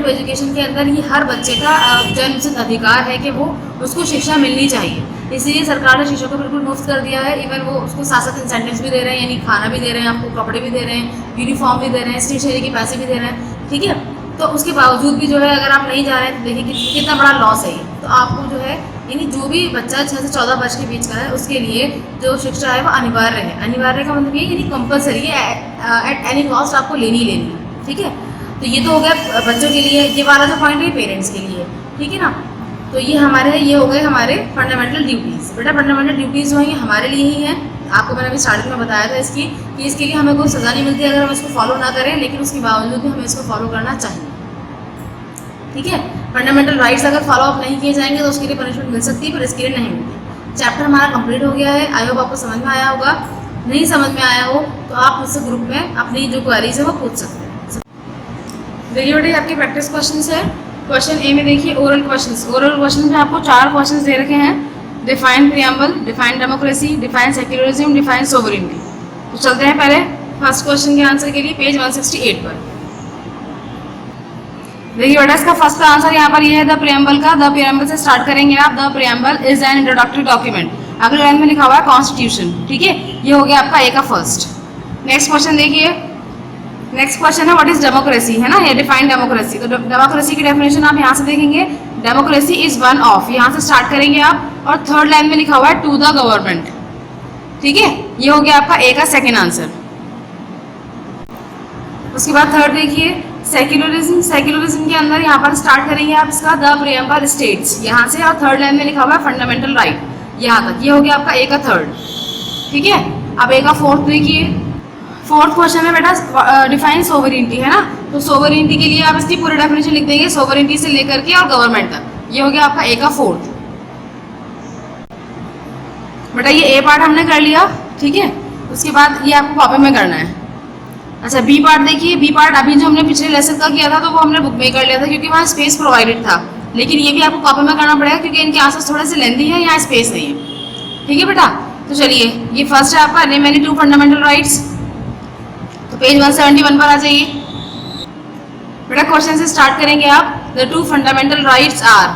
एजुकेशन के अंदर ये हर बच्चे का जन्मसिद्ध अधिकार है कि वो उसको शिक्षा मिलनी चाहिए। इसीलिए सरकार ने शिक्षा को बिल्कुल मुफ्त कर दिया है। इवन वो उसको साथ इंसेंटिव्स भी दे रहे हैं, यानी खाना भी दे रहे हैं, आपको कपड़े भी दे रहे हैं, यूनिफॉर्म भी दे रहे हैं, स्टेशनरी के पैसे भी दे रहे हैं, ठीक है। तो उसके बावजूद भी जो है अगर आप नहीं जा रहे हैं तो देखिए कितना बड़ा लॉस है ये। तो आपको जो है यानी जो भी बच्चा 6 से 14 वर्ष के बीच का है उसके लिए जो शिक्षा है वो अनिवार्य है। अनिवार्य का मतलब ये यानी कंपलसरी है, एट एनी कॉस्ट आपको लेनी लेनी है, ठीक है। तो ये तो हो गया बच्चों के लिए, ये वाला जो पॉइंट है पेरेंट्स के लिए, ठीक है ना। तो ये हो गए हमारे फंडामेंटल ड्यूटीज़। बेटा फंडामेंटल ड्यूटीज़ जो हैं ये हमारे लिए ही हैं। आपको मैंने अभी स्टार्टिंग में बताया था इसकी कि इसके लिए हमें कोई सज़ा नहीं मिलती अगर हम इसको फॉलो ना करें, लेकिन उसके बावजूद भी हमें इसको फॉलो करना चाहिए, ठीक है। फंडामेंटल राइट्स अगर फॉलो अप नहीं किए जाएंगे तो उसके लिए पनिशमेंट मिल सकती है, पर इसके लिए नहीं मिलती। चैप्टर हमारा कंप्लीट हो गया है। आई होप आपको समझ में आया होगा। नहीं समझ में आया हो तो आप मुझसे ग्रुप में अपनी जो क्वेरीज है वो पूछ सकते हैं। देखिए बेटे आपके प्रैक्टिस क्वेश्चन है। क्वेश्चन ए में देखिए ओरल क्वेश्चंस। ओरल क्वेश्चन में आपको 4 क्वेश्चंस दे रखे हैं। Define preamble, define democracy, define secularism, define sovereignty. तो चलते हैं पहले फर्स्ट क्वेश्चन के आंसर के लिए पेज 168 पर। देखिए बेटा इसका फर्स्ट आंसर यहाँ पर ये है द प्रीएम्बल का। द प्रीएम्बल से स्टार्ट करेंगे आप। The preamble is an introductory document. अगले लाइन में लिखा हुआ है कॉन्स्टिट्यूशन, ठीक है। ये हो गया आपका ए का फर्स्ट। नेक्स्ट क्वेश्चन देखिए। नेक्स्ट क्वेश्चन है व्हाट इज डेमोक्रेसी, है ना, ये डिफाइन डेमोक्रेसी। तो डेमोक्रेसी की डेफिनेशन आप यहाँ से देखेंगे। डेमोक्रेसी इज वन ऑफ, यहाँ से स्टार्ट करेंगे आप और थर्ड लाइन में लिखा हुआ है टू द गवर्नमेंट, ठीक है। ये हो गया आपका ए का सेकेंड आंसर। उसके बाद थर्ड देखिए सेक्युलरिज्म। सेक्युलरिज्म के अंदर यहाँ पर स्टार्ट करेंगे आप इसका द प्रीएम्बल स्टेट्स यहाँ से, और थर्ड लाइन में लिखा हुआ है फंडामेंटल राइट यहाँ तक। ये हो गया आपका ए का थर्ड, ठीक है। अब ए का फोर्थ देखिए। फोर्थ क्वेश्चन है बेटा डिफाइन सोवरेनिटी, है ना। तो सोवरेनिटी के लिए आप इसकी पूरी डेफिनेशन लिख देंगे, सोवरेनिटी से लेकर के और गवर्नमेंट तक। ये हो गया आपका ए का फोर्थ। बेटा ये ए पार्ट हमने कर लिया, ठीक है। उसके बाद ये आपको कॉपी में करना है। अच्छा बी पार्ट देखिए। बी पार्ट अभी जो हमने पिछले लेसन का किया था तो वो हमने बुक में कर लिया था क्योंकि वहाँ स्पेस प्रोवाइडेड था, लेकिन ये भी आपको कॉपी में करना पड़ेगा क्योंकि इनके आंसर थोड़े से लेंथी है, यहाँ स्पेस नहीं है, ठीक है बेटा। तो चलिए ये फर्स्ट है आपका name any two fundamental rights. तो पेज 171 पर आ जाइए बेटा। क्वेश्चन से स्टार्ट करेंगे आप। The two fundamental rights are.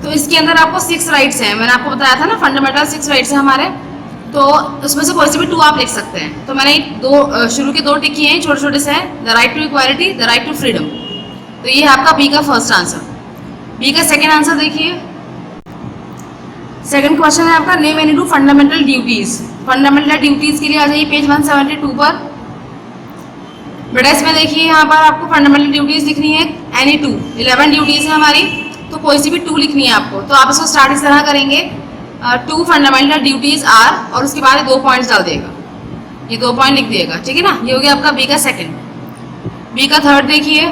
तो इसके अंदर आपको 6 राइट्स हैं। मैंने आपको बताया था ना फंडामेंटल 6 राइट्स हैं हमारे, तो उसमें से कोई से भी 2 आप लिख सकते हैं। तो मैंने शुरू के 2 टिक किए हैं छोटे छोटे से हैं, the right to equality, the right to freedom. तो ये है आपका बी का फर्स्ट आंसर। बी का सेकेंड आंसर देखिए। सेकंड क्वेश्चन है आपका name any two fundamental duties. Fundamental duties के लिए आ जाइए पेज 172 पर। बेटा इसमें देखिए यहाँ पर आपको फंडामेंटल ड्यूटीज लिखनी है एनी टू। 11 ड्यूटीज है हमारी, तो कोई सी भी 2 लिखनी है आपको। तो आप इसको स्टार्ट इस तरह करेंगे 2 फंडामेंटल ड्यूटीज आर, और उसके बाद 2 पॉइंट्स डाल देगा, ये 2 पॉइंट लिख देगा, ठीक है ना। ये हो गया आपका बी का सेकंड। बी का थर्ड देखिए।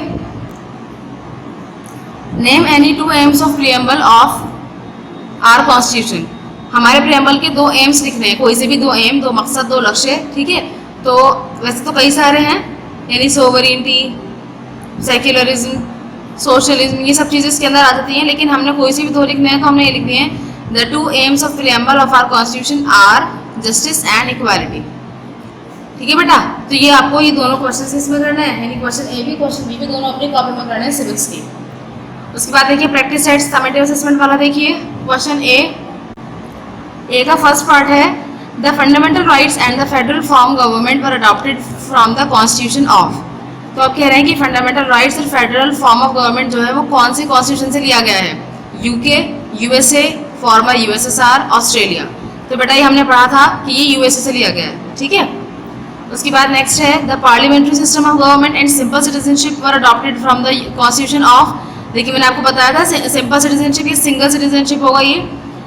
Name any 2 aims of preamble of our constitution. हमारे प्रीएम्बल के 2 एम्स लिखने हैं, कोई से भी 2 एम, 2 मकसद, 2 लक्ष्य, ठीक है। तो वैसे तो कई सारे हैं, यानी सोवरेनिटी, सेक्युलरिज्म, सोशलिज्म, ये सब चीज़ें इसके अंदर आ जाती हैं, लेकिन हमने कोई से भी 2 लिखने हैं तो हमने ये लिख दिए हैं the 2 aims of preamble of our constitution are justice and equality, ठीक है बेटा। तो ये आपको ये दोनों क्वेश्चन इसमें करना है, यानी क्वेश्चन ए भी क्वेश्चन बी भी दोनों अपनी कॉपी में करना है सिविक्स की। उसके बाद देखिए प्रैक्टिस सेट समेटिव असेसमेंट वाला देखिए। क्वेश्चन ए का फर्स्ट पार्ट है the fundamental rights and the federal form government were adopted from the constitution of. तो आप कह रहे हैं कि फंडामेंटल राइट्स और फेडरल फॉर्म ऑफ गवर्नमेंट जो है वो कौन सी कॉन्स्टिट्यूशन से लिया गया है? UK, USA, farmer USSR, Australia. तो बेटा ये हमने पढ़ा था कि ये यूएसए से लिया गया है, ठीक है। उसके बाद नेक्स्ट है the parliamentary system of government and simple citizenship were adopted from the constitution of. देखिए मैंने आपको बताया था सिंपल सिटीजनशिप या सिंगल सिटीजनशिप होगा ये।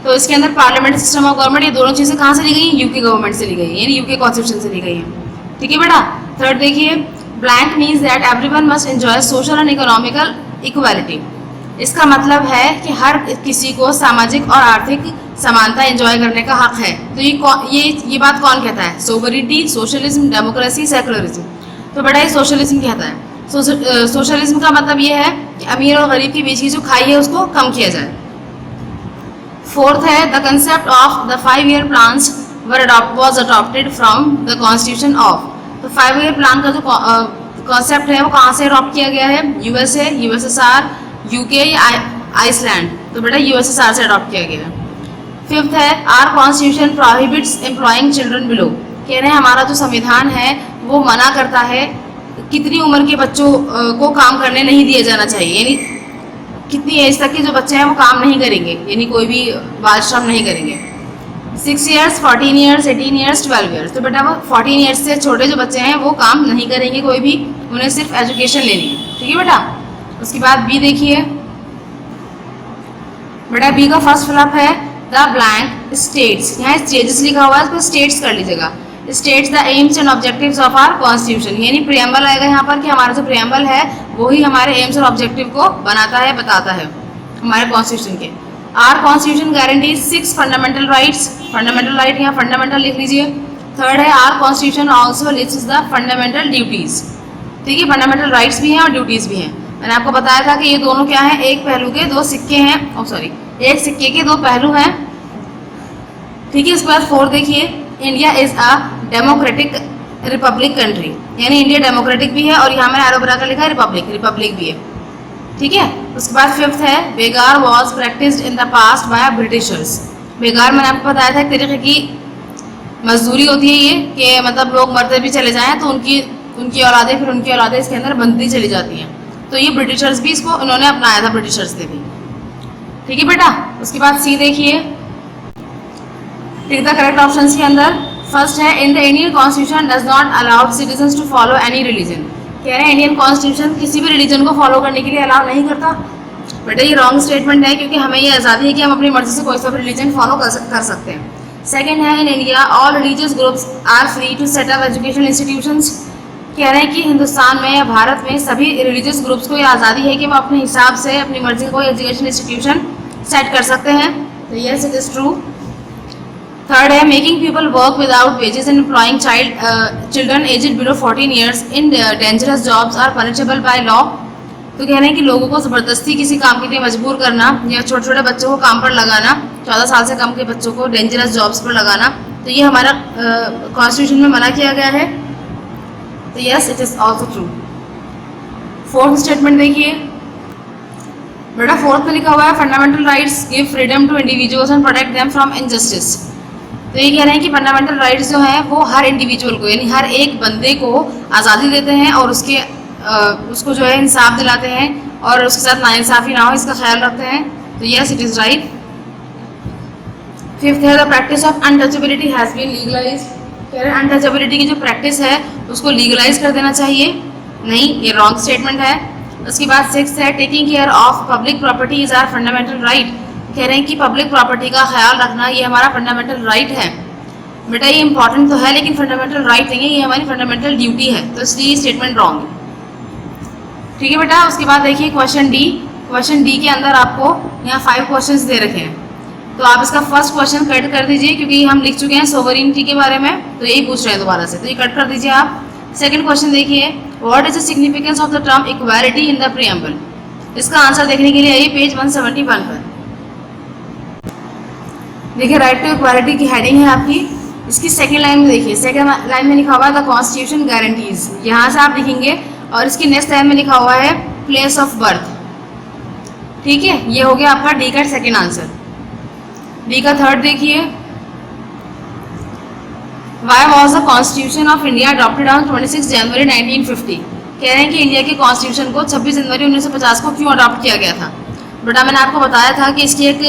तो इसके अंदर पार्लियामेंट्री सिस्टम ऑफ गवर्नमेंट, ये दोनों चीज़ें कहाँ से ली गई हैं? यूके गवर्नमेंट से ली गई है, यानी यूके कॉन्स्टिट्यूशन से ली गई है, ठीक है बेटा। थर्ड देखिए blank means that everyone must enjoy social and economical equality. इसका मतलब है कि हर किसी को सामाजिक और आर्थिक समानता एंजॉय करने का हक है। तो ये बात कौन कहता है? Sovereignty, socialism, democracy, secularism. तो बेटा ये सोशलिज्म कहता है। सोशलिज्म का मतलब ये है कि अमीर और गरीब के बीच की जो खाई है उसको कम किया जाए। फोर्थ है the concept of the 5-year plans was adopted from the constitution of। तो 5-year प्लान का जो कॉन्सेप्ट है वो कहाँ से अडॉप्ट किया गया है? यूएसए, यूएसएसआर, यूके या आइसलैंड। तो बेटा यूएसएसआर से अडॉप्ट किया गया है। फिफ्थ है our constitution prohibits employing children below. कह रहे हैं हमारा जो संविधान है वो मना करता है कितनी उम्र के बच्चों को काम करने नहीं दिया जाना चाहिए, यानी कितनी एज तक के जो बच्चे हैं वो काम नहीं करेंगे, यानी कोई भी बाल श्रम नहीं करेंगे। 6 ईयर्स, 14 ईयर्स, 18 ईयर्स, 12 ईयर्स। तो बेटा वो 14 ईयर्स से छोटे जो बच्चे हैं वो काम नहीं करेंगे कोई भी, उन्हें सिर्फ एजुकेशन लेनी है। ठीक है बेटा। उसके बाद बी देखिए बेटा, बी का फर्स्ट फिलअप है द ब्लैंक स्टेट्स। यहाँ स्टेट्स लिखा हुआ है, इसको स्टेट्स कर लीजिएगा। States the aims and objectives of our constitution, यानी प्रियम्बल आएगा यहाँ पर कि हमारा जो प्रियम्बल है वही हमारे एम्स और ऑब्जेक्टिव को बनाता है, बताता है हमारे कॉन्स्टिट्यूशन के। Our constitution guarantees 6 fundamental rights. Fundamental right यहाँ फंडामेंटल लिख लीजिए। थर्ड है our constitution also lists the fundamental duties. ठीक है, फंडामेंटल राइट्स भी हैं और ड्यूटीज भी हैं। मैंने आपको बताया था कि ये दोनों क्या हैं, एक पहलू के दो सिक्के हैं, एक सिक्के के दो पहलू हैं। ठीक है, इसके बाद 4 देखिए, India is a democratic Republic country, यानी इंडिया डेमोक्रेटिक भी है और यहाँ मैंने एरो बनाकर लिखा है रिपब्लिक भी है। ठीक है। उसके बाद 5th है begar was practised in the past by Britishers. बेगार मैंने आपको बताया था एक तरीके की मजदूरी होती है ये, कि मतलब लोग मरते भी चले जाएं तो उनकी औलादें फिर उनकी औलादें इसके अंदर बनती चली जाती हैं। तो ये ब्रिटिशर्स भी इसको इन्होंने अपनाया था, ब्रिटिशर्स ने भी। ठीक है बेटा। उसके बाद सी देखिए, टिक द करेक्ट ऑप्शंस के अंदर फर्स्ट है in the Indian constitution does not allow citizens to follow any religion. कह रहे हैं इंडियन कॉन्स्टिट्यूशन किसी भी रिलीजन को फॉलो करने के लिए अलाउ नहीं करता। बेटा ये रॉन्ग स्टेटमेंट है, क्योंकि हमें ये आज़ादी है कि हम अपनी मर्जी से कोई सा भी रिलीजन फॉलो कर सकते हैं। सेकेंड है in India all religious groups are free to set up education institutions. कह रहे हैं कि हिंदुस्तान में या भारत में सभी रिलीजियस ग्रुप्स को ये आज़ादी है कि वो अपने हिसाब से अपनी मर्जी का कोई एजुकेशन इंस्टीट्यूशन सेट कर सकते हैं। तो yes it is true. Third है making people work without wages and employing children aged below 14 years in dangerous jobs are punishable by law. तो कह रहे हैं कि लोगों को ज़बरदस्ती किसी काम के लिए मजबूर करना या छोटे छोटे बच्चों को काम पर लगाना, 14 साल से कम के बच्चों को डेंजरस जॉब्स पर लगाना, तो ये हमारा कॉन्स्टिट्यूशन में मना किया गया है। तो yes it is also true. 4th statement देखिए बेटा, 4th में लिखा हुआ है fundamental rights give freedom to individuals and protect them from injustice. तो ये कह रहे हैं कि फंडामेंटल राइट्स जो हैं वो हर इंडिविजुअल को, यानी हर एक बंदे को आज़ादी देते हैं और उसको जो है इंसाफ दिलाते हैं और उसके साथ नाइंसाफ़ी ना हो इसका ख्याल रखते हैं। तो yes it is right. 5th है the practice of untouchability has been legalize. कह रहे हैं अनटचेबिलिटी की जो प्रैक्टिस है उसको लीगलाइज कर देना चाहिए, नहीं, ये रॉन्ग स्टेटमेंट है। उसके बाद 6th है taking care of public property is our fundamental right. कह रहे हैं कि पब्लिक प्रॉपर्टी का ख्याल रखना ये हमारा फंडामेंटल राइट है। बेटा ये इंपॉर्टेंट तो है लेकिन फंडामेंटल राइट नहीं है, ये हमारी फंडामेंटल ड्यूटी है, तो इसलिए स्टेटमेंट रॉन्ग है। ठीक है बेटा। उसके बाद देखिए क्वेश्चन डी। क्वेश्चन डी के अंदर आपको यहाँ 5 क्वेश्चंस दे रखे हैं, तो आप इसका फर्स्ट क्वेश्चन कट कर दीजिए, क्योंकि हम लिख चुके हैं सोवरेनिटी के बारे में, तो यही पूछ रहे हैं दोबारा से, तो ये कट कर दीजिए आप। सेकंड क्वेश्चन देखिए, what is the significance of the term equality in the preamble. इसका आंसर देखने के लिए आइए पेज 171 पर। देखिए राइट टू इक्वालिटी की हेडिंग है आपकी, इसकी सेकंड लाइन में देखिए, सेकंड लाइन में लिखा हुआ है द कॉन्स्टिट्यूशन गारंटीज, यहाँ से आप लिखेंगे, और इसकी नेक्स्ट लाइन में लिखा हुआ है प्लेस ऑफ बर्थ। ठीक है, ये हो गया आपका डी का सेकंड आंसर। डी का थर्ड देखिए, why was the constitution of India adopted on 26 जनवरी 1950। कह रहे हैं कि इंडिया के कॉन्स्टिट्यूशन को 26 जनवरी 1950 को क्यों अडॉप्ट किया गया था। बेटा मैंने आपको बताया था कि इसकी एक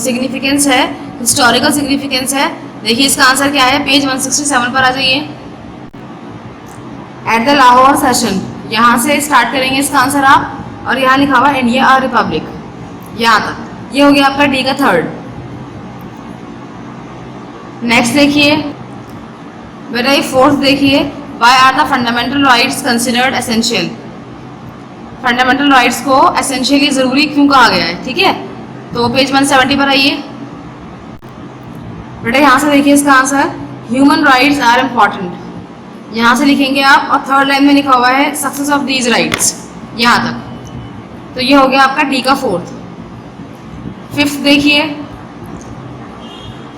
सिग्निफिकेंस है, हिस्टोरिकल सिग्निफिकेंस है। देखिए इसका आंसर क्या है, पेज 167 पर आ जाइए। एट द लाहौर सेशन, यहाँ से स्टार्ट करेंगे इसका आंसर आप, और यहाँ लिखा हुआ इंडिया और रिपब्लिक, यहाँ तक। ये हो गया आपका डी का थर्ड। नेक्स्ट देखिए बेटा ये फोर्थ देखिए, why are the fundamental rights considered essential. Fundamental rights को एसेंशियली ज़रूरी क्यों कहा गया है। ठीक है, तो पेज 170 पर आइए। बेटा यहाँ से देखिए इसका answer, human rights are important, यहाँ से लिखेंगे आप, और थर्ड लाइन में लिखा हुआ है सक्सेस ऑफ दीज राइट्स, यहाँ तक। तो ये हो गया आपका डी का फोर्थ। फिफ्थ देखिए,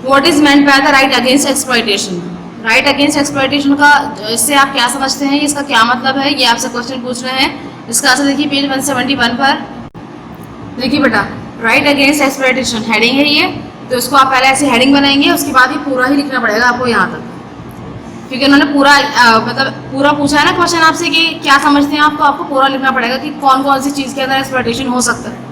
what is meant by the right against exploitation. Right against exploitation का इससे आप क्या समझते हैं, इसका क्या मतलब है, ये आपसे क्वेश्चन पूछ रहे हैं। इसका आंसर देखिए पेज 171 पर। देखिए बेटा राइट अगेंस्ट एक्सप्लॉयटेशन हेडिंग है ये, तो इसको आप पहले ऐसे हेडिंग बनाएंगे, उसके बाद ये पूरा ही लिखना पड़ेगा आपको यहाँ तक, क्योंकि उन्होंने पूरा मतलब पूरा पूछा है ना क्वेश्चन आपसे कि क्या समझते हैं आप, तो आपको पूरा लिखना पड़ेगा कि कौन कौन सी चीज़ के अंदर एक्सप्लॉयटेशन हो सकता है।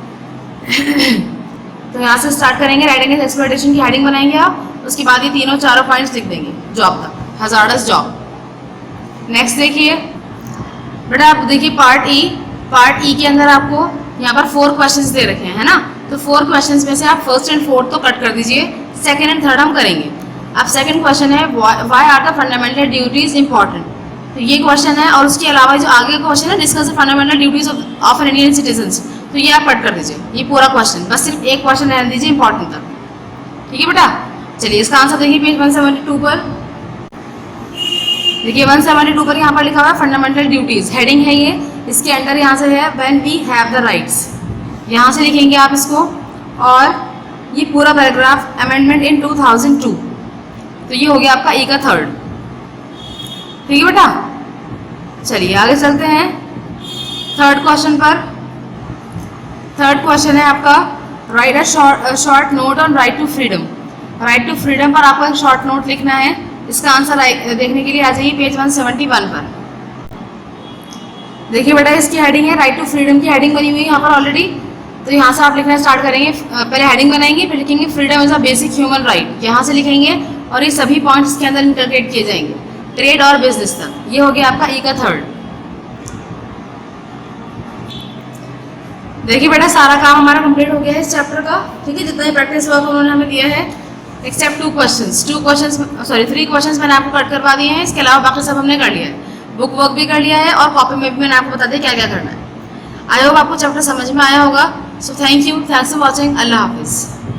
तो यहाँ से स्टार्ट करेंगे, राइटिंग एंड एक्सप्लॉयटेशन की हेडिंग बनाएंगे आप, उसके बाद ये तीनों चारों पॉइंट्स लिख देंगे जॉब तक, हजार्डस जॉब। नेक्स्ट देखिए बेटा, आप देखिए पार्ट ई के अंदर आपको यहाँ पर 4 क्वेश्चंस दे रखे हैं, है ना। तो 4 क्वेश्चंस में से आप फर्स्ट एंड फोर्थ तो कट कर दीजिए, सेकंड एंड थर्ड हम करेंगे। अब सेकंड क्वेश्चन है why are the fundamental duties important, तो ये क्वेश्चन है। और उसके अलावा जो आगे का क्वेश्चन है discuss the fundamental duties of an Indian citizens, तो ये आप कट कर दीजिए, ये पूरा क्वेश्चन, बस सिर्फ एक क्वेश्चन रहने दीजिए इंपॉर्टेंट तक, ठीक है बेटा। चलिए इसका आंसर देखिए पेज 172 पर। देखिए 172 पर यहाँ पर लिखा हुआ है फंडामेंटल ड्यूटीज, हेडिंग है ये, इसके अंडर यहाँ से है when we have the rights, यहाँ से लिखेंगे आप इसको। और ये पूरा पैराग्राफ अमेंडमेंट इन 2002, तो ये हो गया आपका ई का थर्ड, ठीक है बेटा। चलिए आगे चलते हैं थर्ड क्वेश्चन पर। थर्ड क्वेश्चन है आपका write a short note on right to freedom. Right to freedom पर आपको एक शॉर्ट नोट लिखना है। इसका आंसर देखने के लिए आ जाइए पेज 171 पर। देखिए बेटा इसकी हेडिंग है, राइट टू फ्रीडम की हेडिंग बनी हुई है यहाँ पर ऑलरेडी। तो यहाँ से आप लिखना स्टार्ट करेंगे, पहले हेडिंग बनाएंगे, फिर लिखेंगे freedom is a basic human right, यहाँ से लिखेंगे और ये सभी पॉइंट्स के अंदर इंटरग्रेट किए जाएंगे, ट्रेड और बिजनेस तक। ये हो गया आपका ई का थर्ड। देखिए बेटा सारा काम हमारा कंप्लीट हो गया है इस चैप्टर का, ठीक है। जितना ही प्रैक्टिस वर्क उन्होंने हमें दिया है एक्सेप्ट 3 क्वेश्चंस मैंने आपको कट करवा दिए हैं, इसके अलावा बाकी सब हमने कर लिया है। बुक वर्क भी कर लिया है और कॉपी में भी मैंने आपको बता दिया क्या क्या करना है। आई होप आपको चैप्टर समझ में आया होगा। So thank you, thanks for watching, अल्लाह हाफिज़।